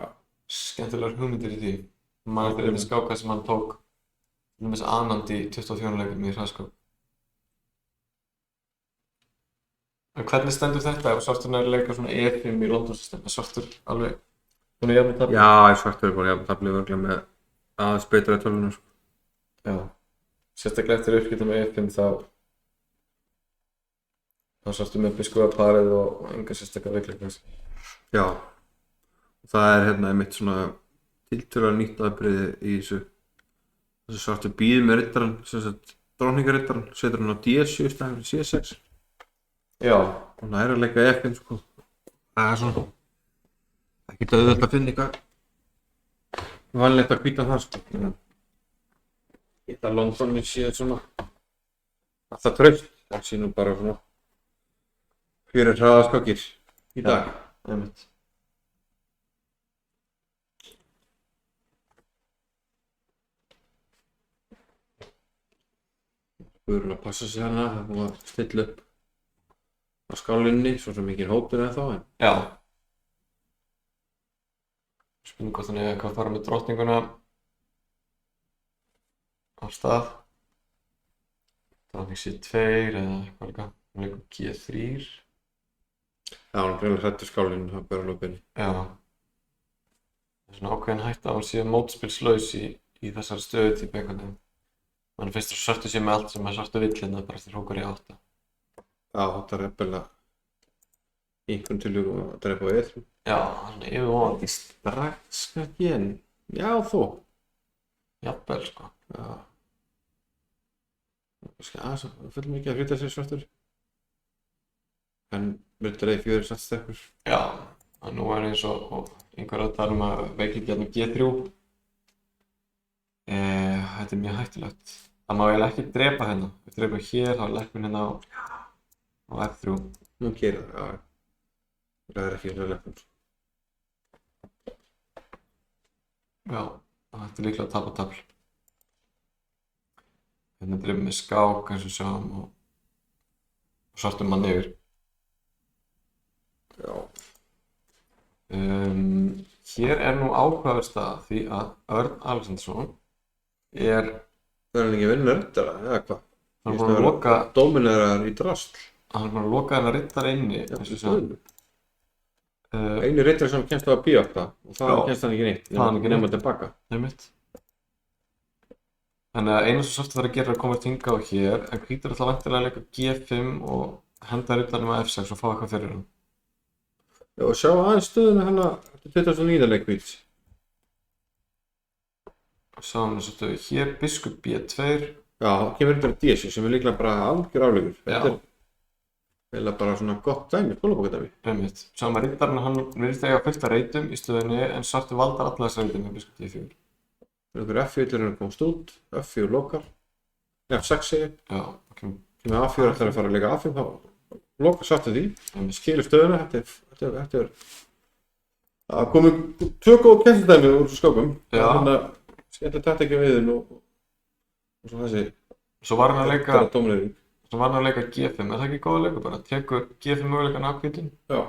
Já. Skemmtilegar hugmyndir í því. Maður eftir þetta skáka sem hann tók til dæmis Anand í 24 leikum í hraðskák. En hvernig stendur þetta ef svartur er að leika svona E5 í London System? Er svartur alveg svona jafn með tabli? Já, svartur er bara jafn tabli örgulega með aðeins betra tölvunum. Já. Sérstaklega eftir uppskiptum með E5 þá svartur með biskupaparið og enga sérstaklega veikleika. Já. Það er hérna einmitt svona tiltölulega nýtt afbrigði í þessu svartur býð með riddarann, sem sagt drottningariddarann, setur hann á D7 í staðinn fyrir C6. Já. Og það er að leika F5 sko. Það er svona ekki auðvelt að finna eitthvað vanlegt að hvíta það sko. Þetta London séð svona alltaf traust. Það sé nú bara svona fyrir hraðaskákir í dag. Einmitt. Guðrún að passa sig hana, það er búið að stilla upp á skálinni, svo sem ekki hópur eða þá en. Já. Spurning hvort hann eitthvað að fara með drottninguna á stað. Drottning C2 eða eitthvað líka. Hann leikur G3. Já, hann er greinlega hrættur skálinni, það börjar alveg beinni. Já. Það er svona ákveðin hætta að hann sé mótspilslaus í þessari stöðutípu einhvern veginn. Mann finnst það svartu sé með allt sem svartu vill hérna bara eftir hókur í 8. Já, þetta er eftirlega í einhvern tilvíkum að drepa á E3. Já, svona yfirvofandi Strax ekki en, já þó. jafnvel sko. Já. Kannski aðeins, það fyrir mikið að hluta sér svartur. En myndar E4 satt sterkur. Já, og nú er eins og einhver að tala að veikleiki hérna G3. Þetta er mjög hættulegt. Það má eiginlega ekki drepa hérna. Við drepa hér, þá er leppin hérna á F3. Nú gerir það, já. Það er ekki hérna leppin. Já, þetta er líklega tap og tafl. Hérna drepa með skák eins og sjáum og svartum mann yfir. Já. Hér er nú áhugaverð staða því að Örn Alexandersson er Það er ekki að vinna röndara, eða hvað? Hann er búinn að loka, Dóminerar í drasl. hann er búinn að loka þennan riddara inni, Já, eins og í sagði. stöðunum. Einu riddari sem kemst á að B8 og það Já. kemst hann ekki neitt. Það hann ekki nema tilbaka. Einmitt. Þannig að eina sem Svartur þarf að gera er að komast hingað og hér, en Hvítur ætla væntanlega að leika G5 og henda riddaranum að F6 og fá eitthvað fyrir hann. Já, og sjá aðeins stöðuna hennar eftir 2009 leik Hvíts. Sáum við svolítið hér, biskup B2. Já, það kemur riddari D7 sem er líklega bara algjör afleikur. Já. Þetta er eiginlega bara svona gott dæmi, skólabókardæmi. Einmitt. Sáum að riddarinn, hann virðist eiga fullt af reitum í stöðunni, en Svartur valdar alla þessar reitum með biskup D4. Einhver F4 er komst út, F4 lokar. F6 segir. Já, ok. Með A4 ætlar að fara að leika A5 þá lokar Svartur því. Einmitt. Skilur stöðuna, þetta er að komið 2 góð kennsludæmi úr þessu skákum. Já. Þannig að skemmtilega tætt ekki viðin og svo þessi Svo var hann að dóminering. leika G5, er það ekki góða leikur bara? Tekur G5 möguleikann af Hvítum. Já.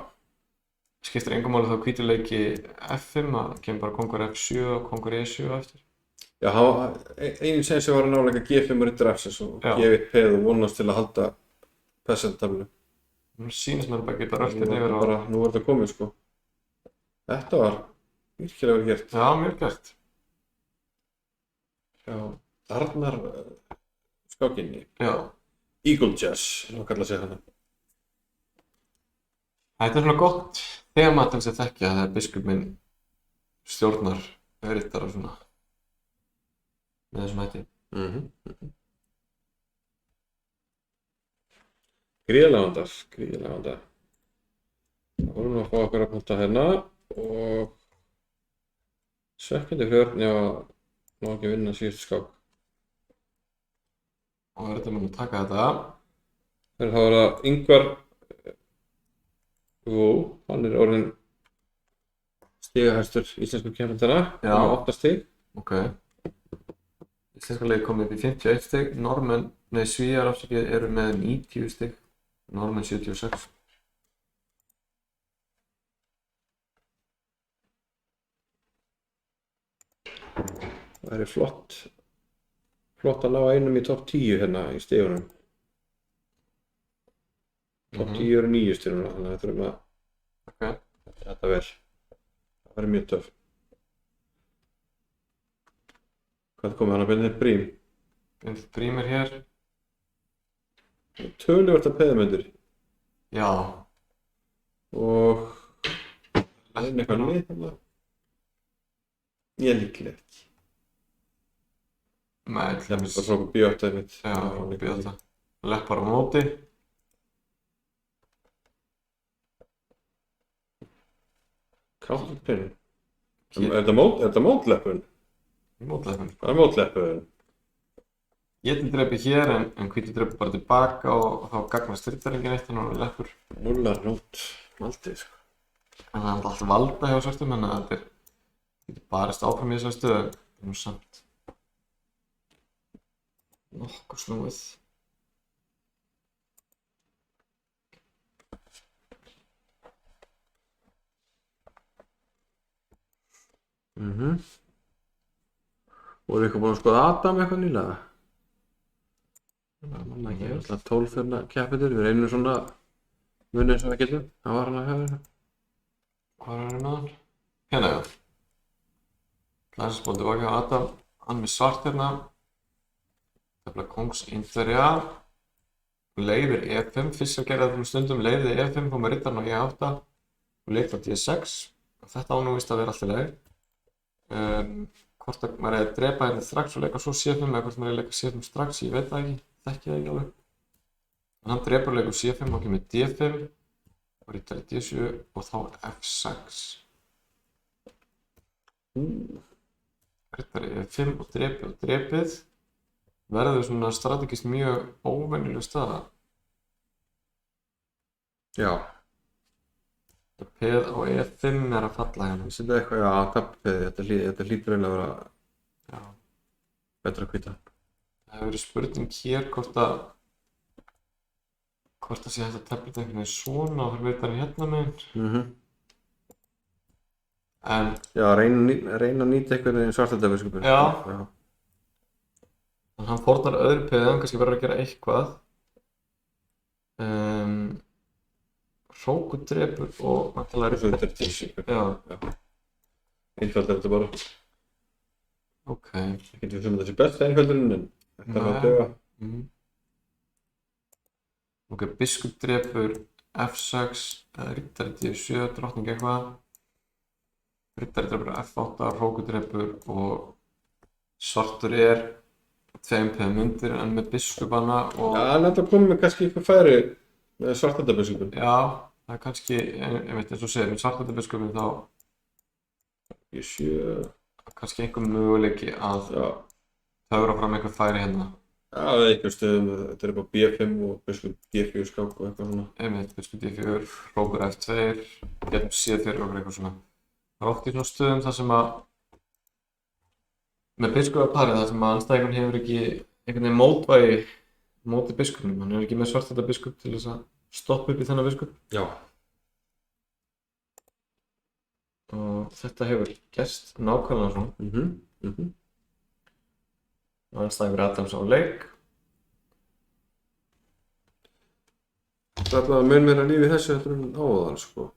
Skiptir engum máli þá Hvítur leiki F5, að kemur bara kongur F7 og kongur E7 eftir. Já, einin sen sem var að náleika G5 og riddar F6 og Já. gefi peð og vonast til að halda pesentablu. Nú sýnist mér bara að geta röltið Nú yfir á... er þetta komið sko. Þetta var virkilega vel gert. Já, mjög gert. Já, Arnar skákinni. Já. Eagle Jazz, er kalla að segja hana. Þetta er svona gott þema til þess að þekkja þegar biskupinn stjórnar riddara svona með þessum hætti. Gríðarlega vandar. Það vorum við að fá okkur að punta hérna og svekkjandi fyrir Örn ef að ná ekki að vinna síðustu skák. Og við erum að taka þetta. Þegar það var að Ingvar hann er orðinn stigahæstur íslensku keppandana Já. með 8 stig. Ok. Íslenska liðið komið upp í 51 stig. Svíar afsakið eru með 90 stig. Norðmenn 76. Það er flott að ná einum í topp 10 hérna í stigunum. Topp 10 eru 9 stiguna, þannig að við þurfum að Ok. þetta vel. Það verður mjög töff. Hvað komið hann að byrja þetta brím? Bindið prímir hér. Töluvert af peðamöndur Já. og það er eitthvað lið þarna. Ég líklega ekki. Með til dæmis. Það er svona B8 einmitt. Já, býða þetta. Leppar á móti. Counterpin. Er þetta mótleppun? Mótleppin. Hvað er mótleppun? Ég drepi hér en Hvítur drepi bara tilbaka og þá gagnast riddaringin eitt þannig að hann leppur. Núlar nót. Maldið sko. En það er alltaf valda hjá Svartum en þetta getur barist áfram í þessari stöðu. Það er nú samt nokkuð snúið. Voru ykkur búin að skoða Adam eitthvað nýlega? Það manna Það ekki er vel. alltaf 12 hérna keppendur, við reynum svona munið eins og við getum. Það var hann að hafa þetta. Hvað er hann? Hérna já. Læsinsból tilbaka á Adam. Hann með svart hérna. Tefla kongs Indverja. Leiðir E5. Fyrst að gera þetta stundum leiðir E5 kom með riddarinn á E8 og leitt á D6. Þetta á nú víst að vera alltaf leið. Hvort að maður er að drepa hérna strax og leika svo C5 eða hvort maður er að leika C5 strax, ég veit það ekki, þekki það ekki alveg. En hann drepur og leikur C5 og kemur D5 og riddari D7 og þá F6. Riddari E5 og drepið verður svona strategist mjög óvenjuleg staða. Já. Peð á E5 er að falla hérna. Ég setja eitthvað, já, tappeði, þetta hlýtur eiginlega að vera Já. betra að hvita. Það hefur verið spurning hér hvort að sé hægt að tefla þetta einhvern veginn svona og fyrir riddarinn hérna meginn. En Já, reyna að nýta eitthvað í svartadabiskupunum. Já. hann fórnar öðru peði, hann kannski verður að gera eitthvað. Hrókur drepur og væntanlega Svo þetta er tísi. Já, Einfald er þetta bara. ok. Ég getur sem þetta sé besta einfaldurinn en þetta er að döga. Mhm. Ok, biskup drepur F6, riddari D7, drottning eitthvað. Riddari drepur F8, hrókur drepur og svartur er tveim peðum undir en með biskupana og Já, hann er alltaf komið með kannski eitthvað færi með svartadaböskupin. já, það er kannski, ég veit eins og segir, með svartadabiskupin þá Ég sé, kannski einhver möguleiki að já, töfra fram eitthvað færi hérna. já, það er einhver stöðum, þetta er bara B5 og biskup G4 skák og eitthvað svona. Einmitt, biskup D4, hrókur F2, getum C4 og eitthvað svona. Það er oft í svona stöðum þar sem að með biskupaparið þar sem að andstæðingurinn hefur ekki einhvern veginn mótvægi móti biskupnum, hann er ekki með svartadda biskup til þess að stoppa upp í þennan biskup Já. og þetta hefur gerst nákvæmlega svona. Og andstæðingur Adams á leik. Það er alltaf mun meira líf í þessu heldur en áðan, sko.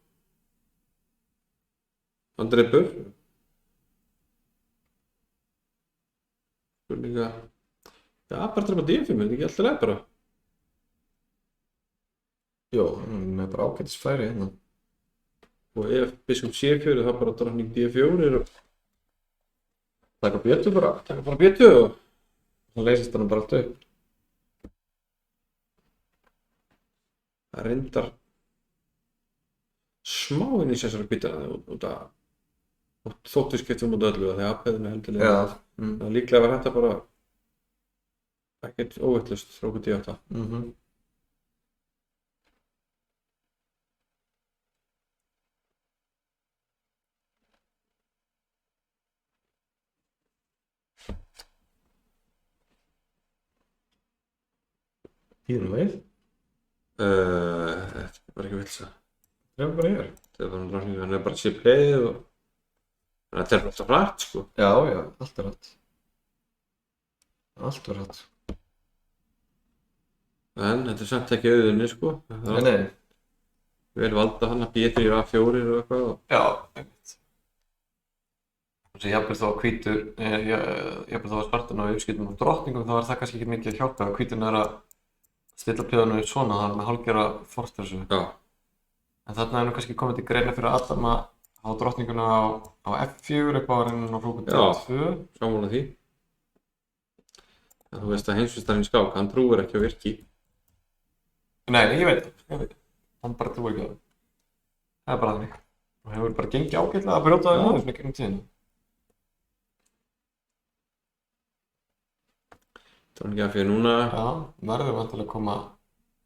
Hann drepur. Spurninga. Já, bara drepa D5, er þetta ekki alltaf leið bara? Jó, hann er bara ágætis færi hérna. Og ef biskup C4 þá bara drottning D4 og Taka bjötu bara. taka bara B2 og Það leysist hann bara allt upp. það reyndar smá inn í þessari bitana út að þóttu skiptum út öllu þegar aðpeðinu heldur Já. það líklega var þetta bara ekkert óvittlust frá okkur D8. Tíðum veið. Þetta er bara ekki villsa. Það er bara hér. Það er bara drottning, hann er bara chip-heið og þetta er alltaf hratt, sko. Já, já, allt er rætt. Allt er rætt. En þetta er samt ekki auðinni, sko. Nei, nei. Vel valda hann að B3 A4 og eitthvað og Já, einmitt. Þannig að jafnvel þó að hvítur, jafnvel þó að svartan á uppskiptum á drottningum þá er það kannski ekki mikið að hjálpa. Hvíturinn er að stilla plöðunum upp svona, það er með hálfgerða forstressu. já, En þarna er nú kannski komið til greina fyrir Adam að hafa drottninguna á F4 upp á reynin og hrókur D2. sammála því. En þú veist að heimsvistarinn skák, hann trúir ekki á virki. Nei, ég veit það. Hann bara trúir ekki á það. Það er bara þannig. Og hefur bara gengið ágætlega að brjóta það svona gegnum tíðina. Drottning A4 núna, Já, verður vantilega að koma.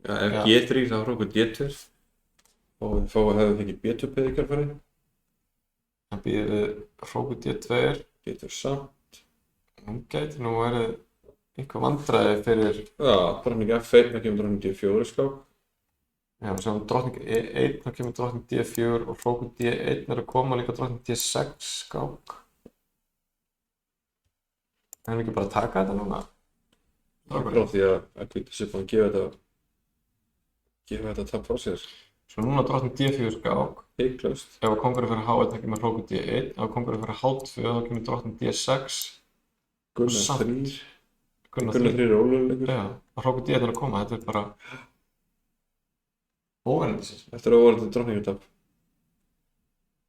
já, ef Já. G3 þá hrókur D2 og við fáum að hefðu fengið B2 peð í kjálfari. Hann býður við hrókur D2. D2 samt. Hún gæti nú verið eitthvað vandræði fyrir, Já, drottning F1, það kemur drottning D4 skák. já, við sjáum drottning E1, þá kemur drottning D4 og hrókur D1 er að koma líka drottning D6 skák. Erum við ekki bara að taka þetta núna? Frá því að hvíta sér búin að gefa þetta tap frá sér. Svo núna drottning D4 skák. Heiklaust. Ef að kóngurinn fyrir H1 þá kemur hrókur D1, ef að kóngurinn fyrir H2 þá kemur drottning D6. Gunnar Samt. 3. Gunnar Gunnar 3. 3 er óluleikur. Já, og hrókur D1 er að koma, þetta er bara óvenjandisins. Þetta er óvarandi drottningatap.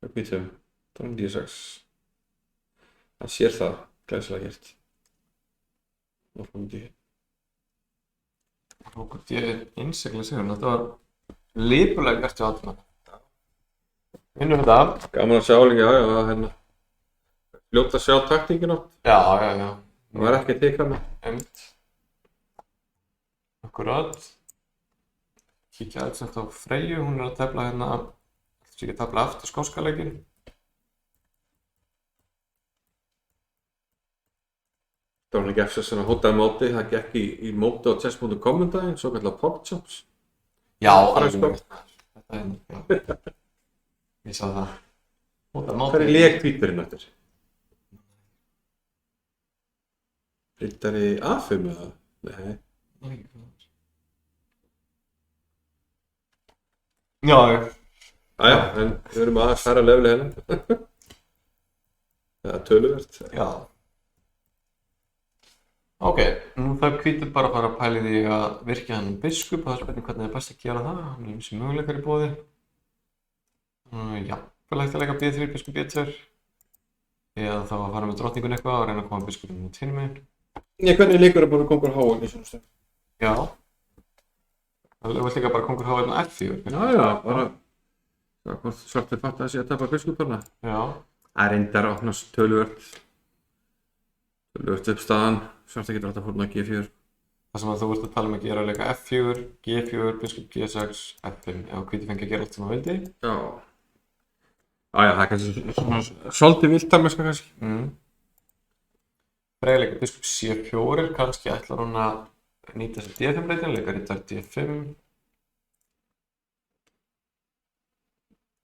Það hvítum. Drottning D6. Hann sér það, glæsilega gert. Og hrókur D1. Hrókur D1 innsigla sigurinn, þetta var lipurlega gert hjá Adam. Vinnum þetta. Gaman að sjá líka, já, hérna. Fljótt að sjá taktíkina. Já, já, já. Það var ekki að teka hana. Einmitt. Akkurat. Kíkja aðeins eftir á Freyju, hún er að tefla hérna, ætla ekki að tefla eftir skóska leikinn. Drottning F6 sem að hótaði móti, það gekk í móti á chess.com um daginn, svo kallar PogChamps. Já, alveg alveg rétt. Þetta er, já. Ég sá það. Hvað er lék hvíturinn eftir? Riddari A5 eða? Nei. Já, Æja, en við erum aðeins færra leveli hérna. Það er töluvert. já. Ok, nú þarf hvítur bara að fara að pæla í því að virkja hann biskup, það er spurning hvernig er best að gera það, hann er ýmsir möguleikar í boði. Jafnvel hægt að leika B3, biskup B2, eða þá að fara með drottningun eitthvað og reyna að koma biskupinn út hinum megin. Já, hvernig leikur það bara kongur H í svona stöð? Já, það var líka bara kongur H1 og F4. Já, bara hvort svartir fatt að sé að tapa biskuparna. Já, Það er reyndar að opnast töluvert upp staðan, svartir getur átt að fórna G4. það sem að þú ert að tala um að gera að leika F4, G4, biskup G6, F5, ef hvítur fengi að gera allt sem það vildi. Já. Já, það er kannski svona svolítið viltarmennska kannski. Freyja leika biskup C4, kannski ætlar hún að nýta þessi D5 breytin, leika rittar D5.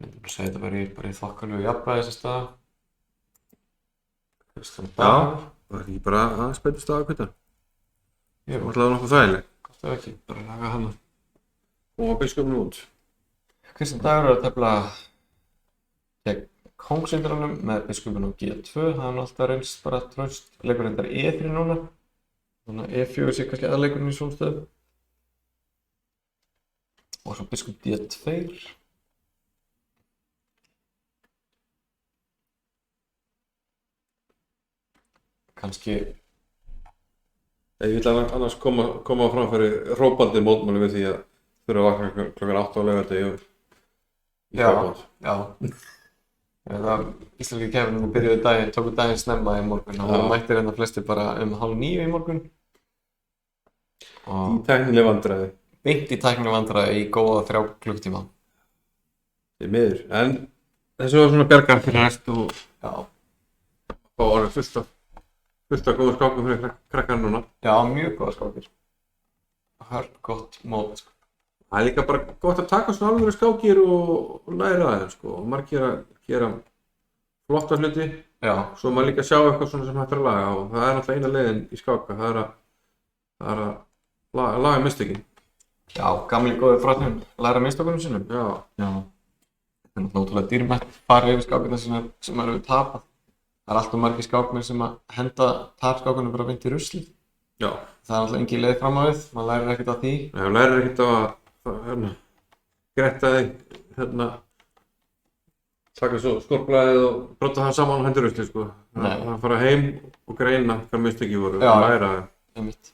Ég myndi bara segja þetta bara í þokkalegu jafnvægi þessi stað. Kristján Dagur. Það er ekki bara aðeins betur staða að kvita. Ég Það var var alltaf nokkuð þægileg. gott ef ekki, bara laga hana. Og biskupin út. Kristján Dagur er að tefla gegn kóngsindranum með biskupinn á G2, það er alltaf reynst bara traust. Leikur reyndar E3 núna, þannig að E4 sé kannski aðleikurinn í svona stöðu. Og svo biskup D2. Kannski, Ég vil annars koma á framfæri hrópandi mótmáli við því að þurfa að vakna klokkan 8 á laugardegi og í Já. frábátt. já. Íslenski keppnin byrjuði tóku daginn snemma í morgun og það mættir hérna flestir bara 8:30 í morgun. Í Og tæknileg vandræði. beint í tæknivandræði í góða 3 klukktíma. Því miður. En þessu var svona bjargar fyrir næst og Já. orðið fullt af góða skákum fyrir krakkar núna. Já, mjög góða skákir. Hörð gott mót, sko. Það er líka bara gott að taka svona alvöru skákir og læra það, sko. Og margir að gera flotta hluti. Já, Svo maður líka sjá eitthvað svona sem hægt er að laga og það er náttúrulega eina leiðin í skáka, það er að laga mistökin. já, gamli góði fræðin læra mistökunum sínum. Já, Já. Það er náttúrulega ótrúlega dýrmætt að fara yfir skákina sem eru tapað. Það er alltaf margir skákmenn sem að henda tapskákunum bara beint í ruslið. já. Það er náttúrulega engin leið fram á við, maður lærir ekkert af því. Ef þú lærir ekkert á að gretta þig, taka svo skorpblæðið og brota það saman og hendur rusli, sko. Nei. Það fara heim og greina hvað mistöki voru Já. og læra það. Einmitt.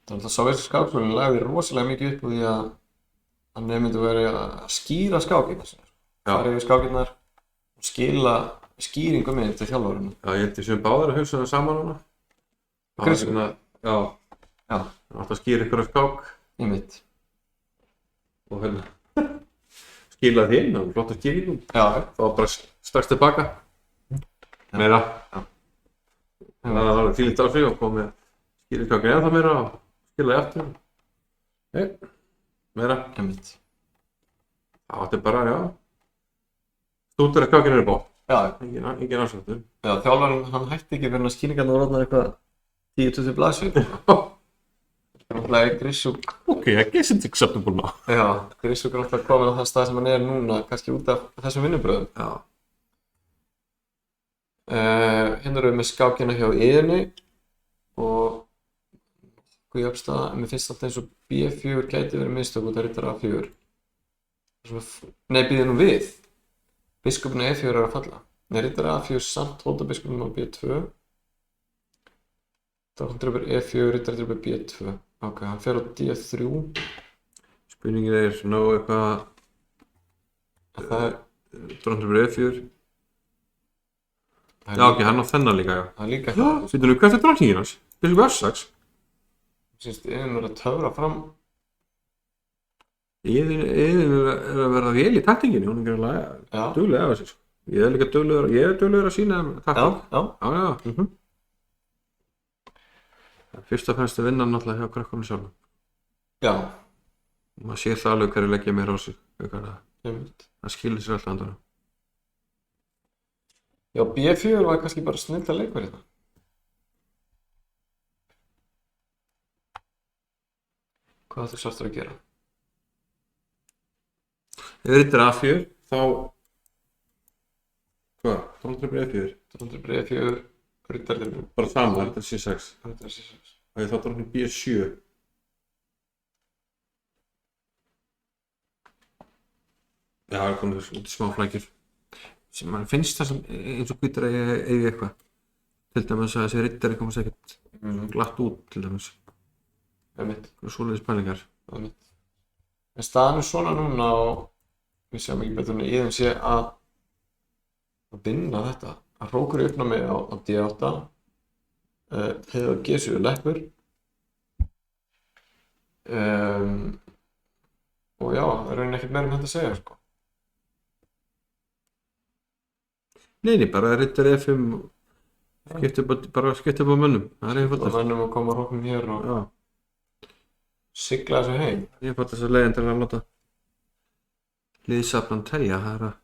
Það er alltaf sovjetski skákskólinn lagði rosalega mikið upp úr því að nemendur veri að skýra skákina sína. Já. Fara yfir skákirnar og skila skýringum inn til þjálfarinu. Já, ég held ég sem báðir að hugsa það saman núna. Það var Kristur. svona, já, Já, það átt að skýra ykkur af skák einmitt. og skila því inn og flotta skýringum. Já, Það var bara strax tilbaka. Meira. Já. Það var fílíkt á sig og kom með skýringaskákin eða það meira og skila því aftur. Nei, meira. einmitt. Það átti bara, já. Stútur að skákin eru bótt. Já, Engin afsáttur. já, þjálfarinn hann hætti ekki fyrir að skýringarna voru orðnar eitthvað 10-20 blaðsíður. Það er náttúrulega Grísuk, Ok, I guess it's acceptable now. já, Grísuk er náttúrulega komin á þann stað sem hann er núna, kannski út af þessum vinnubröðum. Já. Hérna erum við með skákina hjá Iðunni og hvað jöfnstaða, mér finnst alltaf eins og B4 gæti verið mistök út af rittar A4. Nei, býðið nú við. Biskupinn á E4 er að falla. Nei, rittar A4 samt hóta biskupinn á B2. Drottningdrepur E4, rittar B2. Ok, hann fer á D3. Spurningin er ná eitthvað Það er, Drottningdrepur E4. það Já, er ok, hann á þennan líka, já. það er líka Já, veitum við hvert er drottningin hans? Biskup F6. Sýnst, Iðunn er að töfra fram. Iðin er að verða vel í taktinginu, hún er greinlega Já, duglega af þessu. Ég er líka duglegur að sína þeim já, takting. já. Já. Fyrst og fremst að vinna náttúrulega hjá krakkunum sjálfum. Já, Maður sér það alveg hverju leggja meira á sig. einmitt. Það skilir sér alltaf andan. Já, B4 var kannski bara snilda leikur hérna. Hvað ætti svartur að gera? Ef riddari A4, þá... Hvað? Dróttur B4? Dróttur B4, riddari D4. Bara sama, þetta er C6. Þetta er C6. Og þá dróttur B7. Já, það er komið út í smá flækjur. Sem mann finnst það sem eins og hvítur að ég eigi eitthvað. Til dæmis að þessi riddari komast ekkert glatt út, til dæmis. Það er mitt. Svoleiðis pælingar. Það er mitt. En staðan er svona núna og við sjáum ekki betur en að Iðunn sé að vinna þetta. Að hrókur í uppnámi á D8, heiða G7 leppur. Og já, það er raunin ekkert meira þetta að segja, sko. Nei, bara riddari F5 og skipta upp á mönnum. Það er Og einfaldast. mennum að koma hrókum hér og Já, sigla þessu heim. einfaldast að leiðin til að láta liðsaflan telja. Það er að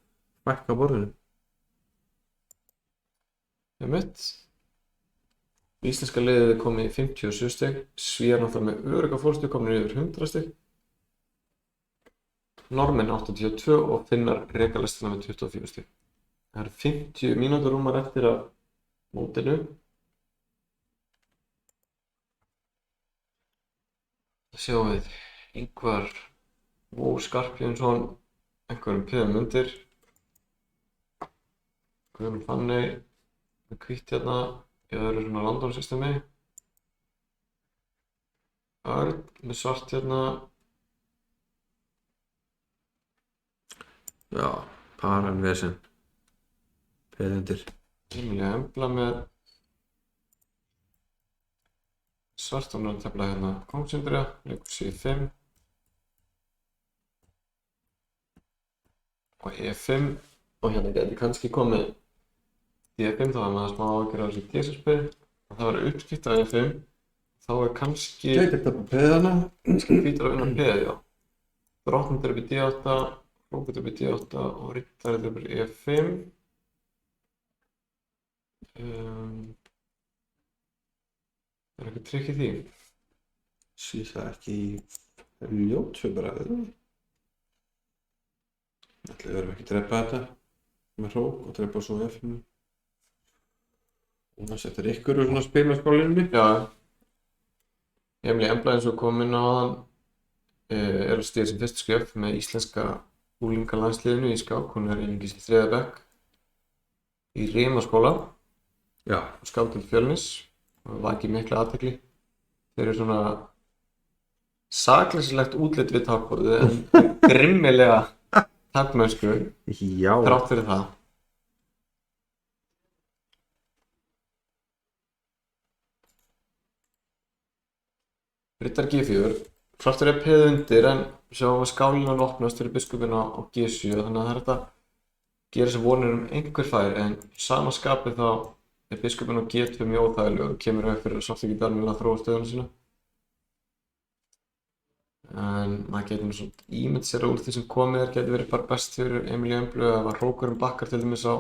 bækka borðinu. Það er mitt. Íslenska liðið er komið í 57 stig. Svíar náttúrulega með örugga fórstu komin yfir 100 stig. Normenn 82 og Finnar rekalestina með 24 stig. Það eru 50 mínútur rúmar eftir af mótinu. Það sjáum við Ingvar Ó Skarphéðinsson einhverjum piðum undir. Guðrún Fanney með hvítt hérna í öðru svona random systemi. Örn með svart hérna. Já, paran vesen. Peðundir. Emilia Embla með svart og náttúrulega tefla hérna Kongsindra, leikur C5 og E5 og hérna gæti kannski komið D5 þá er maður smá áhyggjur af þessu D6-spil og það var uppskipt af E5 þá er kannski Gæti þetta på peðana. hvítur að vinna peð, já. Drottnir upp í D8, hrókur upp í D8 og riddari upp í E5. Er eitthvað trikk í því? Sé það ekki í ljótu bara, eða? Ætli verðum ekki að drepa þetta með hrók og drepa svo F5. Og það setur ykkur úr svona spilaskólinni. Já. Emilia Embla eins og kom inn á hann er að stíga sem fyrst skref með íslenska unglingalandsliðinu í skák. Hún er einungis í 3. bekk í Rimaskóla Já. og skák til Fjölnis og vakið mikla athygli. Þeir eru svona sakleysilegt útlit við takborðið en grimmilega takmennsku Já. þrátt fyrir það. Riddar G4, svartur er peð undir en sjáum að skálinn opnast fyrir biskupinn á G7 þannig að það er þetta gera sem vonir einhver fær en sama skapi þá er biskupinn á G2 mjög óþægilegur og kemur auðvitað fyrir að svartur geta alveg að þróa stöðuna sína. En maður getur nú svona ímynd sér að úr því sem komið geti verið bara best fyrir Emilia Emblu að var hrókurinn bakkar til dæmis á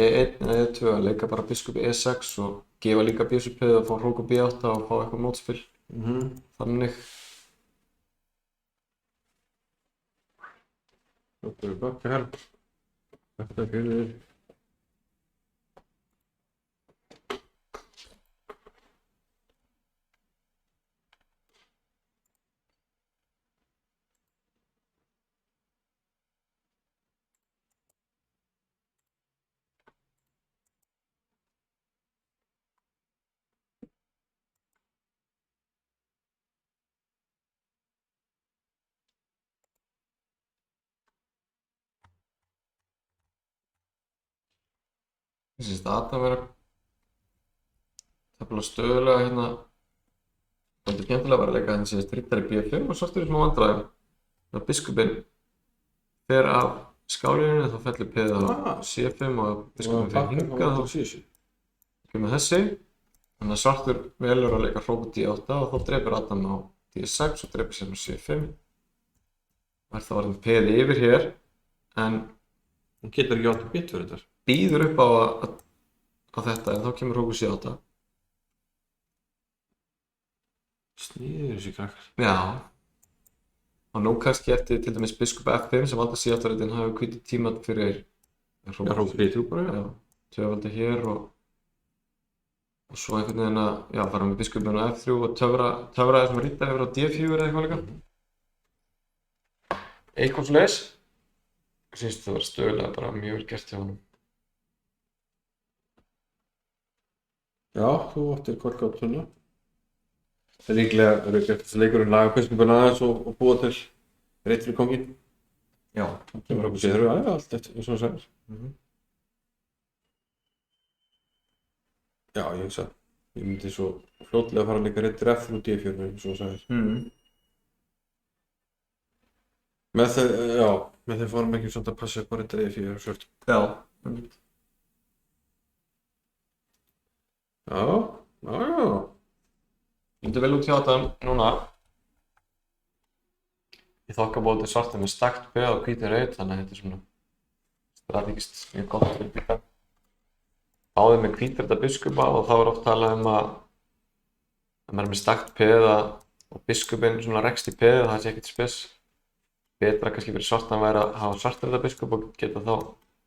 E1 eða E2 að leika bara biskup E6 og gefa líka bjössupeð og fá hrókur B8 og fá eitthvað mótspil. Þannig. Þetta er bakkar. Þetta er fyrir. Þessi Adam er að tefla stöðulega hérna. Það er skemmtilega að vera að leika hérna síðast riddari B5 og svartur í smá vandræðum. Þegar biskupinn fer af skálinni þá fellur peðið á C5 og biskupinn fer hingað þá kemur þessi. Þannig að svartur velur að leika hrókur D8 og þá drepur Adam á D6 og drepur sér á C5. Það er þá orðin peðið yfir hér en Hún getur ekki átt að bit fyrir þetta. býður upp á þetta en þá kemur hrókur C8. Sniður þessi krakkar. Já, Og nú kannski eftir til dæmis biskup F5 sem valda síðastarreitin hafi hvíti tíma fyrir Hróp B3 bara, já, tvöfaldi hér og svo einhvern veginn að, já, fara með biskupinn á F3 og töfra þessum riddari yfir á D4 eða eitthvað líka. Eitthvað svoleiðis. Ég syns það var stöðulega bara mjög vel gert hjá honum. Já, þú áttir kvöldgátt svona. Það líklega eru gert þessi leikurinn laga biskupinn aðeins og búa til reitt fyrir konginn. Já. Sem var okkur séður, já, allt eftir, eins og það segir. Já, ég hugsa. Ég myndi svo fljótlega fara að leika reittir F3 og D4 eins og það segir. Með þeim fórum ekki svona að passa upp á reittir E4 og svört. Já. Já. Lítur vel út hjá þetta núna. Í þokkabóti svarta með stakt B og hvíti rauð, þannig að þetta er svona strategist mjög gott fyrir bygga. Báðir með hvítrita biskupa og þá er oft talað að maður er með stakt P og biskupinn svona rekst í P það sé ekkert spes. Betra kannski fyrir svartan væri að hafa svartrita biskup og geta þá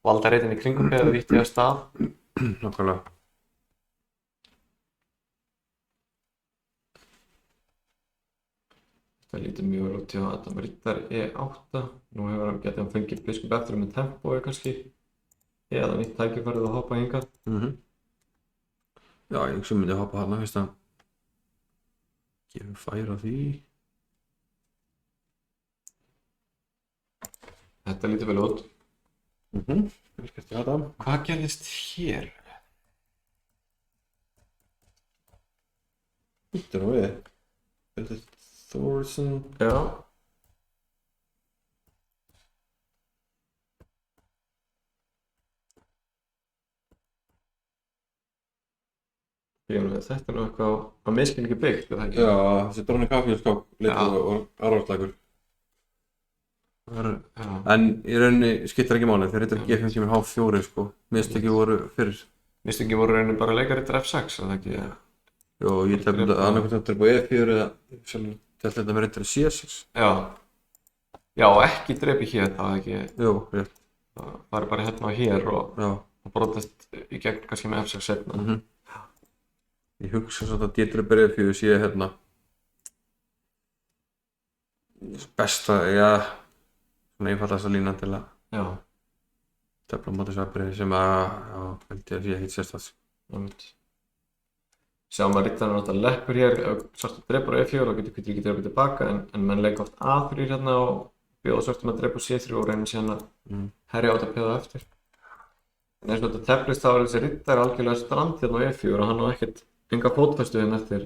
valda reitin í kringum P eða vítt í að stað. Nákvæmlega. Það lítur mjög vel út hjá Adam Ritter E8. Nú getið hann fengið biskup eftir með tempói kannski. Eða nýtt tækifærið að hoppa hingað. Já, ég sem myndi hoppa hana, veist að gefum færa því. Þetta lítur vel út. Vel gert hjá Adam. Hvað gerðist hér? Þetta er nú við. Þetta er Thorsen. Já. Þetta er nú eitthvað á misskilningi byggt, er það ekki? Já, þessi dróni kaffískáp leikur og árvarslækur. En í rauninni skiptir ekki máli, þegar Ritter G5 kemur H4 sko. Mistöki voru fyrir. Mistöki voru rauninni bara að leika Ritter F6, er það ekki? Jó, ég tefði þetta annarkvæmt að drepa E4 eða sjálf til þetta með Ritter C6. Já, ekki drepi hér, það er ekki. Jú, rétt. Það er bara hérna og hér og brotast í gegn kannski með F6 setna. Ég hugsa svona að D-drepa E4 sé hérna besta, svona einfaldasta línan til að tefla á móti svefnbreiði sem held ég að sé ekkert sérstætt. Sjáum að Rittarinn náttúrulega leppur hér, svartur drepur á E4 og getur hvítur ekki drepið tilbaka en menn leika oft A3 hérna og bjóða svartum að drepa C3 og reynir síðan að herja á þetta peða eftir. En eins og þetta teflist þá er þessi Rittar algjörlega strand hérna á E4 og hann á ekkert enga fótfestu hérna eftir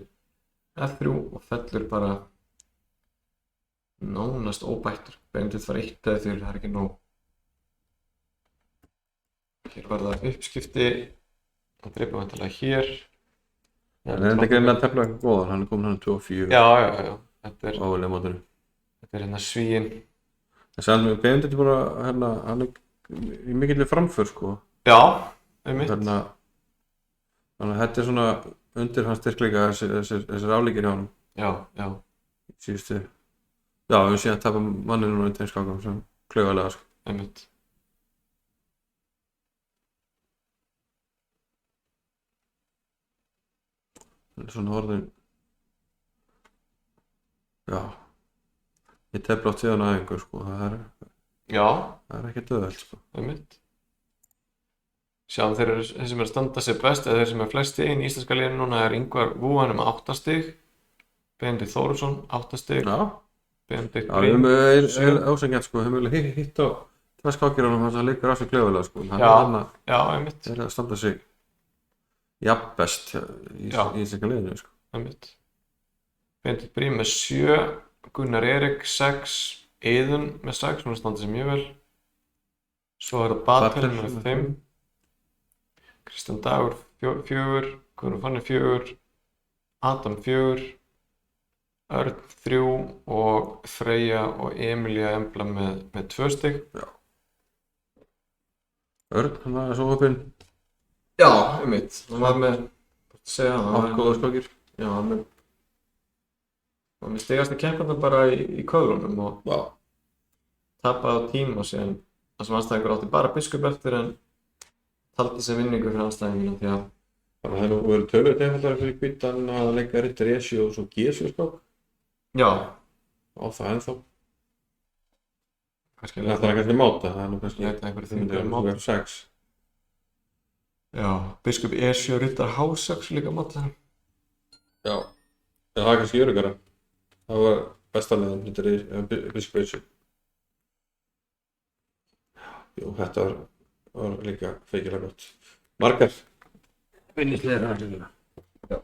F3 og fellur bara nánast óbættur. Benedikt var 1 eða 4, það er ekki nóg. Hér var það uppskipti, hann drepa vantilega hér. En þetta er greinlega tefla eitthvað góðan, hann er komin hann 2 og 4. Já, þetta er álega mótinu. Þetta er hérna svíinn. En sæðan með Benedikt er bara, hérna, hann er í mikilvæg framför sko. Já, einmitt. Þannig að þetta er svona undir hans styrkleika þessir afleikir hjá honum. Já. Síðustu. Já, við höfum síðan að tapa manninu núna undir einskákum sem klaufalega sko. Einmitt. Svona orðin. Já. Ég tefla átt síðan að einhver sko, það er ekkert auðvelt sko. Einmitt. Sjáum þeir sem að standa sig best eða þeir sem flest stigin í íslenska liðinu núna er Ingvar Wúhan með 8 stig, Benedikt Þórisson 8 stig, Benedikt Brím. Já, við erum ásækjant sko, við höfum hitt á það skákirunum hans að leikur á sig klöfulega sko. Já, einmitt. Það er að standa sig jafn best í íslenska liðinu sko. Einmitt. Benedikt Brím með 7, Gunnar Erik 6, Iðun með 6, hún standa sig mjög vel. Svo er það Batel með 5. Kristján Dagur 4, Guðrún Fanný 4, Adam 4, Örn 3 og Freyja og Emilía Embla með 2 stig. Já. Örn, hann var svo uppinn. Já, einmitt. Hann var með, segja það. 8 góða skákir. Já, hann með og við stigast í keppanum bara í köðlunum og Já. tapaði á tíma og síðan það sem anstæðingur átti bara biskup eftir en taldi sem vinningu fyrir anstæðingina því að Þannig að það nú verið tölvöld einfaldara fyrir hvítan að leika Ritter E7 og svo G7 skák já, á það ennþá. kannski Það er kannski máta, það er nú kannski Ég veit einhverju þyngra máta. 6. já, biskup E7 rittar H6 líka máta Já. En það er kannski öruggara. Það var besta leiðin, biskup E7. Jú, þetta var líka feikilega gott. Margar vinnisleira líka. Já.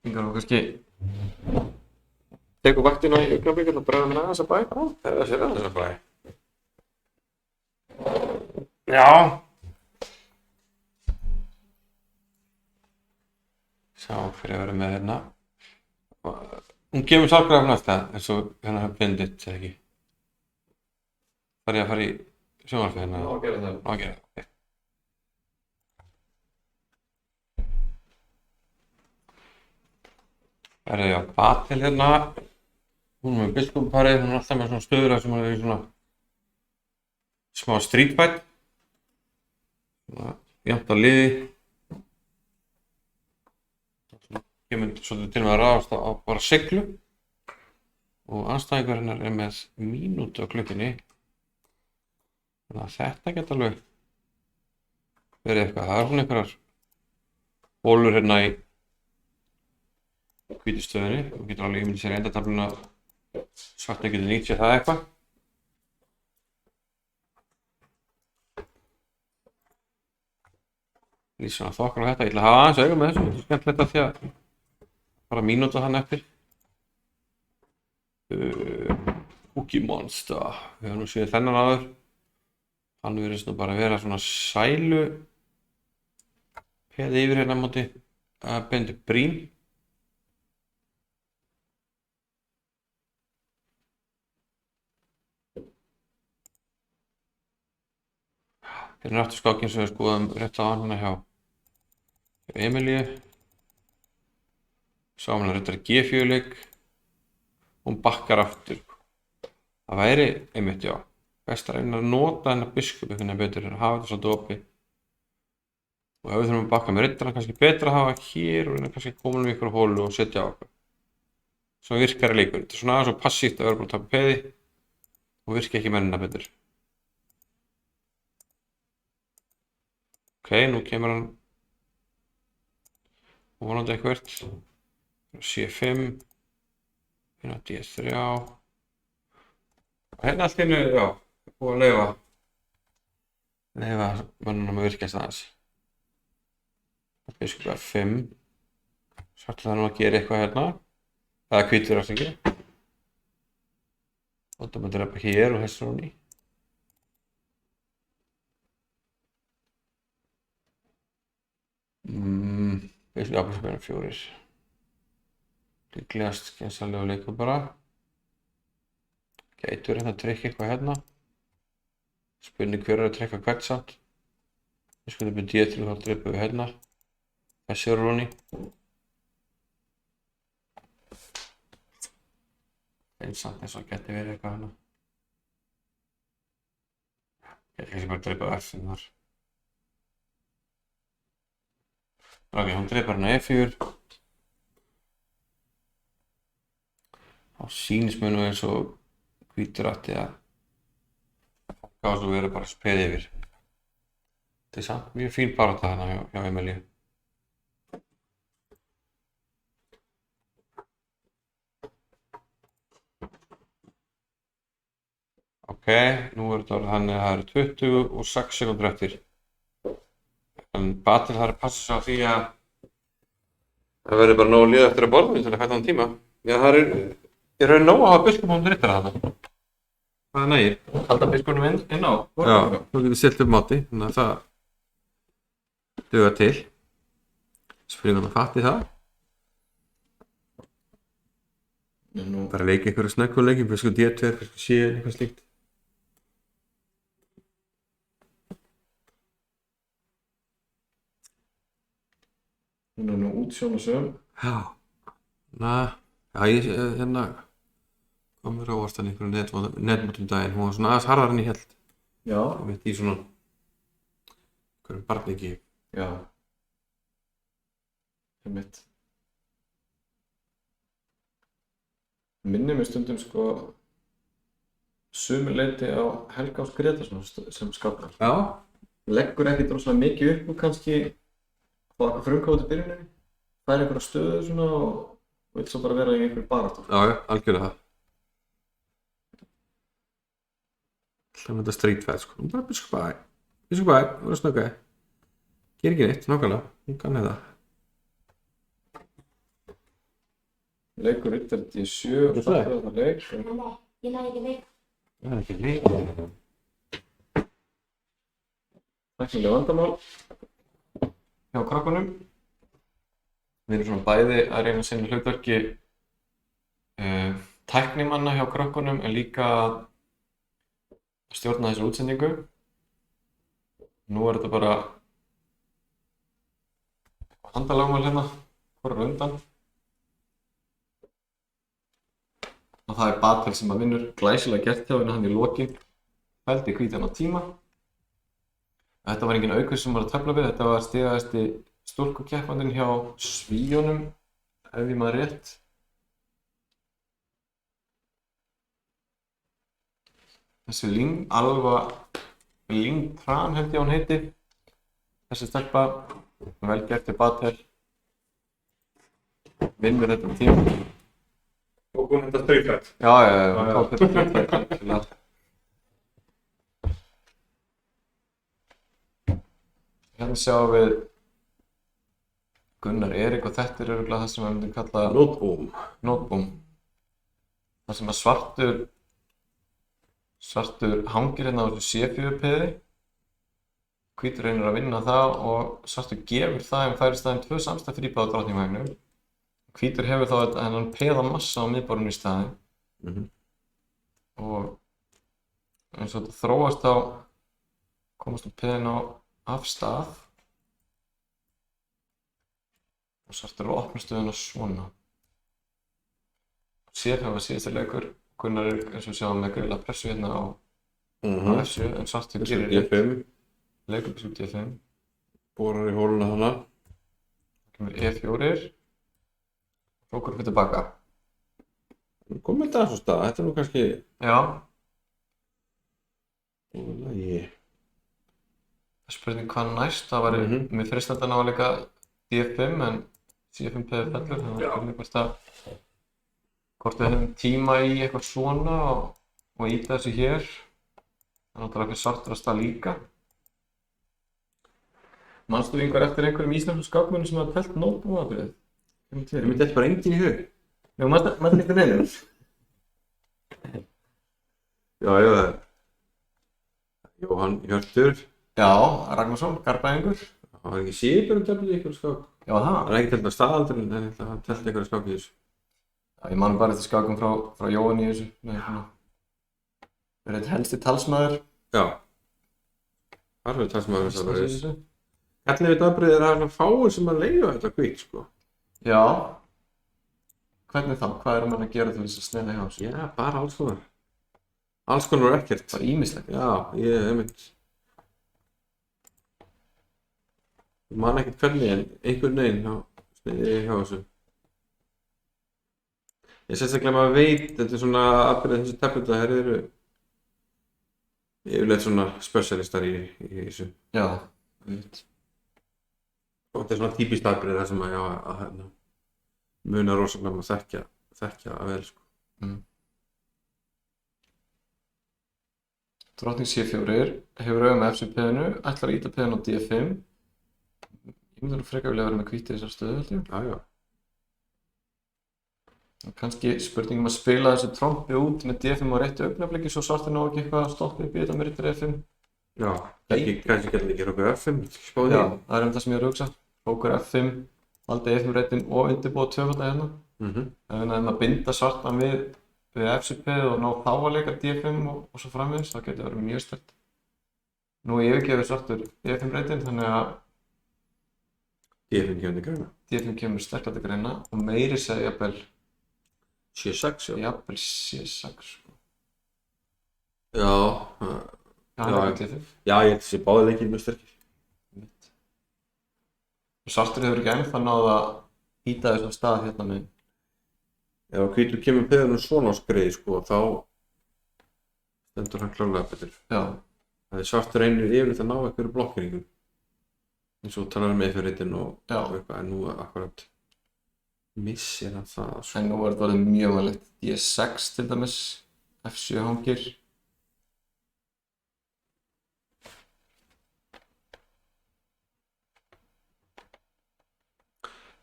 Ingar og kannski tekur vaktina í augnablik og bregða mér aðeins að bæ. Það er sér aðeins að bæ. Já. Sá fyrir að vera með hérna. Hún gefur sálgraf næsta eins og hérna blindit eða ekki. Þarf ég að fara í sjónvarpið hérna? Já, gera það. Á, gera það. Það er já Batil hérna. Hún er með biskupparið, hún er alltaf með svona stöður sem er svona smá street fight. Svona jafnt á liði. Kemur svolítið til með að ráðast á bara siglu og andstæðingur hennar er með mínútu á klukkunni þannig að þetta geta alveg verið eitthvað. Það er svona einhverjar bólur hérna í hvítu stöðunni og getur alveg ímyndið sér endatöfluna svartnir getur nýtt sér það eitthvað. Lýs svona þokkar á þetta. Ég ætla að hafa aðeins auga með þessu, þetta er skemmtilegt að því að bara mínúta hann eftir. Cookie Monster. Við höfum nú séð þennan áður. Hann virðist nú bara vera svona sælu peði yfir hérna á móti Benedikt Brím. Hérna er aftur skákinn sem við skoðum rétt á hann hjá Emilíu. Sáum hann að rittar G4 leik. Hún bakkar aftur. Það væri einmitt já. Best að reyna að nota hennar biskup einhvern veginn betur en að hafa þetta svolítið opið. Og ef við þurfum að bakka með rittarna kannski betra að hafa hér og reyna kannski að koma um ykkur á hólu og setja á okkur. Svo virkar leikur. Þetta er svona aðeins og passíft að vera bara að taka peði og virka ekki mennina betur. Ok, nú kemur hann vonandi eitthvert. C5, hérna D3 og hérna allt innu, já, búið að leyfa mönnunum að virkast aðeins. Biskup F5, svartur það nú að gera eitthvað hérna, það er hvítur afsengi. Og það maður drepa hér og hessur hún í. Biskup F4. Líklegast skynsamlegu leikur bara. Gætur hérna að trykka eitthvað hérna. Spurning hver er að trykka hvert samt. Við skulum byrja D3 og þá dreipum við hérna. Þessi er róni. Eins samt eins og geti verið eitthvað hérna. Geti kannski bara dreipað F5 þar. Ok, hún dreipar hérna E4. Þá sýnist mér nú eins og hvítur átti að gáðs og verið bara speð yfir. Þetta er samt mjög fín barátta þarna hjá Emilíu. Ok, nú er þetta orðið þannig að það eru 26 sekúndur eftir. En Batil þarf að passa sig á því að það verður bara nóg að líða eftir að borða til að fæta hann tíma. Já, það er í raun nóg að hafa biskupum rittara þarna. Það er nægir. Halda biskunum inn á. Já, þú getur stillt upp máti, þannig að það dugar til. Spyrir hann að fatti það. Nú, Bara leika einhverju snögguleiki, biskup D2, biskup C, eitthvað slíkt. Hún er nú útsjónasöm. Já. Já, ég hérna kom mér á óvart hann einhverjum netmótum daginn. Hún var svona aðeins harðar en ég held. Já. Ég veit í svona einhverjum barningi. Já. Einmitt. Minnir mig stundum sko sumu leyti á Helga Ás Grétarsson sem skákar. Já. Leggur ekkert rosalega mikið upp og kannski fá eitthvað frumkvæði í byrjuninni. Fær einhverja stöðu svona og vill svo bara vera í einhverju baráttu. Já, algjörlega það. Alltaf með þetta street fight sko. Hún bara biskup bæ, það var snöggaði. Ger ekki neitt, nákvæmlega. Hún kann þetta. Leikur Ritter D7 og startar þetta leik. Nei, ég næði ekki leik. Það er ekki neitt. Tæknileg vandamál hjá krökkunum. Við erum svona bæði að reyna að sinna hlutverki tæknimanna hjá krökkunum en líka að stjórna þessu útsendingu. Nú er þetta bara handalögmál hérna, hvorar undan. Og það er Batel sem að vinnur glæsilega gert hjá henni hann í lokin. Fældi hvítan á tíma. Þetta var engin aukvist sem var að tefla við, þetta var stigahæsti stúlkukeppandinn hjá Svíunum, ef ég maður rétt. Þessi Ling Tran held ég hún heiti. Þessi stelpa, vel gert til Batel. Vinnur þetta tíma. Og hún þetta street fight. Já, hún tók þetta street fight. Hérna sjáum við Gunnar Erik og þetta er örugglega það sem við myndum kalla Noteboom. Það sem að svartur hangir hérna á þessu C4-peði. Hvítur reynir að vinna það og svartur gefur það en færir staðinn 2 samstæð fríbáð á drottningvagnum. Hvítur hefur þá þennan peðamassa á miðborðinu í staðinn. Og eins og þetta þróast þá komast peðin af stað og svartur opna stöðuna svona. C5 var síðasti leikur. Gunnar er eins og við sjáum með grilla pressu hérna á F7 en svartur gerir D5. leikur upp D5. Borar í hóluna hana. Það kemur E4. Hrókur fyrir tilbaka. Komum þetta aðeins á stað, þetta er nú kannski Já. lagi. Spurning hvað næst, það var mér freistandi að ná að leika D5 en C5 peði fellur, þannig að spurning hvort við hefum tíma í eitthvað svona og íta þessu hér. Það er náttúrulega ekki svartur að stað líka. Manstu einhver eftir einhverjum íslenskum skákmönnum sem hafa telt Noteboom-atriðið? Ég myndi þetta bara enginn í hug. Já, manstu eftir neinum? Já, það er Jóhann Hjörtur. Já, Ragnarsson, Garbaðingur. Það var ekki síður tefnir í einhverju skák. Já, það. Það er ekki telt að staðaldur en hann telt einhverju skák í þessu. Já, ég man bara eftir skákum frá Jóhann í þessu. Það er eitt helsti talsmaður. Já. Það er talsmaður þess að vera þessu. Hvernig við dabrið er að fáir sem að leiða þetta hvít, sko. Já. Hvernig þá? Hvað eru mann að gera til þess að sneiða hjá þessu? Já, bara alls konar. Alls konar og ekkert. Það er ýmislegt. Já, ég man ekkert hvernig en einhvern veginn sneiði ég hjá þessu. Ég sérstaklega maður veit, þetta er svona aðbyrðið þessu tefnunda, þær eru yfirleitt svona specialistar í þessu. Já, veit. Og þetta er svona típist aðbyrðið þar sem að muna rosalega um að þekkja að vel, sko. Drottning C4 hefur auga með F7-peðinu, ætlar að íta peðinu á D5. Ég myndi nú frekar vilja vera með hvíti í þessar stöðu, held ég. Já. Og kannski spurningum að spila þessu trompi út með D5 á réttu augnabliki svo svartur ná ekki eitthvað að stoppa upp í þetta með Ritter E5. Já, kannski getur ekki Hrókur F5, spáði Já, það er það sem ég er að hugsa. Hrókur F5, valdi E5 réttin og undirbúa tvöfalda hérna. Ef við næðum að binda svartan við F7-peðið og ná þá að leika D5 og svo framvegis, það getur verið mjög sterkt. Nú yfirgefur svartur E5 réttin, þannig að D5 kemur til greina. D5 kemur sterklega til greina og meiri segja C6, já. jafnvel C6 sko. Já, Já, hann er D5. já, ég held að sé báðir leikir mjög sterkir. Svartur hefur ekki ennþá náð að íta þessum stað hérna með. Ef að hvítur kemur peðunum svona á skreið, sko, þá stendur hann klárlega betur. Já, Það er svartur reynir yfirleitt að ná einhverju blokkeringum. Eins og talar um F-ritin og Já. eitthvað, en nú akkurat missir hann það, sko. en nú er þetta orðið mjög vanlegt. D6 til dæmis, F7 hangir.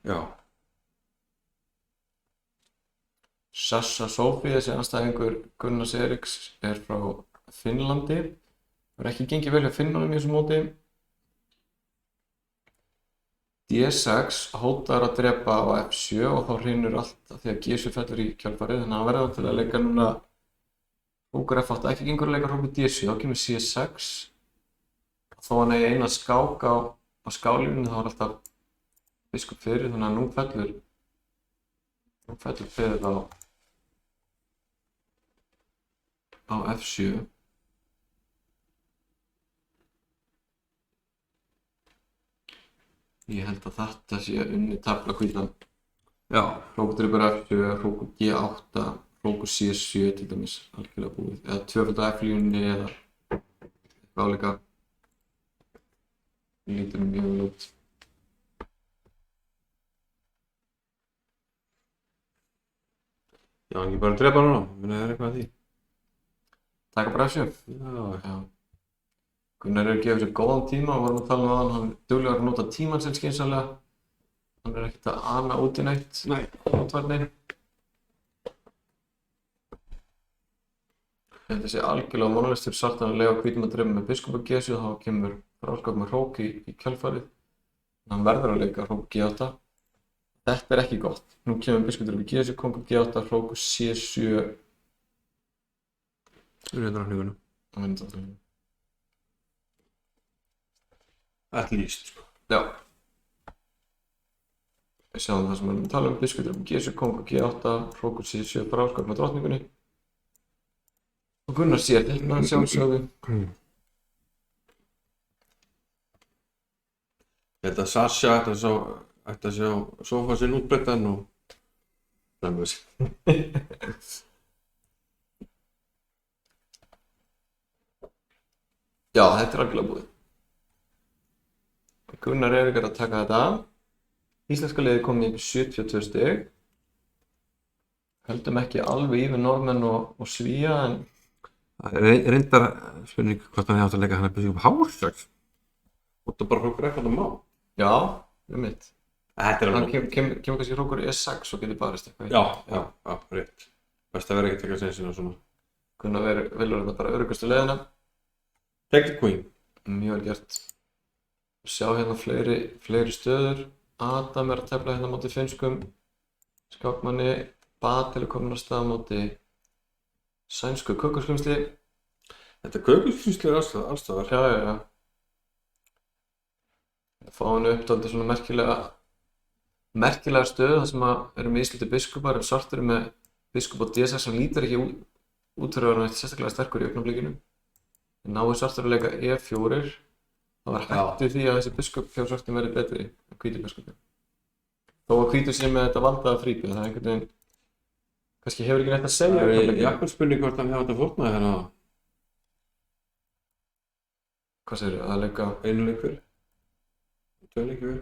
Já, Sassa Sofía, þessi anstæðingur Gunnars Eriks, er frá Finnlandi. Það er ekki gengið vel hjá Finnunum í þessu móti. D6 hótar að drepa á F7 og þá hrynur allt af því að G7 fellur í kjölfarið. Þannig að hann verður til að leika núna hrókur F8, ekki gengur að leika hrókur D7, þá kemur C6. Þó hann eigi eina skák á skálínunni þá er alltaf biskup fyrir, þannig að nú fellur fyrir á F7. Ég held að þetta sé unni tafla hvítan. já, Hrókur F7, hrókur G8, hrókur C7 til dæmis, algjörlega búið. Eða tvöfald á F-línunni eða eitthvað álíka. Lítur mjög vel út. já, ekki bara að drepa núna, menn það er eitthvað að því. Taka bara F7. Já, Já. Gunnar er að gefa sér góðan tíma og vorum að tala um áðan, hann er duglegur að nota tímann sinn skynsamlega. Hann er ekkert að ana út í neitt nei. notvarni. Ég held að sé algjörlega vonlaust fyrir svartan að lega hvítum að drepa með biskup á G7 og þá kemur fráskap með hrók í kjölfarið. Hann verður að leika hrók G8. Þetta er ekki gott. Nú kemur biskup drepa G7, kongur G8, hrókur C7. Undirdrafningunum. Það verður þetta. At least, sko. Já. Við sjáum það sem við erum að tala um, biskup drepa G7, kongur G8, hrókur C7, fráskap með drottningunni. Og Gunnar sér þetta sjálfsögðu. Ég held að Sasha ætti að sjá sófa sinn útbrettan og fremur sig. Já, þetta er algjörlega búið. Gunnar er að taka þetta af. Íslenska liðið komið upp í 72 stig. Höldum ekki alveg yfir Norðmenn og Svía en Það er reyndar spurning hvort hann hefði átt að leika hann að biskup hárstrax. Og það bara hrókur eitthvað má. já, mitt. Þetta er Hann alveg. kemur kannski hrókur E6 og getur barist eitthvað. Já, rétt. Best að vera ekki að taka sensin og svona. Gunnar velur þetta bara öruggastu leiðina. Take the queen. Mjög vel gert. Sjá hérna fleiri stöður. Adam er að tefla hérna á móti finnskum skákmanni. Batil er komin að stað á móti sænsku kökurskrimsli. Þetta kökusfýsli er allstaðar. Já. Fá hann upp dálítið svona merkilega stöðu þar sem eru með ísliti biskupar en svartur er með biskup á D6 sem lítur ekki út fyrir að vera neitt sérstaklega sterkur í augnablikinu. En náði svartur að leika E4 þá var hætt við því að þessi biskup hjá svartum verði betri en hvíti biskupin. Þó að hvítur sé með þetta valdaða fríbið, það er einhvern veginn kannski hefur ekki neitt að segja Það er augnablikinu. jafnvel spurning hvort hann hefði átt að fórna hérna á Hvað segirðu, að leika einu leik fyrir. Tvö leik fyrir.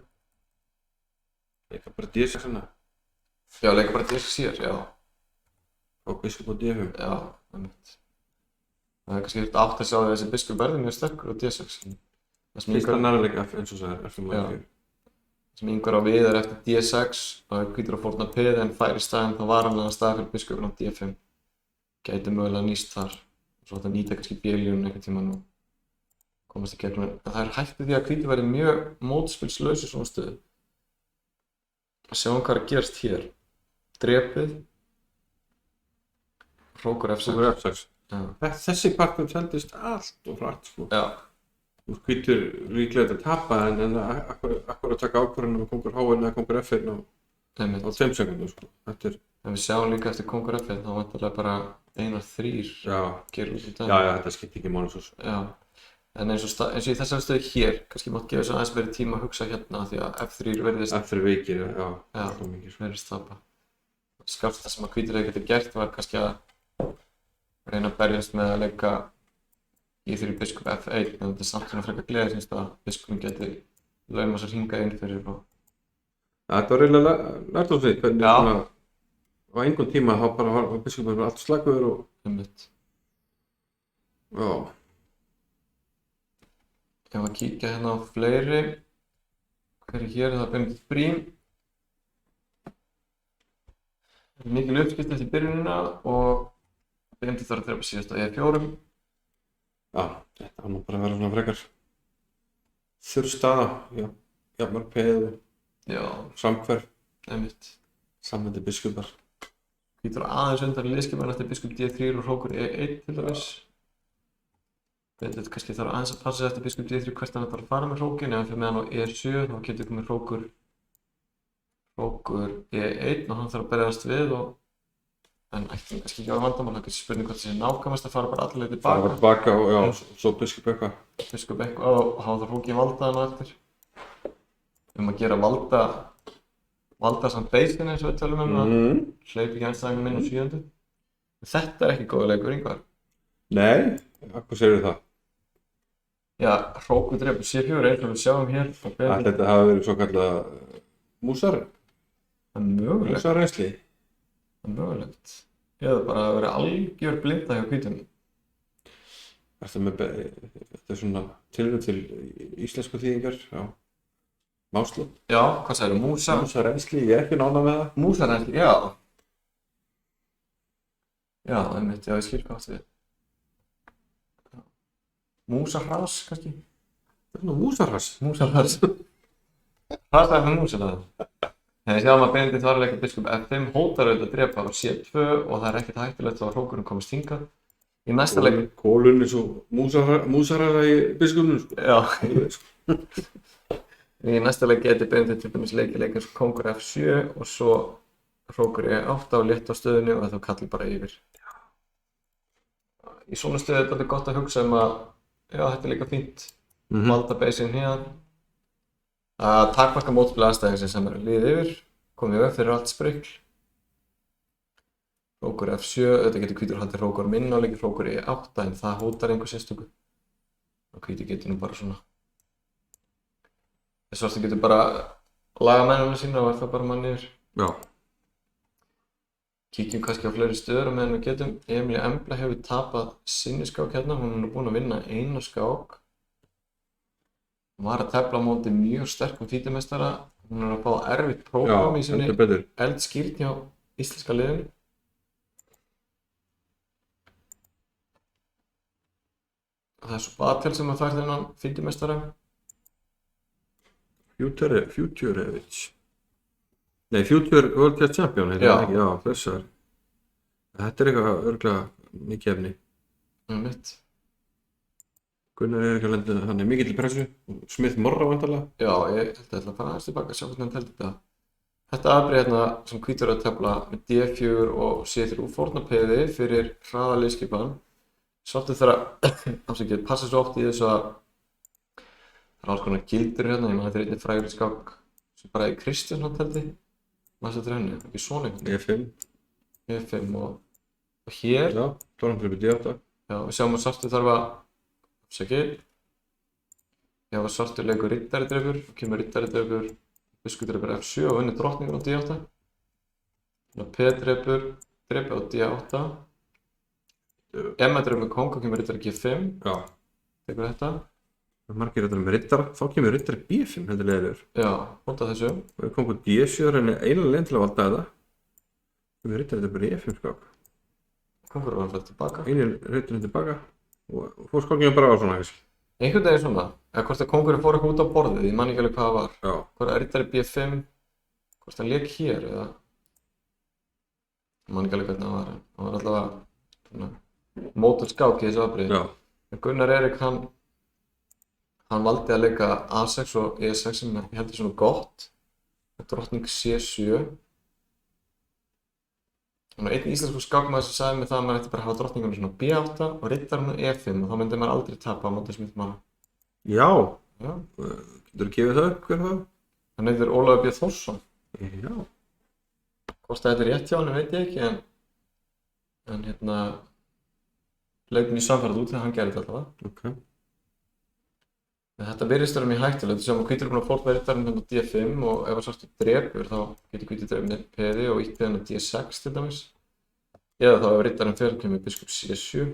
Leika bara D6 hana. Já, leika bara D6 síðar, já. Og biskup á D5. Já, einmitt. Það er kannski hægt átt að sjá að þessi biskup verði mjög sterkur á D6. Það sem Fyrst Ingvar- hann er að leika eins og sagði eftir maður Já. fyrir. sem Ingvar á við er eftir D6 og hvítur að fórna peð en fær í staðinn þá var hann að staða fyrir biskupin á D5. Gæti mögulega nýst þar. Svo þetta nýta kannski B-línuna einhvern tímann og komast í gegnum. En það er hægt við því að hvítur verði mjög mótspilslaus í svona stöðu. Sjáum hvað er að gerast hér. Drepið. Hrókur F6. Svo er F6. Já. Þessi partur seldist allt og hratt sko. Já. Þú hvítur líklega að tapa en akkur að taka ákvörðunum með kongur H-in eða kongur F-in á Einmitt. 2 sekundum sko. Þetta er, En við sjáum líka eftir kongur F þá vantarlega bara 1-3 já, gerur út í dag. já, þetta skiptir ekki máli svo sem. Já. En eins og í þessari stöðu hér, kannski mátt gefa þessu aðeins meiri tíma að hugsa hérna því að F3 verðist F fyrir veikir, já, Já. alltaf mikið sko. verðist tapa. Skarpsta sem að hvítur getur gert var kannski að reyna að berjast með að leika í fyrir biskup F1 en þetta er samt svona frekar gleðið syns að biskupin geti lauma sér hingað inn fyrir og Þetta var reyna lærtómsveit, hvernig Já. svona á einhvern tíma þá bara var biskupin allt slagur og einmitt. já, Ef að kíkja hérna á fleiri hver er hér, það er Benedikt Brím. Mikil uppskipt eftir byrjunina og Benedikt þarf að drepa síðast á E4. já, þetta var nú bara að vera svona frekar þurr staða, já, jafnmörg peð og Já, samhverf, einmitt. samvendi biskupar. Hvítur aðeins undan liðskipan eftir biskup D3 og hrókur E1 til dæmis. Benedikt kannski þarf aðeins að passa sig eftir biskup D3 hvert hann ætlar að fara með hrókin. Ef hann fyrir með hann á E7 þá getur komið hrókur E1 og hann þarf að berjast við og en ætti kannski ekki að vera vandamál. Það er kannski spurning hvort það sé nákvæmast að fara bara alla leið Það var tilbaka. tilbaka og já, svo biskup eitthvað. Biskup eitthvað og hafa það hrókið valdaðan á eftir. Að gera valda samt beisin eins og við tölum að hleyp ekki einstæðingum minn á 7. Þetta er ekki góður leikur, Ingvar. Nei, hvað segir það? Já, hrókur drepur C4 eins og við sjáum hér og Að Benedikt þetta hafi verið svo kallað mögulegt. músarrensli. Mögulegt. Eða bara að vera algjör blinda hjá hvítum. Þetta er svona tilraun til íslensku þýðingar á Másló. Já, hvað sagðirðu? Músarrensli, ég er ekki nána með það. Músarrensli, já. Já, einmitt, já, ég skil hvað átti við. Músarhras, kannski? Þetta er nú músarrass. Músarhras. Hras er það músarhras. Þegar sjáum að Benedikt var að leika biskup F5, hótar auðvitað að drepa á C2 og það er ekkert hættulegt þá að hrókurinn komast hingað. Í næsta leik... Kólun er svo músarrara í biskupnum, sko. Já. Í næsta leik geti Benedikt til dæmis leikir svo kongur F7 og svo hrókur E8 og létt á stöðunni og þá kallir bara yfir. Í svona stöðu er þetta gott að hugsa að já, þetta er líka fínt. Valda beisinn hérna. Að takmarka mótspila aðstæðingin sem er liðið yfir, komið veg fyrir allt sprikl. Hrókur F7, þetta getur hvítur haldið hrókur minna og líka hrókur E8 en það hótar einhver sérstöku. Og hvítur getur nú bara svona. Svartur getur bara laga mennina sína og er það bara mann yfir. Já. Kíkjum kannski á fleiri stöður og meðan við getum. Emilia Embla hefur tapað sinni skák hérna, hún er nú búin að vinna eina skák. Hún var að tefla á móti mjög sterkum fítimeistara. Hún er að fá erfitt prógram í sinni eldskírn hjá íslenska liðinu. Það er svo Batel sem að fær þennan fítimeistara. Futurevich. Nei, Future World Class Champion heitir það ekki, já, þessar. Þetta er eitthvað örugglega mikið efni. Mitt. Gunnar er ekki að lenda, hann er mikið til pressu og Smith Morra vantarlega. Já, ég held að ætla að fara aðeins tilbaka, sjá hvernig hann teldi þetta. Þetta afbrigði hérna sem hvítur er að tefla með D4 og C3 fórnarpeði fyrir hraða liðskipan. Svartur þarf að passa svo oft í þessu að það er alls konar gildur hérna, ég man þetta er einnig frægur í skák sem bara í Kristján hann teldi. Maður setur henni, ekki svona einhvern E5. E5 og hér. Já, tónumflöpu D8. Já, við sjáum að svartur þarf að Já, svartur leikur riddari dreifur og kemur riddari dreifur, biskup dreifur F7 og vinnur drottningur á D8. P dreifur á D8. Emma dreifur með kóng og kemur riddari G5. Já. Tekur þetta. Margir þetta með riddara, þá kemur riddari B5 heldur leiðilegur. Já, hóta þessu. Og kongur D7 er henni eiginlega leiðin til að valda þetta. Kemur riddari þetta bara í E5 skák. Kongur var alltaf tilbaka. Einu riddari tilbaka og fór skákinu bara á svona þessi. Einhvern veginn svona, eða hvort að kongurinn fór eitthvað út á borðið, ég man ekki alveg hvað það var. Já. Hvort að riddari B5, hvort hann lék hér eða... Ég man ekki alveg hvernig það var, en það var allavega mótul skák í þessu afbrigði. Já. En Gunnar Erik, hann hann valdi að leika A6 og E6 sem ég heldur svona gott. Drottning C7. Þannig að einn íslensku skákmaður sem sagði mér það að maður ætti bara að hafa drottningunni svona B8 og riddarinn á E5 og þá myndi maður aldrei tapa á móti þessum manna. Já, Já. getur þú gefið það upp, hver er það? Hann heitir Ólafur B. Þórsson. Já. Hvort þetta er rétt hjá hann veit ég ekki en leit mér samfærað út þegar hann gerði þetta allavega. Ok. En þetta virðist vera mjög hættulegt, sem að hvítur er búinn að fórna riddarinn hérna á D5 og ef að svartur drepur þá getur hvítur drepið peði og ítt peðin á D6 til dæmis. Eða þá ef riddarinn fer kemur biskup C7.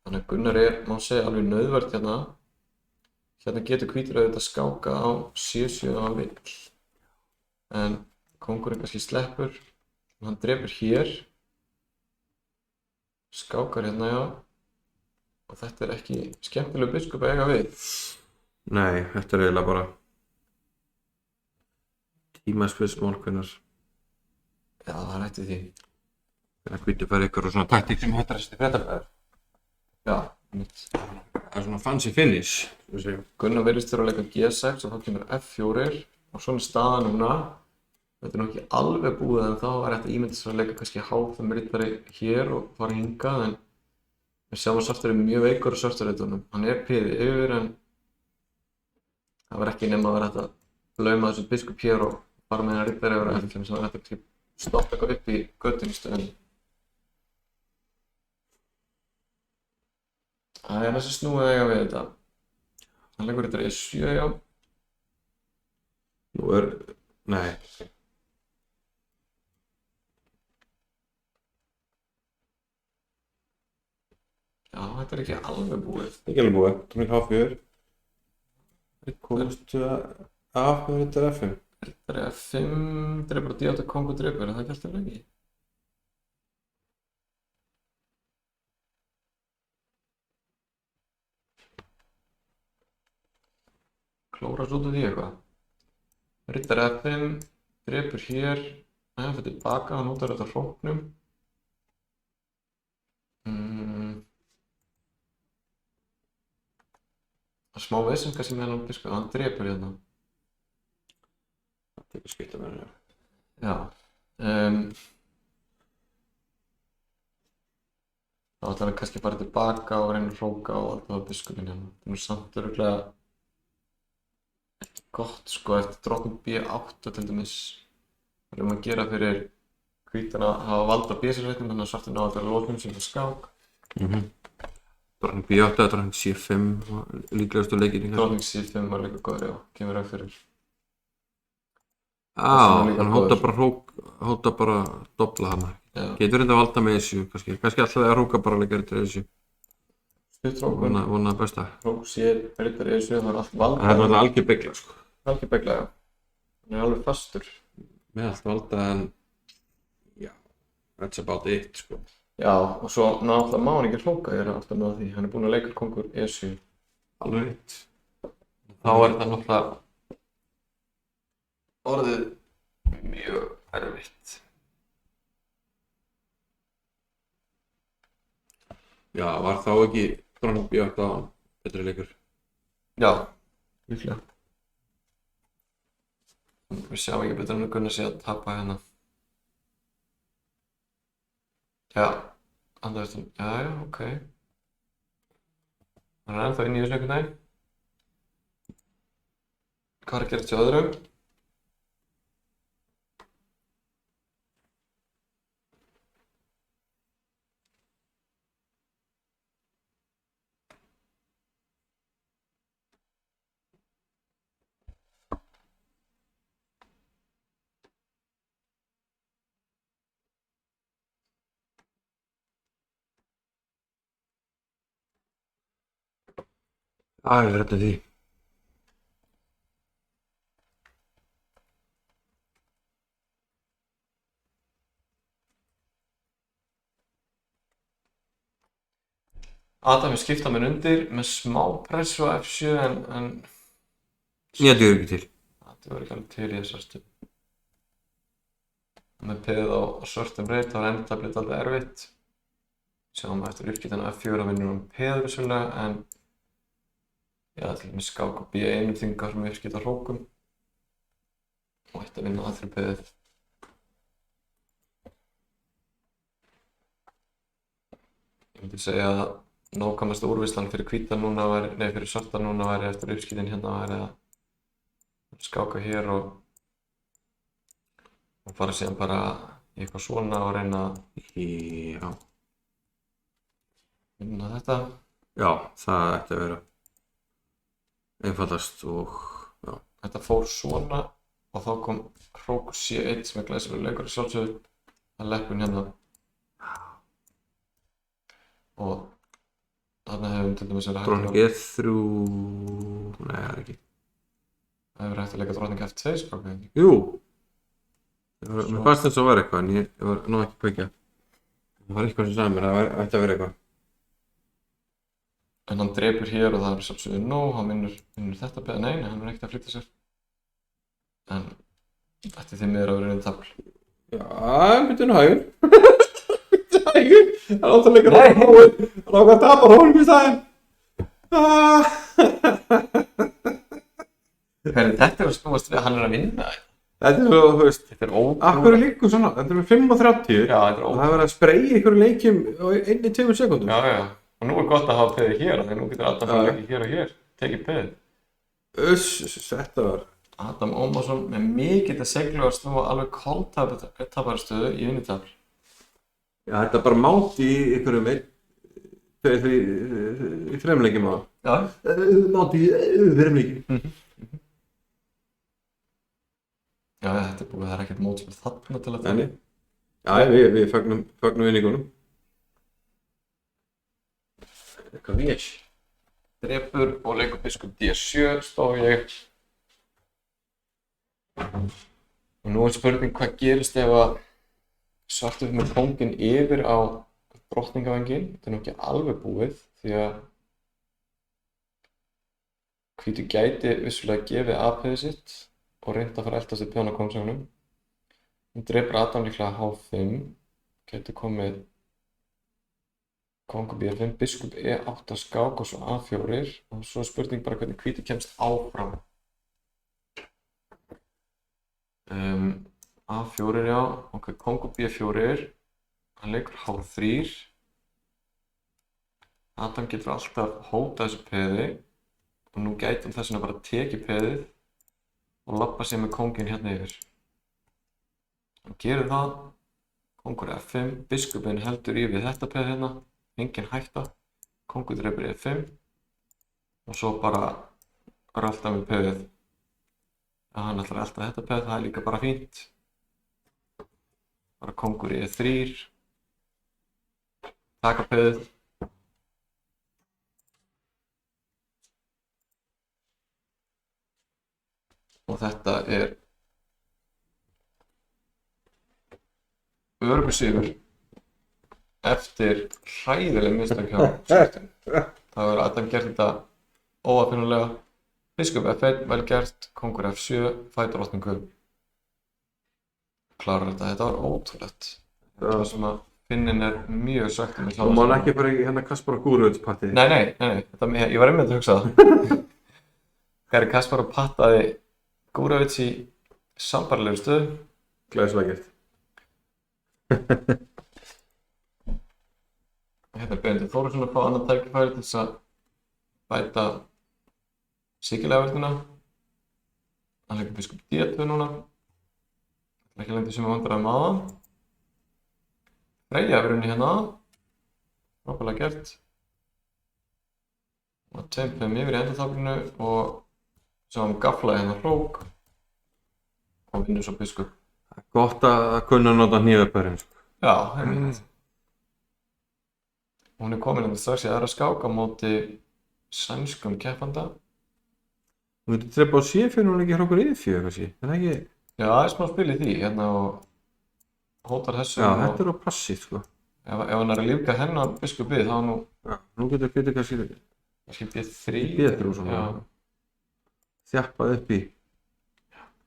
Þannig að Gunnar má segja alveg nauðvært hérna. Hérna getur hvítur auðvitað skáka á C7 ef hann vill. En kóngurinn kannski sleppur, hann drepur hér. Skákar hérna, já. Og þetta er ekki skemmtileg biskup að eiga við. Nei, þetta er eiginlega bara tímaspursmál hvenær Já, það er hættið því. hvítur fær ykkur og svona taktík sem hættar þessi fréttablaður. Já, mitt. Það er svona fancy finish, við segjum. Gunnar virðist þurfa að leika G6 og þá kemur F4 og svona er staðan núna. Þetta er nú ekki alveg búið en þá er þetta ímyndis að leika kannski H5 riddari hér og fara hingað en við sjáum að svartur er mjög veikur á svarturriddunum. Hann er piði yfir en það var ekki nema að vera hægt að lauma þessu biskup hér og fara með hennar riddari yfir F5 sem var hægt að stoppa eitthvað upp í göttunni í stöðunni. Það er þessi snúið að eiga við þetta. Hann leikur riddari E7, já. Nú er, nei. Já, þetta er ekki alveg búið. Ekki alveg búið, tónleik H4. Komust af með þetta F5. Riddari F5, drepur á D8, kongur drepur, er það ekki alltaf lengi? Klórast út af því eitthvað. Riddari F5, drepur hér, hann fyrir tilbaka, hann notar þetta hróknum. Það er smá vesen kannski með hann biskup, hann drepur hérna. Það tekur skipta með henni. Já. Þá ætlar hann kannski bara tilbaka og reyna að hróka og alltaf á biskupinn hérna. Það er samt örugglega ekki gott sko eftir drottning B8 til dæmis. Það er að gera fyrir hvítan að hafa vald á B6-reitnum þannig að svartur ná að vera lóknum sem er skák. Drottning B8 eða drottning C5 og líklegastu leikirinn kannski. Drottning C5 var líka góður, já, kemur raug fyrir. Hann hóta bara dobla hana. Já. Getur reynda að valda með þessu kannski alltaf að hróka bara leikari til þessu. Stuttrókun, Vona það besta. hrók sér, riddari E7, það er allt vald. Það er náttúrulega algjör begla sko. Algjör begla, já. Hann er alveg fastur. Með allt valda en já, that's about it sko. Já, og svo náttúrulega má hann ekki hróka, ég er alltaf með því. Hann er búinn að leika kongur E7. Alveg rétt. Þá er það náttúrulega orðið mjög erfitt. Já, var þá ekki drottning B8 á betri leikur? Já, líklega. Við sjáum ekki betur en að Gunnar sé að tapa hérna. Já, andur eftir, já, ok. Hann er ennþá inn í þessu einhvern veginn. Hvað er að gerast hjá öðrum? Ég verði eftir því. Adam er skipta mér undir með smá pressu á F7 en Ég dugur ekki til. það var ekki alveg til í þessar stund. Með peðið á svörtum reit þá er endurtaflið alveg erfitt. Sjáum eftir uppskiptan á F4 að vinnur um peð vissulega en Já, til dæmis skák og B1 þingar með uppskipta hrókum og ætti að vinna A3-peðið. Ég myndi segja að nákvæmasta úrvinnslan fyrir hvíta núna væri, nei fyrir svarta núna væri eftir uppskiptin hérna væri að skáka hér og fara síðan bara í eitthvað svona og reyna að Já. vinna þetta. Já, það ætti að vera einfaldast og já. Þetta fór svona og þá kom hrókur C1 sem er glæsilegur leikur í sjálfsögðu að leppun hérna. Og þarna hefum til dæmis verið hægt Drottning E3... Nei, það er ekki. Það hefur hægt að leika drottning F2 sprákið. Jú. Mér fannst þess að vera eitthvað en ég var nú ekki að kveikja. Það var eitthvað sem sagði mér að það ætti að vera eitthvað. En hann drepur hér og það er sjálfsögðu nóg, hann vinnur þetta beða, nei, hann er ekkert að flýta sér. En þetta er því miður að vera einn tafl. Já, byrju nú hægur. Byrju hægur. Það er alltaf leikar á hóin. Það er ákvað að tapa hónum í staðinn. Hvernig þetta er að snúast við að hann er að vinna? Þetta er svo, þú veist, Þetta er ótrúlega. akkur er líku svona, þetta er með 5:30 Já, þetta er og það ótrúlega. er verið að spreyja ykkur leikjum á 1-2 sekúndum. Já, já. Og nú er gott að hafa peðið hér, þannig að nú getur Adam Já. að leika hér og hér. Tekið peðið. Þetta var... Adam Ómarsson með mikið að seglu að snúa alveg koltaparstöðu í vinnitafl. Já, þetta er bara mátt í ykkurum í þreimleikjum á það. Já. Mátt í þreimleikjum. Já, þetta er búið, það er ekkert mótspil þarna til að Nei. Já, við fögnum vinningunum. Eitthvað vés. Drepur og leikur biskup D7 stóð ég. Og nú er spurning hvað gerist ef að svartur með kónginn yfir á drottningavanginn. Þetta er nú ekki alveg búið því að hvítur gæti vissulega gefið A-peðið sitt og reyndi að fara að eltast í pjón á kóngsagnum. Hún drepur Adam líklega H5, gæti komið kóngur B5, biskup E8 skák og svo A4 og svo er spurning bara hvernig hvítur kemst áfram. A4 já, ok, kóngur B4, hann leikur H3. Adam getur alltaf hótað þessu peði og nú gæti hann þess vegna bara tekið peðið og labba sér með kónginn hérna yfir. Hann gerir það, kóngur F5, biskupinn heldur í við þetta peð hérna, engin hætta, kóngur drepur E5 og svo bara rölda með peðið. Ja, hann ætlar að elta þetta peð, það er líka bara fínt. Bara kóngur E3, taka peðið. Og þetta er öruggur sigur eftir hræðileg mistök hjá svartum. Það verður Adam gert þetta óaðfinnulega. Biskup F1, vel gert, kóngur F7, fæ drottningu. Klárar þetta, þetta var ótrúlegt. Það sem að Finnin er mjög svekktur með Og maður ekki bara í hérna Kaspar og Gúruvits partí. Nei, þetta, ég var einmitt að hugsa það. Gary Kaspar pattaði Gúruvits í sambærilegri stöðu. Glæsilega gert. Hérna er Benedikt Þórisson að fá annað tækifæri til þess að bæta síkilegavöldina. Hann leikur biskup D2 núna. Það er ekki lengt í sem vandræðum aðan. Freyja hefur unni hérna. Frábærlega gert. Og tempum yfir í endataflinu og svo hann gaflaði hérna hrók og vinnur svo biskup. Gott að kunna nota hnífapörin. Já, einmitt. Hún er komin hérna strax í aðra skák á móti sænskum keppanda. Þú getur trepa á C4 og leggja hrókur E4 kannski, er það ekki? Já, það er smá spil í því hérna og hótar þessu. Já, og þetta er á passið sko. ef hann er að lífga hennar biskupið þá nú Já, nú getur kannski B3. B3 og svona. Já, Þjappað upp í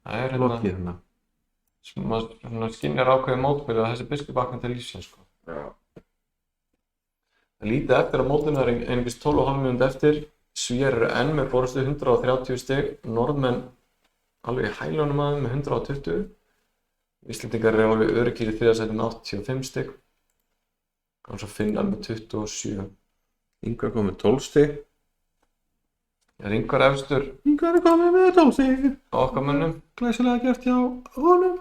það er lokið hérna, hérna. maður skynjar ákveðið mótbyrju að þessi biskup vaknar til lífsins sko. Já. Það lítið eftir á mótinu, það er einhvers 12,5 mínútur eftir. Svíar eru enn með forystu 130 stig, Norðmenn alveg í hælunum aðeins með 120. Íslendingar eru alveg öruggir í þriðja sæti með 85 stig. Og svo Finnar með 27. Ingvar kom með 12 stig. Er Ingvar efstur Ingvar er komið með 12 stig. á okkar mönnum? Glæsilega gert hjá honum.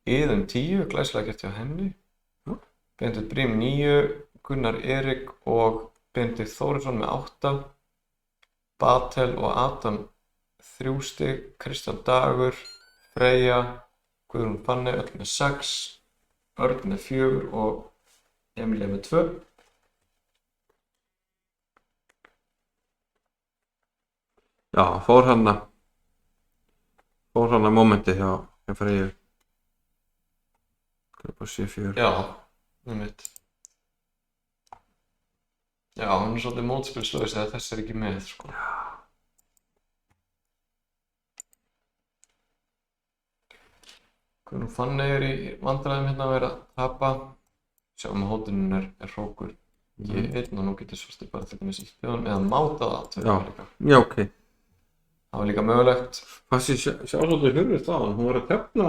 Iðunn 10, glæsilega gert hjá henni. Já. Benedikt Brím 9, Gunnar Erik og Benedikt Þórisson með 8. Batel og Adam 3 stig, Kristján Dagur, Freyja, Guðrún Fanney öll með 6, Örn með 4 og Emilía með 2. Já, fór hann að momenti hjá Freyju. Það er bara 7-4. Já, einmitt. Já, hann er svolítið mótspilslaus eða þess er ekki með, sko. Guðrún Fanney er í vandræðum hérna að vera að tapa. Sjáum að hótunin er hrókur G1 og nú getur Svarti bara til dæmis ítt við honum eða mátað að Já. líka. Já, ok. Það var líka mögulegt. Hvað sé sjálfsvöldur hurfist á hann? Hún var að tefna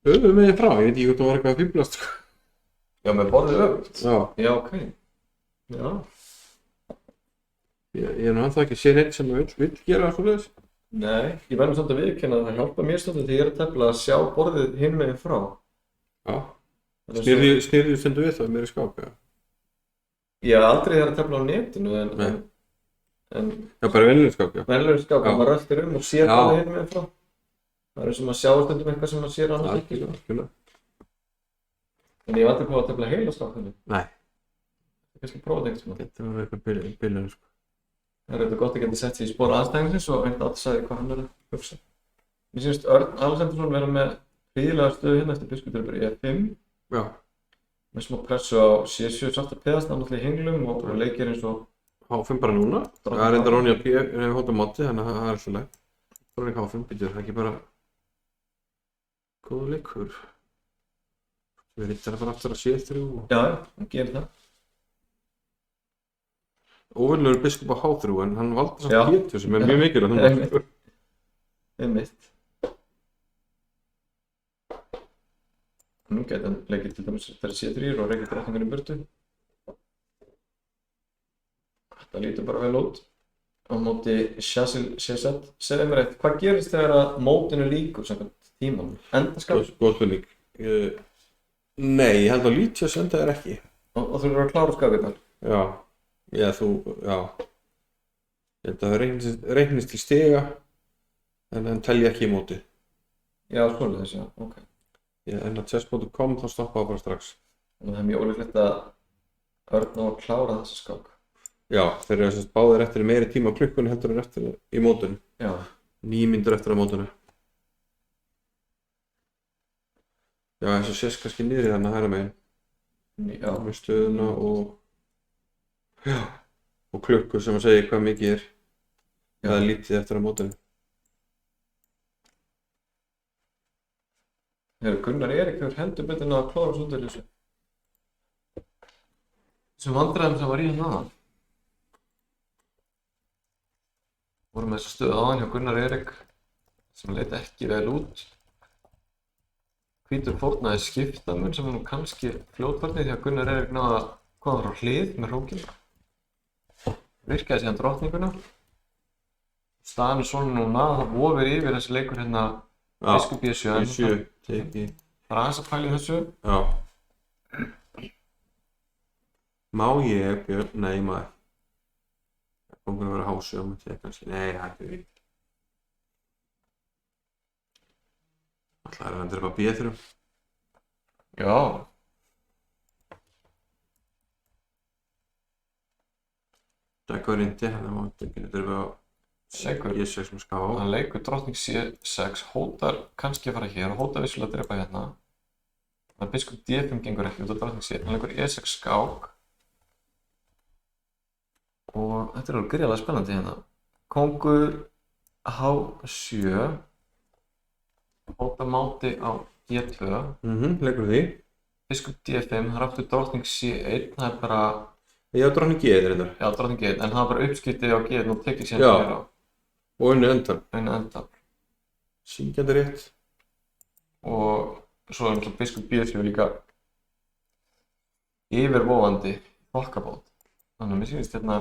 höfuð meginn frá. Ég veit ekki hvort hún var eitthvað að fíblast. Já, með borðið öfugt. Já. Já, ok. Já. Ég er nú ennþá ekki sér einn sem vill gera það svoleiðis. Nei, ég verðum samt að viðurkenna að það hjálpa mér stundum þegar ég er að tefla að sjá borðið hinn meginn frá. Já. Það er svo- Snýrðu stundu við það meira í skáp, já. Ég hef aldrei þegar að tefla á netinu Nei. en Já, bara venjuleg skáp, já. venjulegur skák Já. að maður röltir og sér Já. borðið hinn meginn frá. Það er sem að sjá stundum eitthvað sem maður sér annars ekki. Algjörlega. En ég hef aldrei prófað að tefla heila skákinu. Nei, Kannski prófa þetta einhvers veginn. þetta var eitthvað bilun, sko. Það er auðvitað gott að geta sett sig í spór aðstæðingsins og einhvern að sagði hvað hann er að hugsa. Mér sýnist Örn Alexandersson vera með hríðilega stöðu hérna eftir biskupdröpur í F5 Já. með smá pressu á C7 sátt að peðast náttúrulega í henglum og leikir eins og H5 bara núna. Það er enda Ronja P. Við hóttum móti, þannig að það er alltaf leið. Ronja H5 býtur, það er ekki bara góð leikur. Við rittar að fara aftur að C3 og já, hann gerir það. óvenjulegur biskup á H3 en hann valdi Já. samt Pétur sem er mjög mikilvægt núna. Einmitt. Einmitt. Nú gæti hann leikir til dæmis þegar C3 og reykir drottningunni í burtu. Þetta lítur bara vel út. Á móti Shazil Shazad. Segðu mér eitt, hvað gerist þegar að mótinu líkur samkvæmt tímanum? Endaskap? Góð spurning. Nei, ég held að Lítias enda er ekki. Og þú eru að klára skapið þar? Já. Já. Ég held að það reiknist til stiga en hann telji ekki í móti. Já, svoleiðis, já, ok. En að chess.com þá stoppaði bara strax. Þannig að það er mjög ólíklegt að Örn á að klára þessa skák. Já, þeir eru þess að báðir eftir meiri tíma á klukkunni heldur en eftir í mótinu. Já. 9 mínútur eftir á mótinu. Já, þess að sést kannski niður þarna hægra megin. Já. Með stöðuna og klukku sem að segja hvað mikið er. Það er lítið eftir á mótinu. Gunnar Erik hefur heldur betur en að klára svo út af þessu. Þessum vandræðum sem var í hérna aðan. Vorum með þessa stöðu aðan hjá Gunnar Erik sem leit ekki vel út. Hvítur fórnaði skiptamun sem er nú kannski fljótfærni því að Gunnar Erik náði að koma frá hlið með hrókinn. Virkaði síðan drottninguna. Staðan er svona núna, það vofir yfir þessi leikur hérna biskup G7. G7, teki. Það er aðeins að pæla í þessu. Já. Má ég, Björn? Nei, maður. Það kom að vera H7 á mútið kannski. Nei, hættu við. Alltaf er það endur upp á B3. Já. Dækku rindi, hann er mátt ekki endur upp á Segur. G6 með ská. Hann leikur drottning C6, hótar kannski að fara hér og hótar vissulega að drepa hérna. Það er biskup D5 gengur ekki út á drottning C1. Hann leikur E6 skák. Og þetta er alveg gríðarlega spennandi hérna. Kóngur H7. Hótar máti á G2. Leikur því. Biskup D5, það er aftur drottning C1. Það er bara Ég hef drottning G reyndar. Já, drottning G, en það var bara uppskiptið á G og tekið síðan Já. fyrir á Og unni endan. einu enda. Syngjandi rétt. Og svo er náttúrulega biskup B3 líka yfirvofandi þokkabót. Þannig að mér sýnist hérna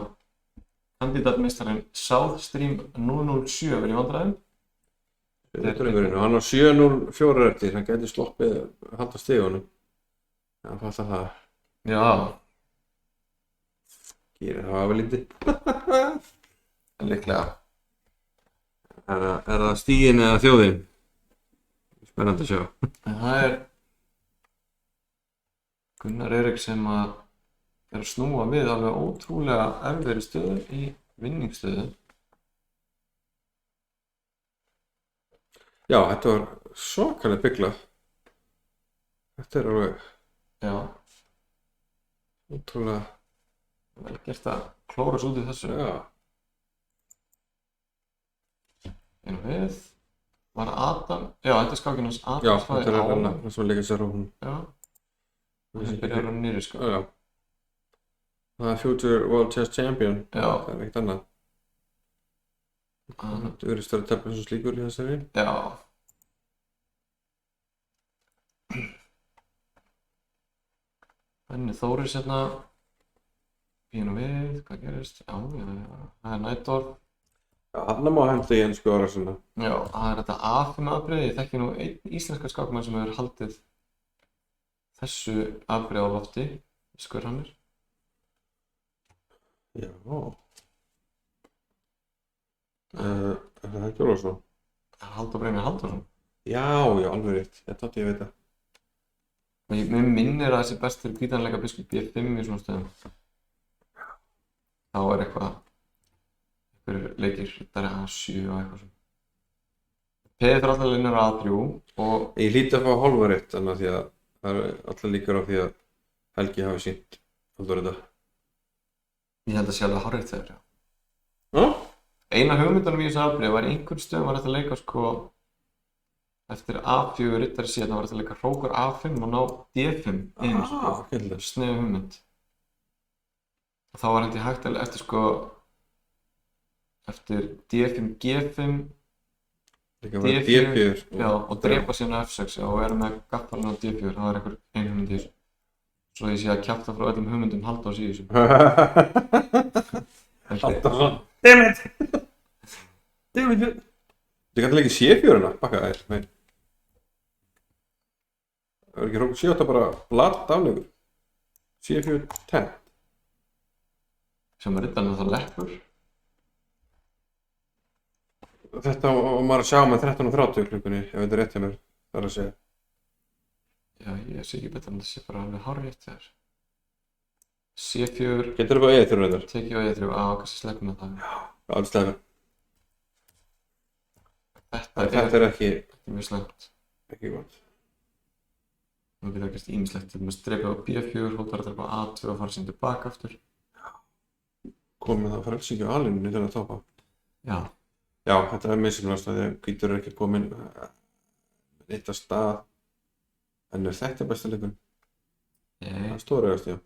kandidatmeistarinn South Stream 007 verið í vandræðum. Drengurinn, og hann á 7-0-4 eftir, hann gæti sloppið að halda stigunum. Já, fattar það. Já, Gerir það vel lítið. líklega. Er það stígin eða þjóðin? Spennandi að sjá. En það er Gunnar Eirík sem að er að snúa við alveg ótrúlega erfiðri stöðu í vinningsstöðu. Já, þetta var svakalega byggla. Þetta er alveg Já, ótrúlega. vel gert að klóra svo út í þessu. Já. En við var Adam, já, þetta er skákinn hans Já, Adam þetta er hann sem leikir sér á hún. Já, það byrjar á nýri skák. Já. Það er Future World Chess Champion. Já, Það er ekkert annað. hann, Þetta verður stærri tefnir sem slíkur í þessari. já. Benni Þóris hérna, pínu við, hvað gerist? Já, það er Nættorf. Já, hann má henda í ennsku ára svona. Já, það er þetta A5 afbrigði. Ég þekki nú einn íslenska skákmann sem hefur haldið þessu afbrigði á lofti, Skurhamir. Já. Er það ekki alveg svona? Halldór Brynjar Halldórsson. Já, alveg rétt. Þetta átti ég að vita. Og mér minnir að þessi best fyrir hvítanleika biskup B5 í svona stöðum. Þá er einhverjir leikir riddari A7 og eitthvað svona. P3 alltaf linnur A3 og Ég hlýti að fá hálfa rétt, þannig að því að það er alltaf líkur á því að Helgi hafi sýnt alltaf þetta. ég held að sé alveg hárrétt þegar, já. Já? Eina hugmyndunum í þessu afbrigði var í einhverjum stöðum var þetta að leika sko eftir A4 riddari síðan var þetta að leika hrókur A5 og ná D5 inn sko. Skemmtilegt. Snið hugmynd. Og þá var held ég hægt að eftir sko eftir D5, G5 Líka var D4, D4. já, og drepa síðan á F6 já, og vera með gaffalinn á D4, það var einhver ein hugmynd í þessu. Svo ég sé að kjafta frá öllum hugmyndum Halldórs í þessu. Halldórsson. Damn it! Damn it! Þið kannski leikið C4-una, bakka þér. Nei. Það er ekki hrókur C8 bara blatt aflegur. C4 10. Sem að riddarinn er það leppur. Þetta var maður að sjá með 13:30 klukkunni, ef þetta er rétt hjá mér. Það er að segja. Já, ég sé ekki betur en það sé bara alveg hárrétt þér. C4, Getur þú bara eða þurfa þetta? tekið á E3, á, kannski sleppum með það. Já, alls stæðan. Þetta Þetta er ekki mjög slæmt. gott. Nú getur það gerst ýmislegt, til dæmis drepa á B4, hóttar að drepa á A2 og fara síðan tilbaka aftur. Komið það frelsingju á alinu til að topa. Já, Já, þetta er misjafnast að því að hvítur er ekki komin eitt að stað. En er þetta besta leikun? Það nei, er stóraugast, já.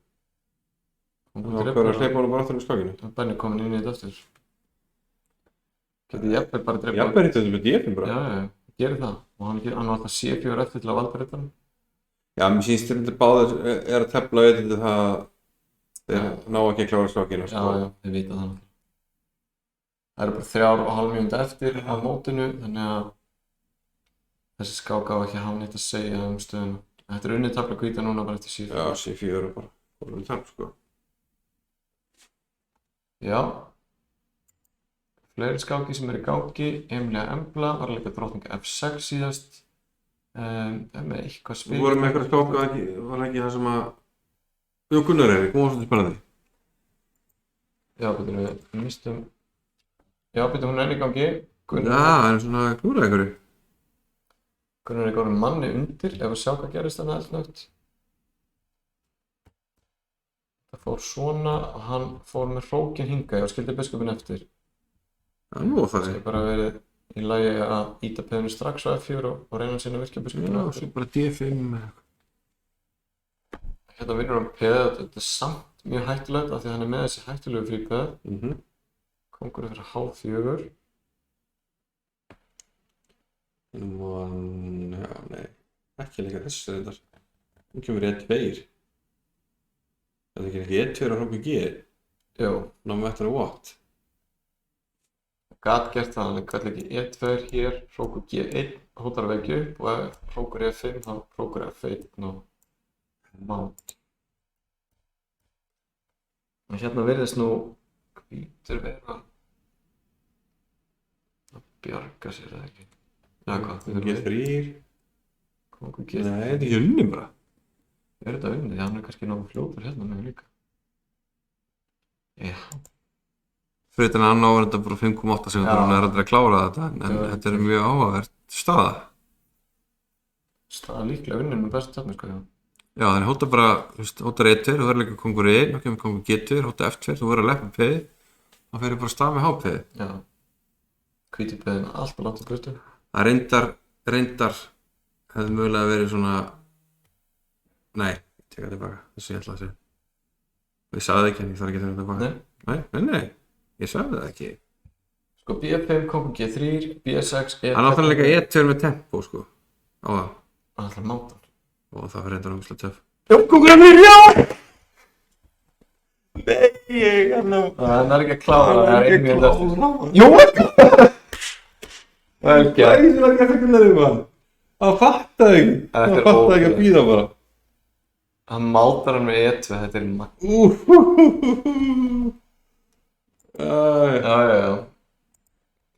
hún Það var bara að hleypa honum bara aftur í skákinu. Benni komin inn í þetta aftur. Getið jafnvel bara drepa á... Jafnvel hitt þetta með D5 bara. Já, gerir það. Og hann var alltaf C4 eftir til að valda riddarann. Já, mér sýnst þetta báðir er að tefla auðvitað það að þeir ná ekki að klára skákina. Já, þið vita það náttúrulega. Það eru bara 3,5 mínútur eftir á mótinu, þannig að þessi skák á ekki að hafa neitt að segja um stöðuna. Þetta er unnið tafla hvíta núna bara eftir C4. Já, C4 er bara fórum við þarf, sko. Já. Fleiri skáki sem eru í gangi. Emilia Embla var að leika drottning F6 síðast. Með eitthvað spil. Við vorum með eitthvað skáka, var ekki það sem að... Jú, Gunnar Eirík, hún var svolítið spennandi. Já, betur við mistum... Já, betur hún er í gangi. Já, það er svona klúra einhverju. Gunnar er góður manni undir, ef að sjá hvað gerist þarna eldnögt. Það fór svona og hann fór með hrókin hingað og skildi biskupinn eftir. Já, nú var það. Það er bara verið í lagi að íta peðinu strax á F4 og reyna að sinna virkja biskupinn Já, eftir. svo bara D5. Hérna vinnur hann peð, þetta er samt mjög hættulegt af því að hann er með þessi hættulegu frípeð. Kóngurinn fyrir H4. Já, nei. Ekki líka þessu reyndar. Nú kemur E2. Það er ekki E2 á hróku G. Jú. No matter what. Gat gert það, hann gæti ekki E2 hér, hrókur G1, hótar að vekja upp og ef hrókur E5 þá hrókur F1 og mount. En hérna virðist nú hvítur vera að bjarga sér eða ekki. Já hvað, við þurfum G3. Kóngur G3. Nei, þetta er ekki unnið bara. Er þetta unnið? Já, hann er kannski nógu fljótur hérna með líka. Já. Fyrir þetta annar var þetta bara 5,8 sekúndur, hann er aldrei að klára þetta, en þetta er mjög áhugavert staða. Staða líklega unnið með bestu tafni, sko, já. Já, þannig hóta bara, þú veist, hótar E2, þú verður líka kongur E1, þá kemur kongur G2, hóta F2, þú verður að leppa peði, þá fyrir bara stað með H-peði. Já. Hvíti peðin alltaf langt á burtu. Það reyndar hefði mögulega verið svona, nei, ég tek það tilbaka, þessu ég ætla að segja. Ég sagði það ekki, en ég þarf ekki að taka það tilbaka. Nei, ég sagði það ekki. Sko B5, kóngur G3, B6, E5. Hann átti líka E2 með tempo, sko, á það. Hann ætlar að máta hann. Og það var reyndar ógeðslega töff. Já, kóngurinn fyrir, já! Nei, hann er ekki að klára, það er einnig að eftir. Jú, það er ekki að. Það er ekki að segja það um hann. Það fattaði ekki. Það fattaði ekki að bíða bara. Hann mátar hann með E2, þetta er magn. Já.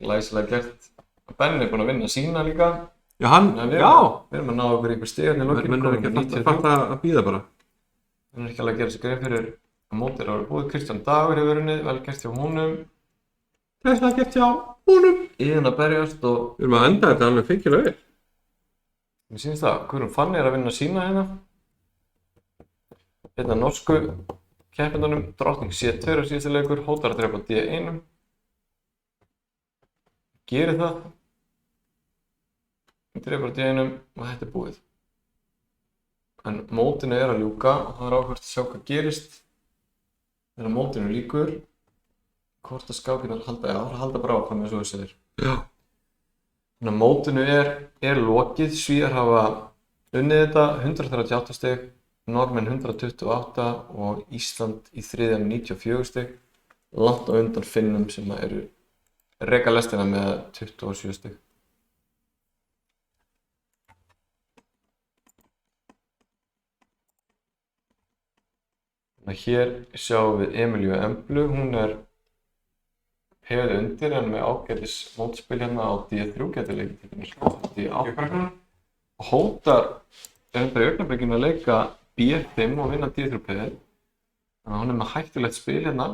Glæsilega gert. Benni er búinn að vinna sína líka. Já, hann, Við erum að ná okkur einhver stig í lokinu. Menn er ekki að fatta að bíða bara. Hann er ekki alveg að gera sér grein fyrir að mótið er búið. Kristján Dagur hefur unnið, vel gert hjá honum. Glæsilega gert hjá honum. Iðan að berjast og Við erum að enda þetta alveg feikilega vel. mér sýnist það, Guðrún Fanny er að vinna sína hérna. Einn af norsku keppendunum, drottning C2 er síðustu leikur, hótar að drepa D1. Gerir það. Drepar D1 og þetta er búið. En mótinu er að ljúka og það er áhugavert að sjá hvað gerist þegar mótinu lýkur. Hvort að skákirnar halda bara áfram eins og þú segir. Já. Þannig að mótinu er lokið. Svíar hafa unnið þetta 138 stig, Norðmenn 128 og Ísland í þriðja með 94 stig. Langt á undan Finnum sem eru reka lestina með 27 stig. Hér sjáum við Emilíu Emblu, hún er peðið undir en með ágætis mótspil hérna á D3 getur leikið til dæmis D8 og hótar enda í augnablikinu að leika B5 og vinna D3 peðið, þannig að hún er með hættulegt spil hérna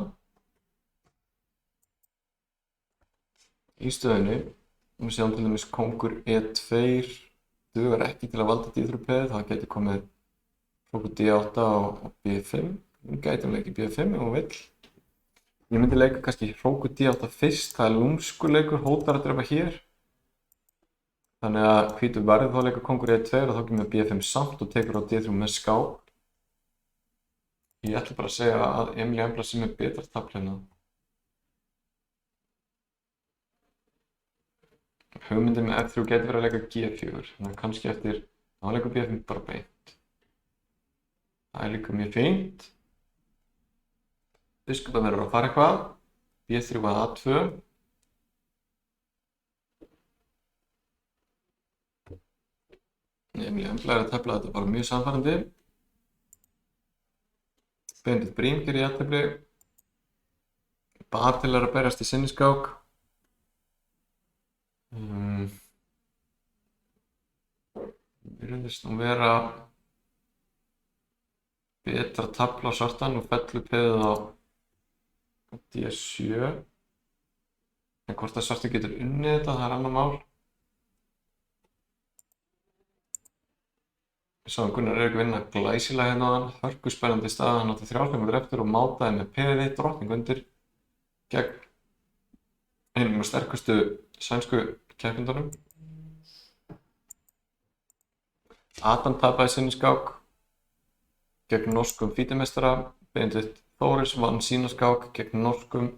í stöðunni og við sjáum til dæmis kóngur E2 dugar ekki til að valda D3 peðið, það getur komið hrókur D8 og B5. Hún gæti leikið B5 ef hún vill. Ég myndi leika kannski hrókur D8 fyrst, það er lúmskur leikur, hótar að drepa hér. Þannig að hvítur verður þá að leika kóngur E2 og þá kemur B5 samt og tekur á D3 með skák. Ég ætla bara að segja að Emilía Embla sem er betra tafl hérna. Hugmyndin með F3 getur verið að leika G4, þannig að kannski eftir þá leikur B5 bara beint. Það er líka mjög fínt. Biskupar verður að fara eitthvað. B3 var A2. Emilía Embla er að tefla þetta bara mjög sannfærandi. Benedikt Brím gerir jafntefli. Bartil er að berjast í sinni skák. Virðist nú vera betra tafla á svartan og fellur peðið á D7. En hvort að svarti getur unnið þetta, það er annað mál. Við sáum Gunnar Eirík vinna glæsilega hérna á hann, hörkuspennandi staða, hann átti 3 sekúndur eftir og mátaði með peðið, drottning undir, gegn einum af sterkustu sænsku keppendunum. Adam tapaði sinni skák. gegn norskum fítimeistara. Benedikt Þóris vann sína skák gegn norskum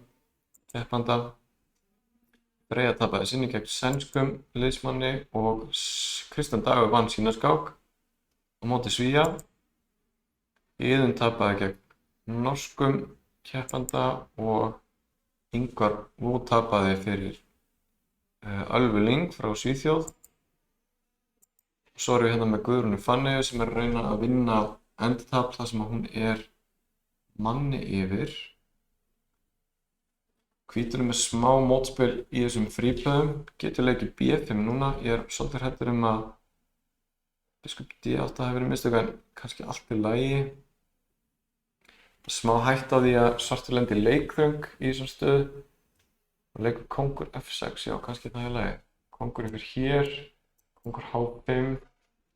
keppanda. Freyja tapaði sinni gegn sænskum liðsmanni og Kristján Dagur vann sína skák á móti Svía. Iðunn tapaði gegn norskum keppanda og Ingvar Woo tapaði fyrir Ölvu Ling frá Svíþjóð. Svo erum við hérna með Guðrúnu Fanneyju sem er að reyna að vinna endurtap þar sem hún er manni yfir. Hvítur er með smá mótspil í þessum fríplöðum, getur leikið B5 núna. Ég er svolítið hræddur að biskup D8 hafi verið mistök en kannski allt í lagi. Smá hætt á því að svartur lendi leikþröng í þessum stöðu og leikur kóngur F6, já kannski það er lagi. Kóngur yfir hér, kóngur H5.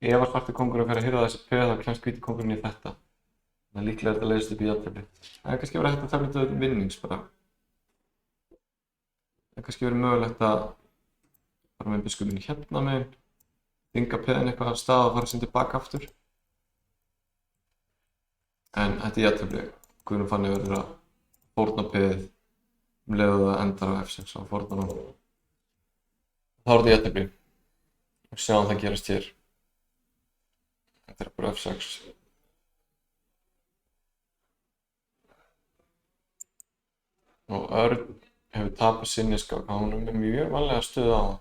Ef að svartur kóngurinn fer að hirða þessi peð þá kemst hvíti kóngurinn í þetta. Það er líklega að þetta leiðist upp í jafntefli. Það er kannski verið hægt að tefla þetta vinnings bara. Það er kannski verið mögulegt að fara með biskupinn hérna megin, þynga peðin eitthvað af stað og fara sem tilbaka aftur. En þetta er jafntefli. Guðrún Fanneyju verður að fórna peðið leið og það endar á F6 á fórnanum. Þá er þetta jafntefli. Og sjáum það gerast hér. Þetta er bara F6. Og Örn hefur tapað sinni skák, hann er með mjög vanlega stöðu á það.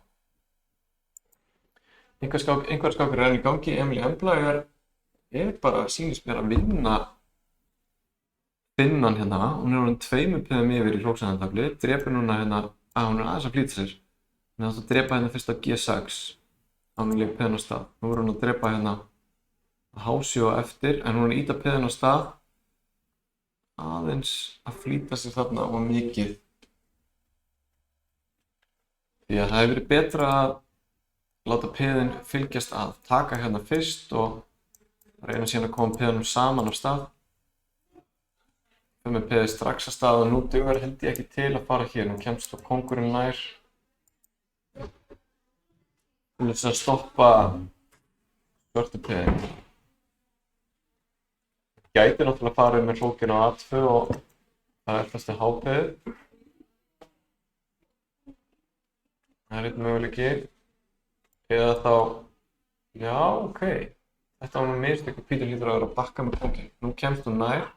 Einhver skákur er enn í gangi. Emily Embla er bara sýnist mér að vinna Finnan hérna. Hún er orðin 2 peðum yfir í hróksendatafli, drepur núna hérna, hún er aðeins að flýta sér. Hún er að drepa hérna fyrst á G6, hún leik peðin á stað. Nú er hún að drepa hérna H7 á eftir, en hún er að ýta peðin á stað. Aðeins að flýta sér þarna og mikið. Því að það hefur verið betra að láta peðin fylgjast að, taka hérna fyrst og reyna síðan að koma peðinum saman á stað. Með peðið strax að stað og nú dugar held ég ekki til að fara hér. Nú kemst þá kóngurinn nær. Til þess að stoppa svörtu peðin. Gæti náttúrulega farið með hrókinn á A2 og það er eftir H-peðið. Það er einn möguleiki. Eða þá, já, ok. Þetta var með mistök og Pítur hlýtur að vera að bakka með kónginn. Nú kemst hún nær.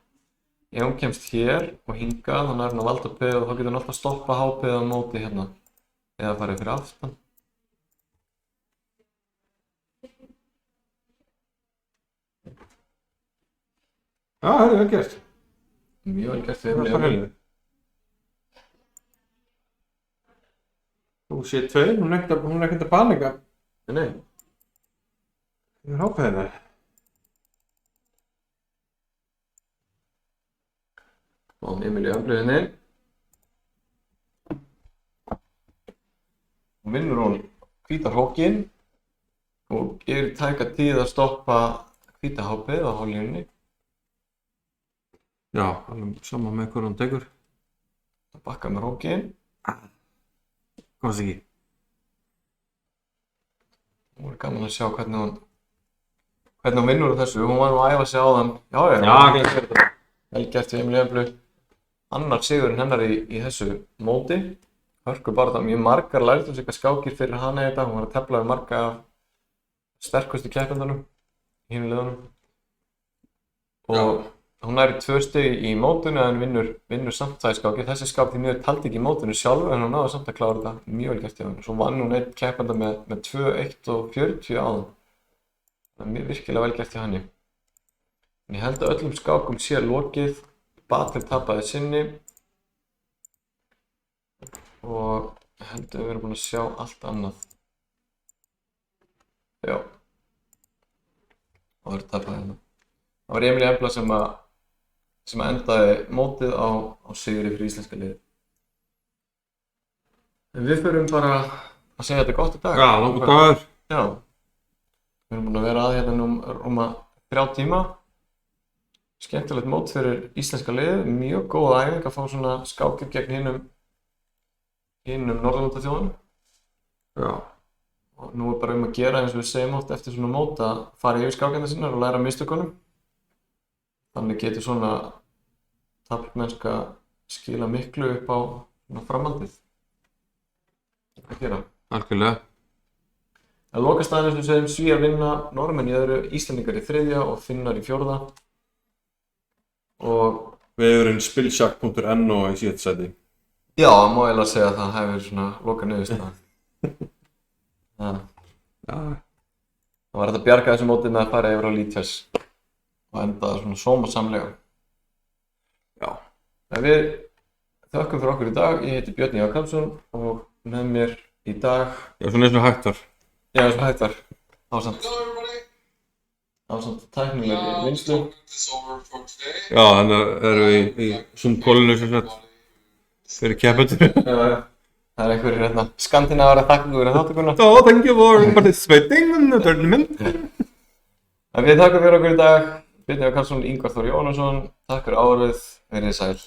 Ef hún kemst hér og hingað, þannig er hún að valda peðið og þá getur hún alltaf stoppa H-peðið á móti hérna. Eða farið fyrir aftan. Já, það er vel gert. Mjög vel gert við Emily. Þú sé 2, hún er ekkert að panika. Nei. Ég er H-peðinu. Og Emily Embla henni. Og vinnur hún hvíta hrókinn og er í tæka tíð að stoppa hvíta H-peðið á H-línunni. Já, alveg saman með hvað hann tekur. Það bakka með hrókinn. Komast ekki. Nú er gaman að sjá hvernig hún vinnur á þessu. Hún var nú að æfa sig á þann. Já, vel gert við Emily Embla. Annar sigurinn hennar í þessu móti. Hörku bara það mjög margar lærdómsríkar skákir fyrir hana í þetta. Hún var að tefla við marga af sterkustu keppendunum í hinum liðunum. Og hún er í 2 stig í mótinu en vinnur samt það í skáki. Þessi skák því miður taldi ekki í mótinu sjálfur en hún náði samt að klára þetta mjög vel gert hjá henni. Svo vann hún einn keppanda með 2, 1 og 40 áðan. Það er mjög virkilega vel gert hjá henni. En ég held að öllum skákum sé lokið. Batil tapaði sinni og ég held að við erum búin að sjá allt annað. Já. Það var tapaði hérna. Það var Emily Embla sem að endaði mótið á sigri fyrir íslenska liðið. En við förum bara að segja þetta gott í dag. Já, langur dagur. Já. Við erum búin að vera að hérna rúma 3 tíma. Skemmtilegt mót fyrir íslenska liðið, mjög góð æfing að fá svona skákir gegn hinum Norðurlandaþjóðunum. Já. Og nú er bara að gera eins og við segjum oft eftir svona mót að fara yfir skákirnar sínar og læra af mistökunum. Þannig getur svona taflmennska skila miklu upp á svona framhaldið. Hvað gera? Algjörlega. Að lokastaðinu sem segjum Svíar vinna, Norðmenn í öðru, Íslendingar í þriðja og Finnar í fjórða. Og Vefurinn spilsjakk.no í síðasta sæti. já, má eiginlega segja að það hefur svona loka niðurstaðan. Já. Það var hægt að bjarga þessu mótið með að fara yfir á Lítjas og enda það svona sómasamlega. Já. En við þökkum fyrir okkur í dag. Ég heiti Björn Jakobsson og með mér í dag, Já, svona eins og hægt var. já, sem hægt var, ásamt tæknilegri vinnslu. Já, þannig erum við í Zoom-kólinu sem sagt fyrir keppendur. Það einhverjir hérna skandinavar að þakka fyrir þátttökuna. So, thank you for participating in the tournament. En við þakkum fyrir okkur í dag. Björn Jakobsson, Ingvar Þór Jónasson. Takk fyrir árið. Verið sæl.